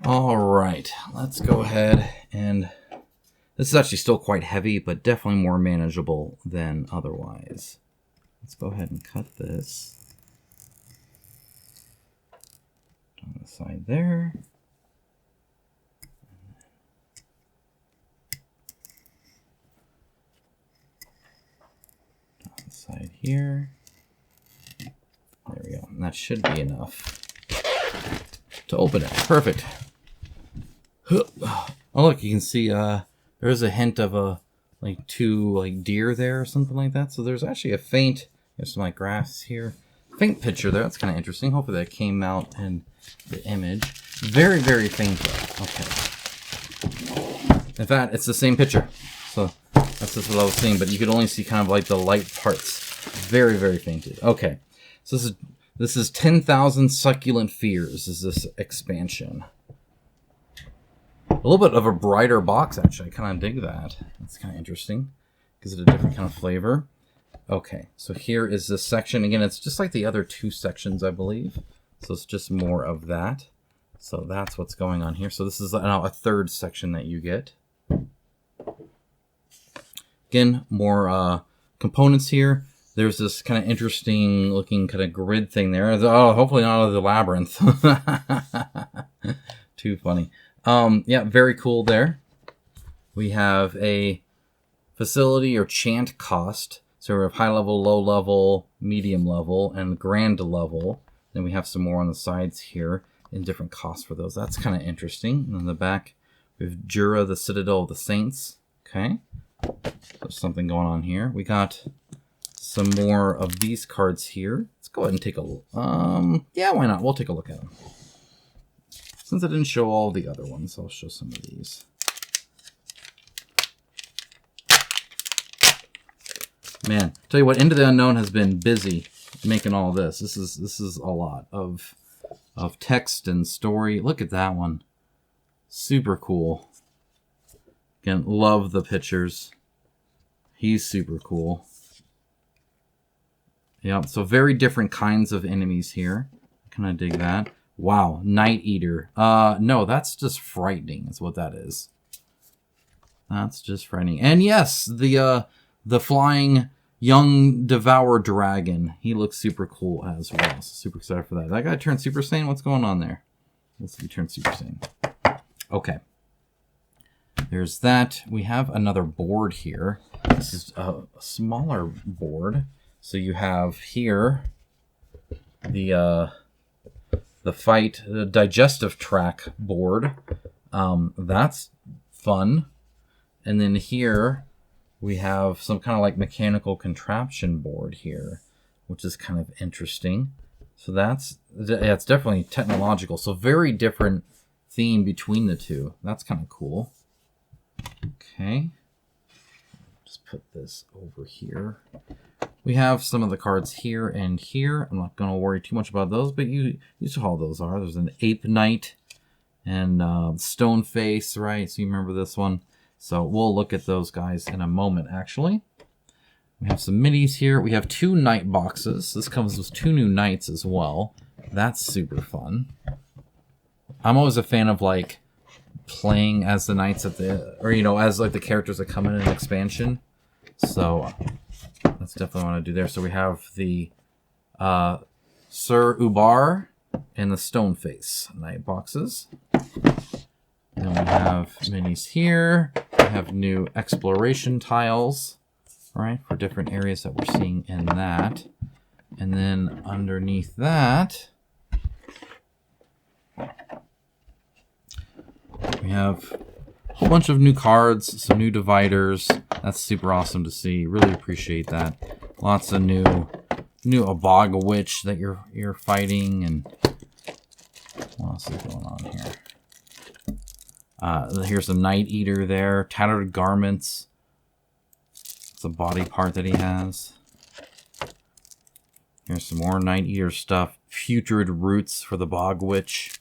All right, let's go ahead and this is actually still quite heavy, but definitely more manageable than otherwise. Let's go ahead and cut this on the side there. On the side here. There we go. And that should be enough to open it. Perfect. Oh, look, you can see there's a hint of two deer there or something like that. So there's actually a faint, there's some grass here. Faint picture there. That's kind of interesting. Hopefully that came out in the image. Very, very faint though. Okay. In fact, it's the same picture. So that's just what I was seeing, but you could only see kind of like the light parts. Very, very fainted. Okay. So this is 10,000 Succulent Fears is this expansion. A little bit of a brighter box, actually. I kind of dig that. That's kind of interesting. Gives it a different kind of flavor. Okay, so here is this section. Again, it's just like the other two sections, I believe. So it's just more of that. So that's what's going on here. So this is now a third section that you get. Again, more components here. There's this kind of interesting looking kind of grid thing there. Oh, hopefully not out of the labyrinth. Too funny. Yeah, very cool there. We have a facility or chant cost. So we have high level, low level, medium level, and grand level. Then we have some more on the sides here in different costs for those. That's kind of interesting. And on the back, we have Jura, the Citadel of the Saints. Okay. There's something going on here. We got some more of these cards here. Let's go ahead and take a look. Yeah, why not? We'll take a look at them. Since I didn't show all the other ones, I'll show some of these. Man, tell you what, Into the Unknown has been busy making all this. This is a lot of text and story. Look at that one. Super cool. Again, love the pictures. He's super cool. Yeah, so very different kinds of enemies here. Kind of dig that. Wow, Night Eater. No, that's just frightening is what that is. That's just frightening. And yes, the flying young Devour Dragon. He looks super cool as well. So super excited for that. That guy turned Super Saiyan? What's going on there? Let's see, he turned Super Saiyan. Okay. There's that. We have another board here. This is a smaller board. So you have here the fight, the digestive track board. That's fun. And then here we have some kind of like mechanical contraption board here, which is kind of interesting. So it's definitely technological. So very different theme between the two. That's kind of cool. Okay. Just put this over here. We have some of the cards here and here. I'm not going to worry too much about those, but you saw how those are. There's an Ape Knight and Stone Face, right? So you remember this one. So we'll look at those guys in a moment, actually. We have some minis here. We have 2 knight boxes. This comes with 2 new knights as well. That's super fun. I'm always a fan of like playing as the knights at as like the characters that come in an expansion. So that's definitely what I do there. So we have the Sir Ubar and the Stone Face knight boxes. Then we have minis here. We have new exploration tiles, right, for different areas that we're seeing in that. And then underneath that, we have a whole bunch of new cards, some new dividers. That's super awesome to see. Really appreciate that. Lots of new Abog Witch that you're fighting, and what else is going on here? Here's a Night Eater there. Tattered Garments. It's a body part that he has. Here's some more Night Eater stuff. Putrid Roots for the Bog Witch.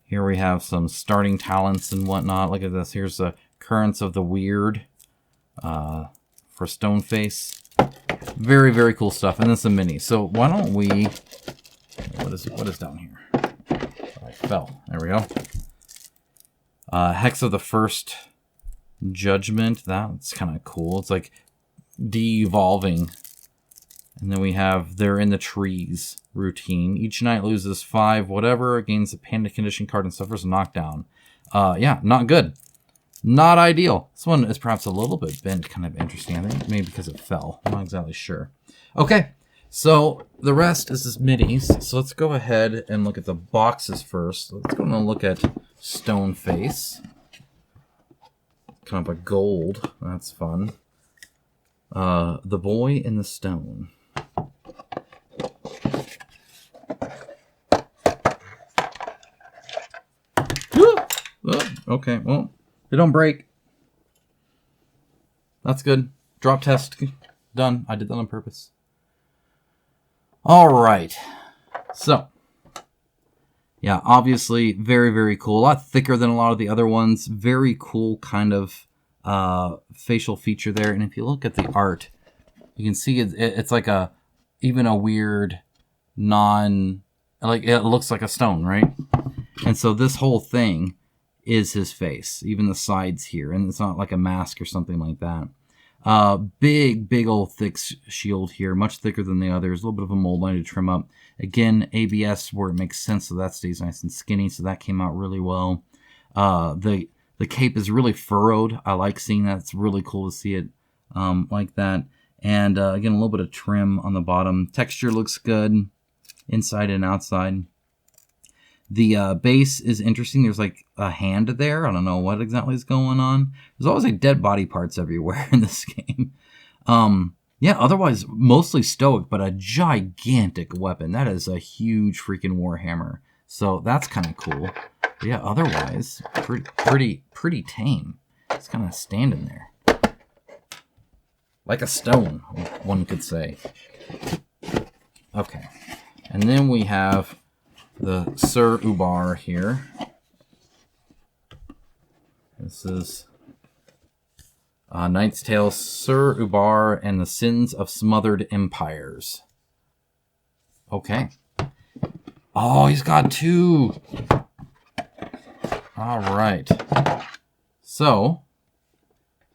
Here we have some starting talents and whatnot. Look at this. Here's the Currents of the Weird for Stoneface. Very, very cool stuff. And then some minis. So why don't we... What is down here? Oh, I fell. There we go. Hex of the First Judgment. That's kind of cool. It's like de-evolving. And then we have They're in the Trees routine. Each knight loses 5 whatever, gains a panda condition card, and suffers a knockdown. Yeah, not good. Not ideal. This one is perhaps a little bit bent, kind of interesting. I think maybe because it fell. I'm not exactly sure. Okay, so the rest is just minis. So let's go ahead and look at the boxes first. Let's go and look at Stoneface. Kind of a gold. That's fun. The Boy in the Stone. Oh, okay, well, they don't break. That's good. Drop test done. I did that on purpose. All right. So, yeah, obviously very, very cool. A lot thicker than a lot of the other ones. Very cool kind of facial feature there. And if you look at the art, you can see it's like even a weird it looks like a stone, right? And so this whole thing is his face, even the sides here, and it's not like a mask or something like that. Big old thick shield here, much thicker than the others. A little bit of a mold line to trim up. Again, ABS where it makes sense, so that stays nice and skinny. So that came out really well. The cape is really furrowed. I like seeing that. It's really cool to see it like that. And again, a little bit of trim on the bottom. Texture looks good, inside and outside. The base is interesting. There's like a hand there. I don't know what exactly is going on. There's always like dead body parts everywhere in this game. Yeah, otherwise mostly stoic, but a gigantic weapon. That is a huge freaking warhammer. So that's kind of cool. But yeah, otherwise pretty tame. It's kind of standing there like a stone, one could say. Okay, and then we have the Sir Ubar here. This is Knight's Tale, Sir Ubar and the Sins of Smothered Empires. Okay. Oh, he's got 2. All right. So,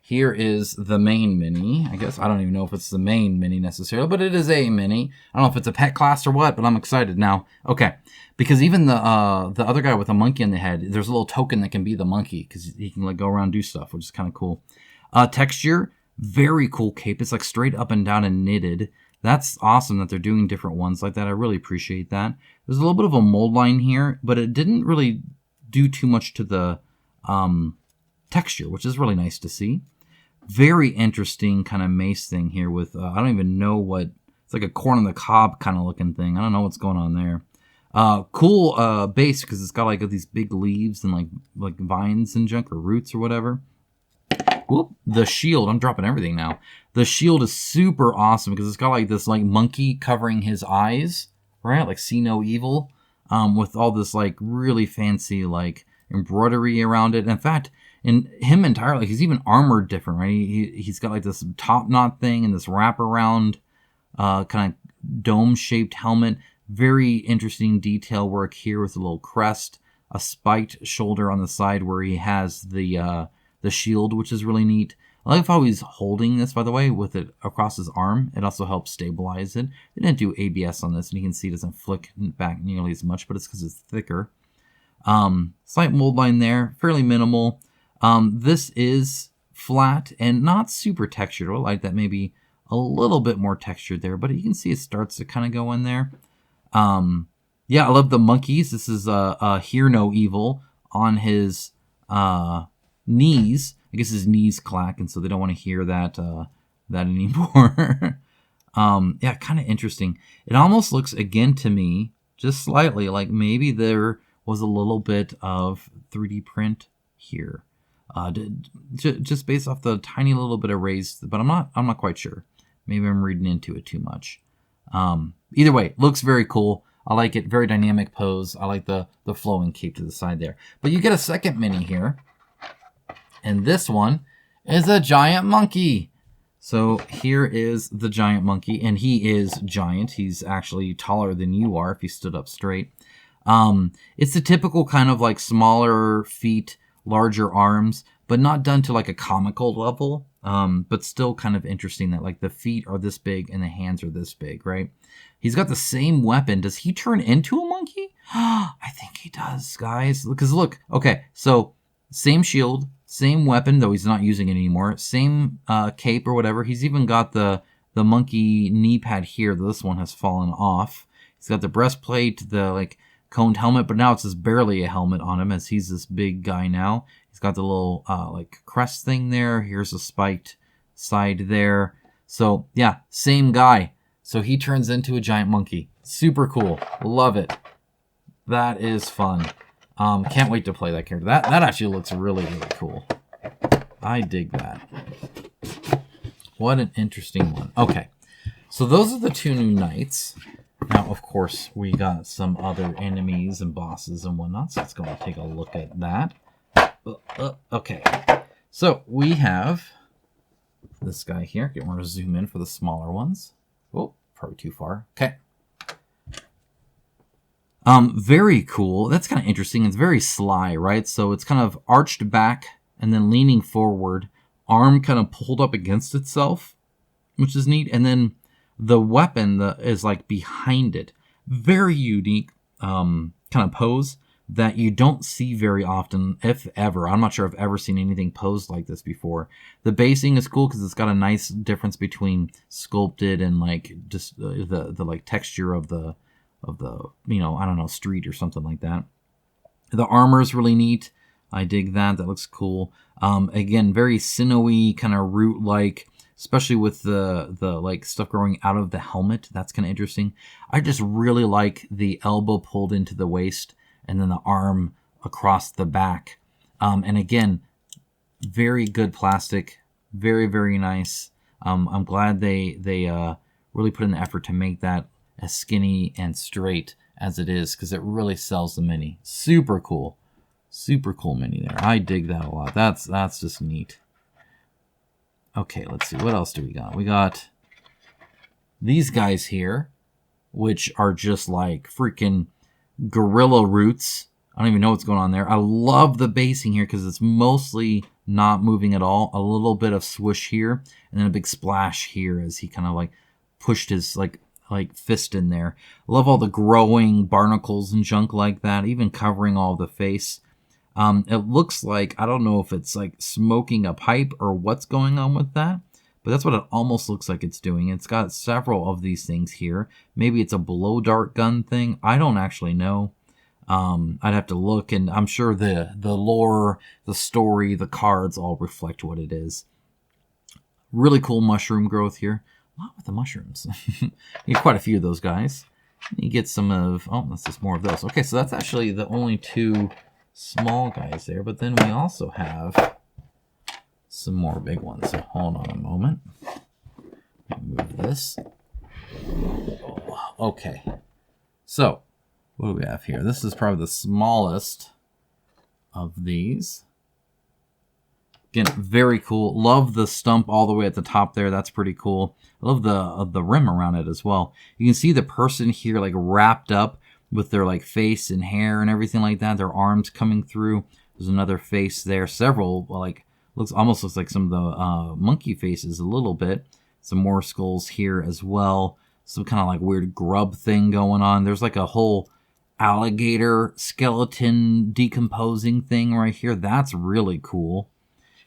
here is the main mini. I guess I don't even know if it's the main mini necessarily, but it is a mini. I don't know if it's a pet class or what, but I'm excited now. Okay, because even the other guy with a monkey on the head, there's a little token that can be the monkey because he can like go around and do stuff, which is kind of cool. Texture, very cool cape. It's like straight up and down and knitted. That's awesome that they're doing different ones like that. I really appreciate that. There's a little bit of a mold line here, but it didn't really do too much to the texture, which is really nice to see. Very interesting kind of mace thing here with, I don't even know what, it's like a corn on the cob kind of looking thing. I don't know what's going on there. Cool base because it's got like these big leaves and like vines and junk or roots or whatever. Whoop, the shield, I'm dropping everything now. The shield is super awesome because it's got like this like monkey covering his eyes, right? Like see no evil, with all this like really fancy like embroidery around it. And in fact, in him entirely, he's even armored different, right? He's got like this top knot thing and this wraparound kind of dome-shaped helmet. Very interesting detail work here with a little crest, a spiked shoulder on the side where he has the shield, which is really neat. I like how he's holding this, by the way, with it across his arm. It also helps stabilize it. They didn't do ABS on this, and you can see it doesn't flick back nearly as much, but it's because it's thicker. Slight mold line there, fairly minimal. This is flat and not super textured. I like that maybe a little bit more textured there, but you can see it starts to kind of go in there. Yeah, I love the monkeys. This is Hear No Evil on his knees. I guess his knees clack, and so they don't want to hear that anymore. Yeah, kind of interesting. It almost looks, again to me, just slightly, like maybe there was a little bit of 3D print here. Just based off the tiny little bit of raised, but I'm not quite sure. Maybe I'm reading into it too much. Either way, looks very cool. I like it. Very dynamic pose. I like the flowing cape to the side there. But you get a second mini here. And this one is a giant monkey. So here is the giant monkey. And he is giant. He's actually taller than you are if he stood up straight. It's the typical kind of like smaller feet, larger arms, but not done to like a comical level. But still kind of interesting that like the feet are this big and the hands are this big, right? He's got the same weapon. Does he turn into a monkey? I think he does, guys. Because look, okay, so same shield, same weapon, though he's not using it anymore. Same cape or whatever. He's even got the monkey knee pad here. This one has fallen off. He's got the breastplate, the like coned helmet, but now it's just barely a helmet on him as he's this big guy now. He's got the little like crest thing there. Here's a spiked side there. So yeah, same guy. So he turns into a giant monkey. Super cool. Love it. That is fun. Can't wait to play that character. That actually looks really, really cool. I dig that. What an interesting one. Okay, so those are the 2 new knights. Now, of course, we got some other enemies and bosses and whatnot, so let's go and take a look at that. Okay, so we have this guy here. I want to zoom in for the smaller ones. Oh, probably too far. Okay. Very cool. That's kind of interesting. It's very sly, right? So it's kind of arched back and then leaning forward arm kind of pulled up against itself, which is neat. And then the weapon is like behind it. Very unique kind of pose that you don't see very often, if ever. I'm not sure I've ever seen anything posed like this before. The basing is cool because it's got a nice difference between sculpted and like just the like texture of the you know, I don't know, street or something like that. The armor is really neat. I dig that. That looks cool. Again, very sinewy, kind of root-like, especially with the like stuff growing out of the helmet. That's kind of interesting. I just really like the elbow pulled into the waist and then the arm across the back. And again, very good plastic. Very, very nice. I'm glad they really put in the effort to make that as skinny and straight as it is, because it really sells the mini. Super cool. Super cool mini there. I dig that a lot. That's just neat. Okay, let's see. What else do we got? We got these guys here, which are just like freaking gorilla roots. I don't even know what's going on there. I love the basing here because it's mostly not moving at all. A little bit of swoosh here, and then a big splash here as he kind of like pushed his like fist in there. Love all the growing barnacles and junk like that, even covering all the face. It looks like, I don't know if it's like smoking a pipe or what's going on with that, but that's what it almost looks like it's doing. It's got several of these things here. Maybe it's a blow dart gun thing. I don't actually know. I'd have to look, and I'm sure the lore, the story, the cards all reflect what it is. Really cool mushroom growth here. A lot with the mushrooms. You get quite a few of those guys. You get some of, oh, that's just more of those. Okay, so that's actually the only two small guys there, but then we also have some more big ones. So hold on a moment. Move this. Okay. So, what do we have here? This is probably the smallest of these. Again, very cool. Love the stump all the way at the top there. That's pretty cool. I love the rim around it as well. You can see the person here like wrapped up with their like face and hair and everything like that. Their arms coming through. There's another face there. Several like almost looks like some of the monkey faces a little bit. Some more skulls here as well. Some kind of like weird grub thing going on. There's like a whole alligator skeleton decomposing thing right here. That's really cool.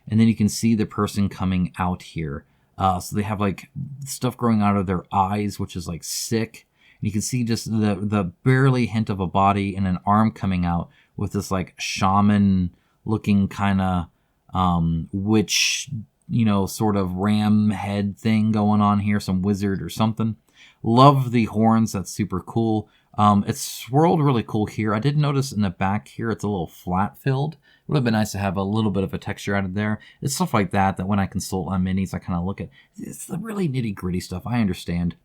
And then you can see the person coming out here. So they have like stuff growing out of their eyes, which is like sick. And you can see just the barely hint of a body and an arm coming out with this like shaman looking kind of witch, you know, sort of ram head thing going on here. Some wizard or something. Love the horns. That's super cool. It's swirled really cool here. I did notice in the back here it's a little flat filled. It would have been nice to have a little bit of a texture out of there. It's stuff like that when I consult on minis, I kind of look at. It's the really nitty gritty stuff. I understand.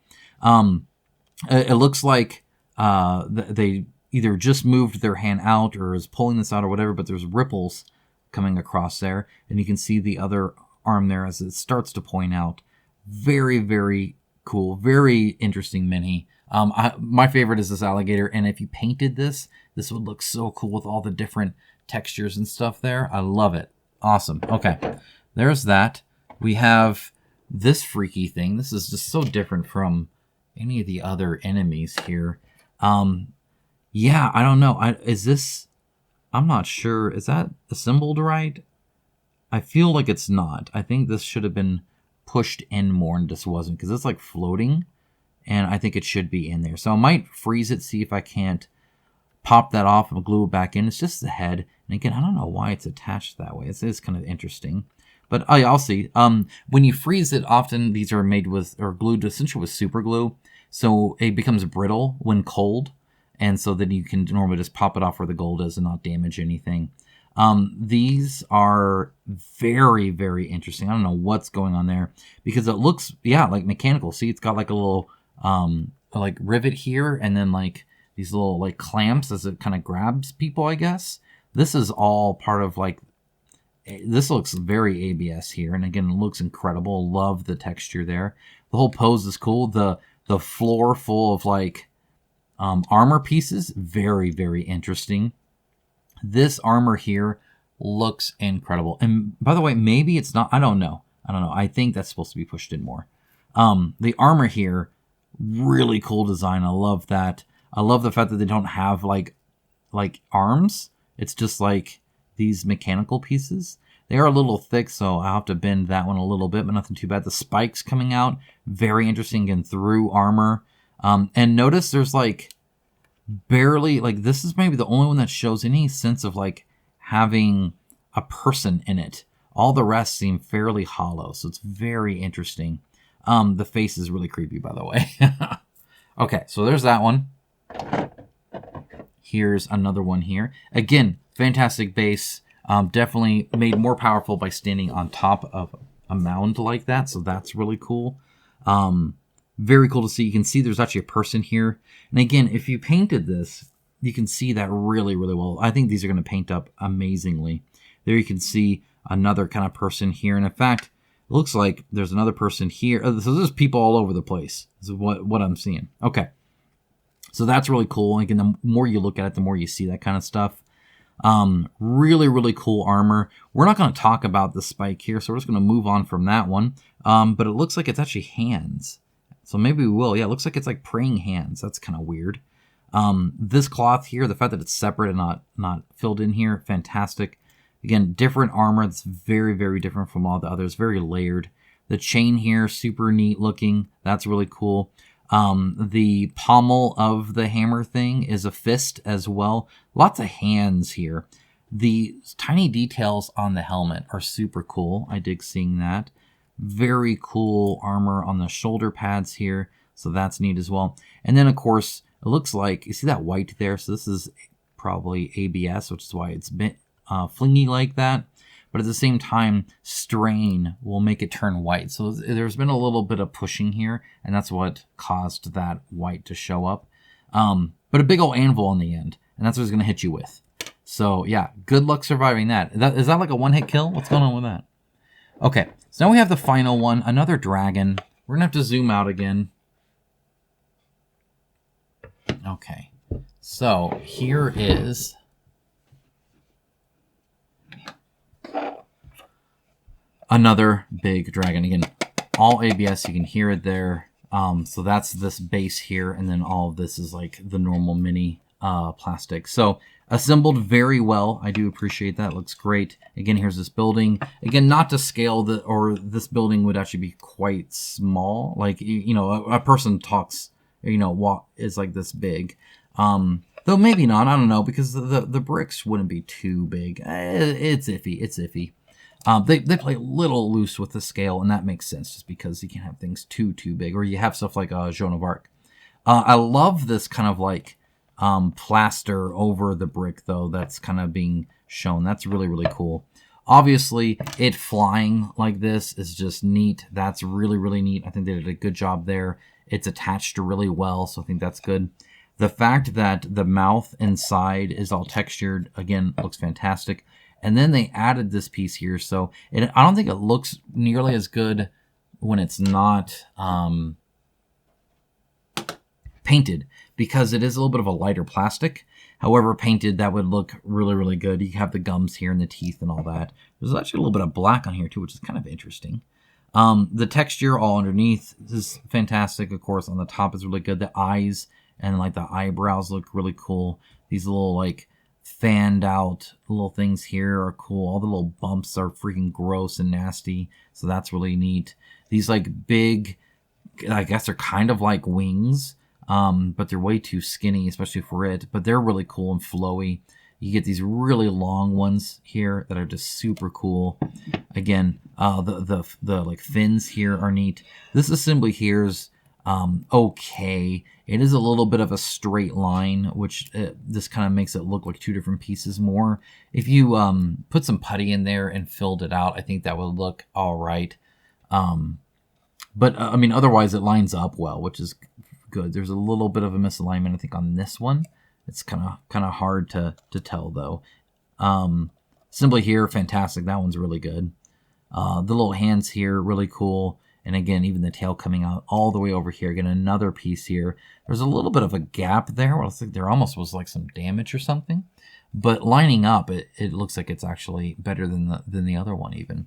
It looks like they either just moved their hand out or is pulling this out or whatever, but there's ripples coming across there. And you can see the other arm there as it starts to point out. Very, very cool. Very interesting mini. My favorite is this alligator, and if you painted this would look so cool with all the different textures and stuff there. I love it. Awesome. Okay, there's that. We have this freaky thing. This is just so different from any of the other enemies here. Yeah, I don't know. Is this... I'm not sure. Is that assembled right? I feel like it's not. I think this should have been pushed in more and just wasn't, because it's like floating. And I think it should be in there. So I might freeze it, see if I can't pop that off and glue it back in. It's just the head. And again, I don't know why it's attached that way. It is kind of interesting. But I'll see. When you freeze it, often these are made with, or glued essentially with super glue. So it becomes brittle when cold. And so then you can normally just pop it off where the gold is and not damage anything. These are very, very interesting. I don't know what's going on there. Because it looks, yeah, like mechanical. See, it's got like a little... like rivet here, and then like these little like clamps as it kind of grabs people, I guess. This is all part of like, this looks very ABS here, and again, it looks incredible. Love the texture there. The whole pose is cool. The floor full of like armor pieces, very, very interesting. This armor here looks incredible. And by the way, maybe it's not. I don't know. I think that's supposed to be pushed in more. The armor here, really cool design. I love that. I love the fact that they don't have like arms. It's just like these mechanical pieces. They are a little thick, so I'll have to bend that one a little bit, but nothing too bad. The spikes coming out, very interesting and through armor. And notice there's like barely, like this is maybe the only one that shows any sense of like having a person in it. All the rest seem fairly hollow, so it's very interesting. The face is really creepy, by the way. Okay, so there's that one. Here's another one here. Again, fantastic base. Definitely made more powerful by standing on top of a mound like that, so that's really cool. Very cool to see. You can see there's actually a person here. And again, if you painted this, you can see that really, really well. I think these are going to paint up amazingly. There you can see another kind of person here. And in fact, it looks like there's another person here. So there's people all over the place. This is what I'm seeing. Okay. So that's really cool. Again, the more you look at it, the more you see that kind of stuff. Really, really cool armor. We're not going to talk about the spike here, so we're just going to move on from that one. But it looks like it's actually hands. So maybe we will. Yeah, it looks like it's like praying hands. That's kind of weird. This cloth here, the fact that it's separate and not filled in here, fantastic. Again, different armor. That's very, very different from all the others. Very layered. The chain here, super neat looking. That's really cool. The pommel of the hammer thing is a fist as well. Lots of hands here. The tiny details on the helmet are super cool. I dig seeing that. Very cool armor on the shoulder pads here. So that's neat as well. And then, of course, it looks like, you see that white there? So this is probably ABS, which is why it's been flingy like that. But at the same time, strain will make it turn white. So there's been a little bit of pushing here, and that's what caused that white to show up. But a big old anvil on the end, and that's what it's going to hit you with. So yeah, good luck surviving that. Is that like a one-hit kill? What's going on with that? Okay, so now we have the final one, another dragon. We're going to have to zoom out again. Okay, so here is another big dragon. Again, all ABS, you can hear it there. So that's this base here, and then all of this is like the normal mini plastic. So assembled very well. I do appreciate that. Looks great. Again, here's this building. Again, not to scale this building would actually be quite small. Like, you know, a person talks, you know, is like this big. Though maybe not, I don't know, because the bricks wouldn't be too big. It's iffy. It's iffy. They play a little loose with the scale, and that makes sense just because you can't have things too big, or you have stuff like Joan of Arc. I love this kind of like plaster over the brick, though, that's kind of being shown. That's really, really cool. Obviously, it flying like this is just neat. That's really, really neat. I think they did a good job there. It's attached really well, so I think that's good. The fact that the mouth inside is all textured, again, looks fantastic. And then they added this piece here, so I don't think it looks nearly as good when it's not painted, because it is a little bit of a lighter plastic. However, painted, that would look really, really good. You have the gums here and the teeth and all that. There's actually a little bit of black on here too, which is kind of interesting. The texture all underneath is fantastic. Of course, on the top is really good. The eyes and like the eyebrows look really cool. These little like fanned out little things here are cool. All the little bumps are freaking gross and nasty, so that's really neat. These like big, I guess they're kind of like wings, but they're way too skinny, especially for it, but they're really cool and flowy. You get these really long ones here that are just super cool. Again, the like fins here are neat. This assembly here is okay. It is a little bit of a straight line, which this kind of makes it look like two different pieces more. If you put some putty in there and filled it out, I think that would look all right. But I mean, otherwise it lines up well, which is good. There's a little bit of a misalignment, I think, on this one. It's kind of hard to tell, though. Assembly here, fantastic. That one's really good. The little hands here, really cool. And again, even the tail coming out all the way over here. Again, another piece here. There's a little bit of a gap there. Well, I think there almost was like some damage or something. But lining up, it looks like it's actually better than the other one even.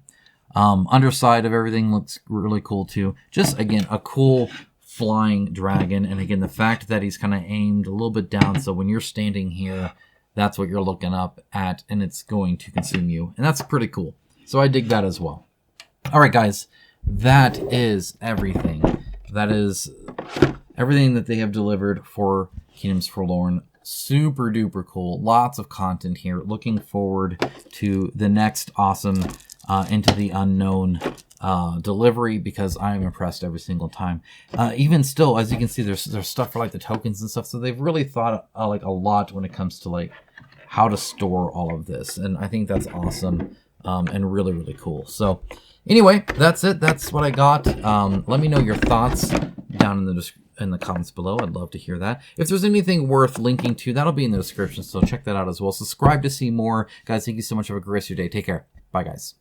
Underside of everything looks really cool too. Just, again, a cool flying dragon. And again, the fact that he's kind of aimed a little bit down, so when you're standing here, that's what you're looking up at, and it's going to consume you. And that's pretty cool. So I dig that as well. All right, guys, that is everything. That is everything that they have delivered for Kingdoms Forlorn. Super duper cool. Lots of content here. Looking forward to the next awesome Into the Unknown delivery, because I am impressed every single time. Even still, as you can see, there's stuff for like the tokens and stuff. So they've really thought like a lot when it comes to like how to store all of this, and I think that's awesome and really, really cool. So anyway, that's it. That's what I got. Let me know your thoughts down in the comments below. I'd love to hear that. If there's anything worth linking to, that'll be in the description, so check that out as well. Subscribe to see more. Guys, thank you so much. Have a great rest of your day. Take care. Bye, guys.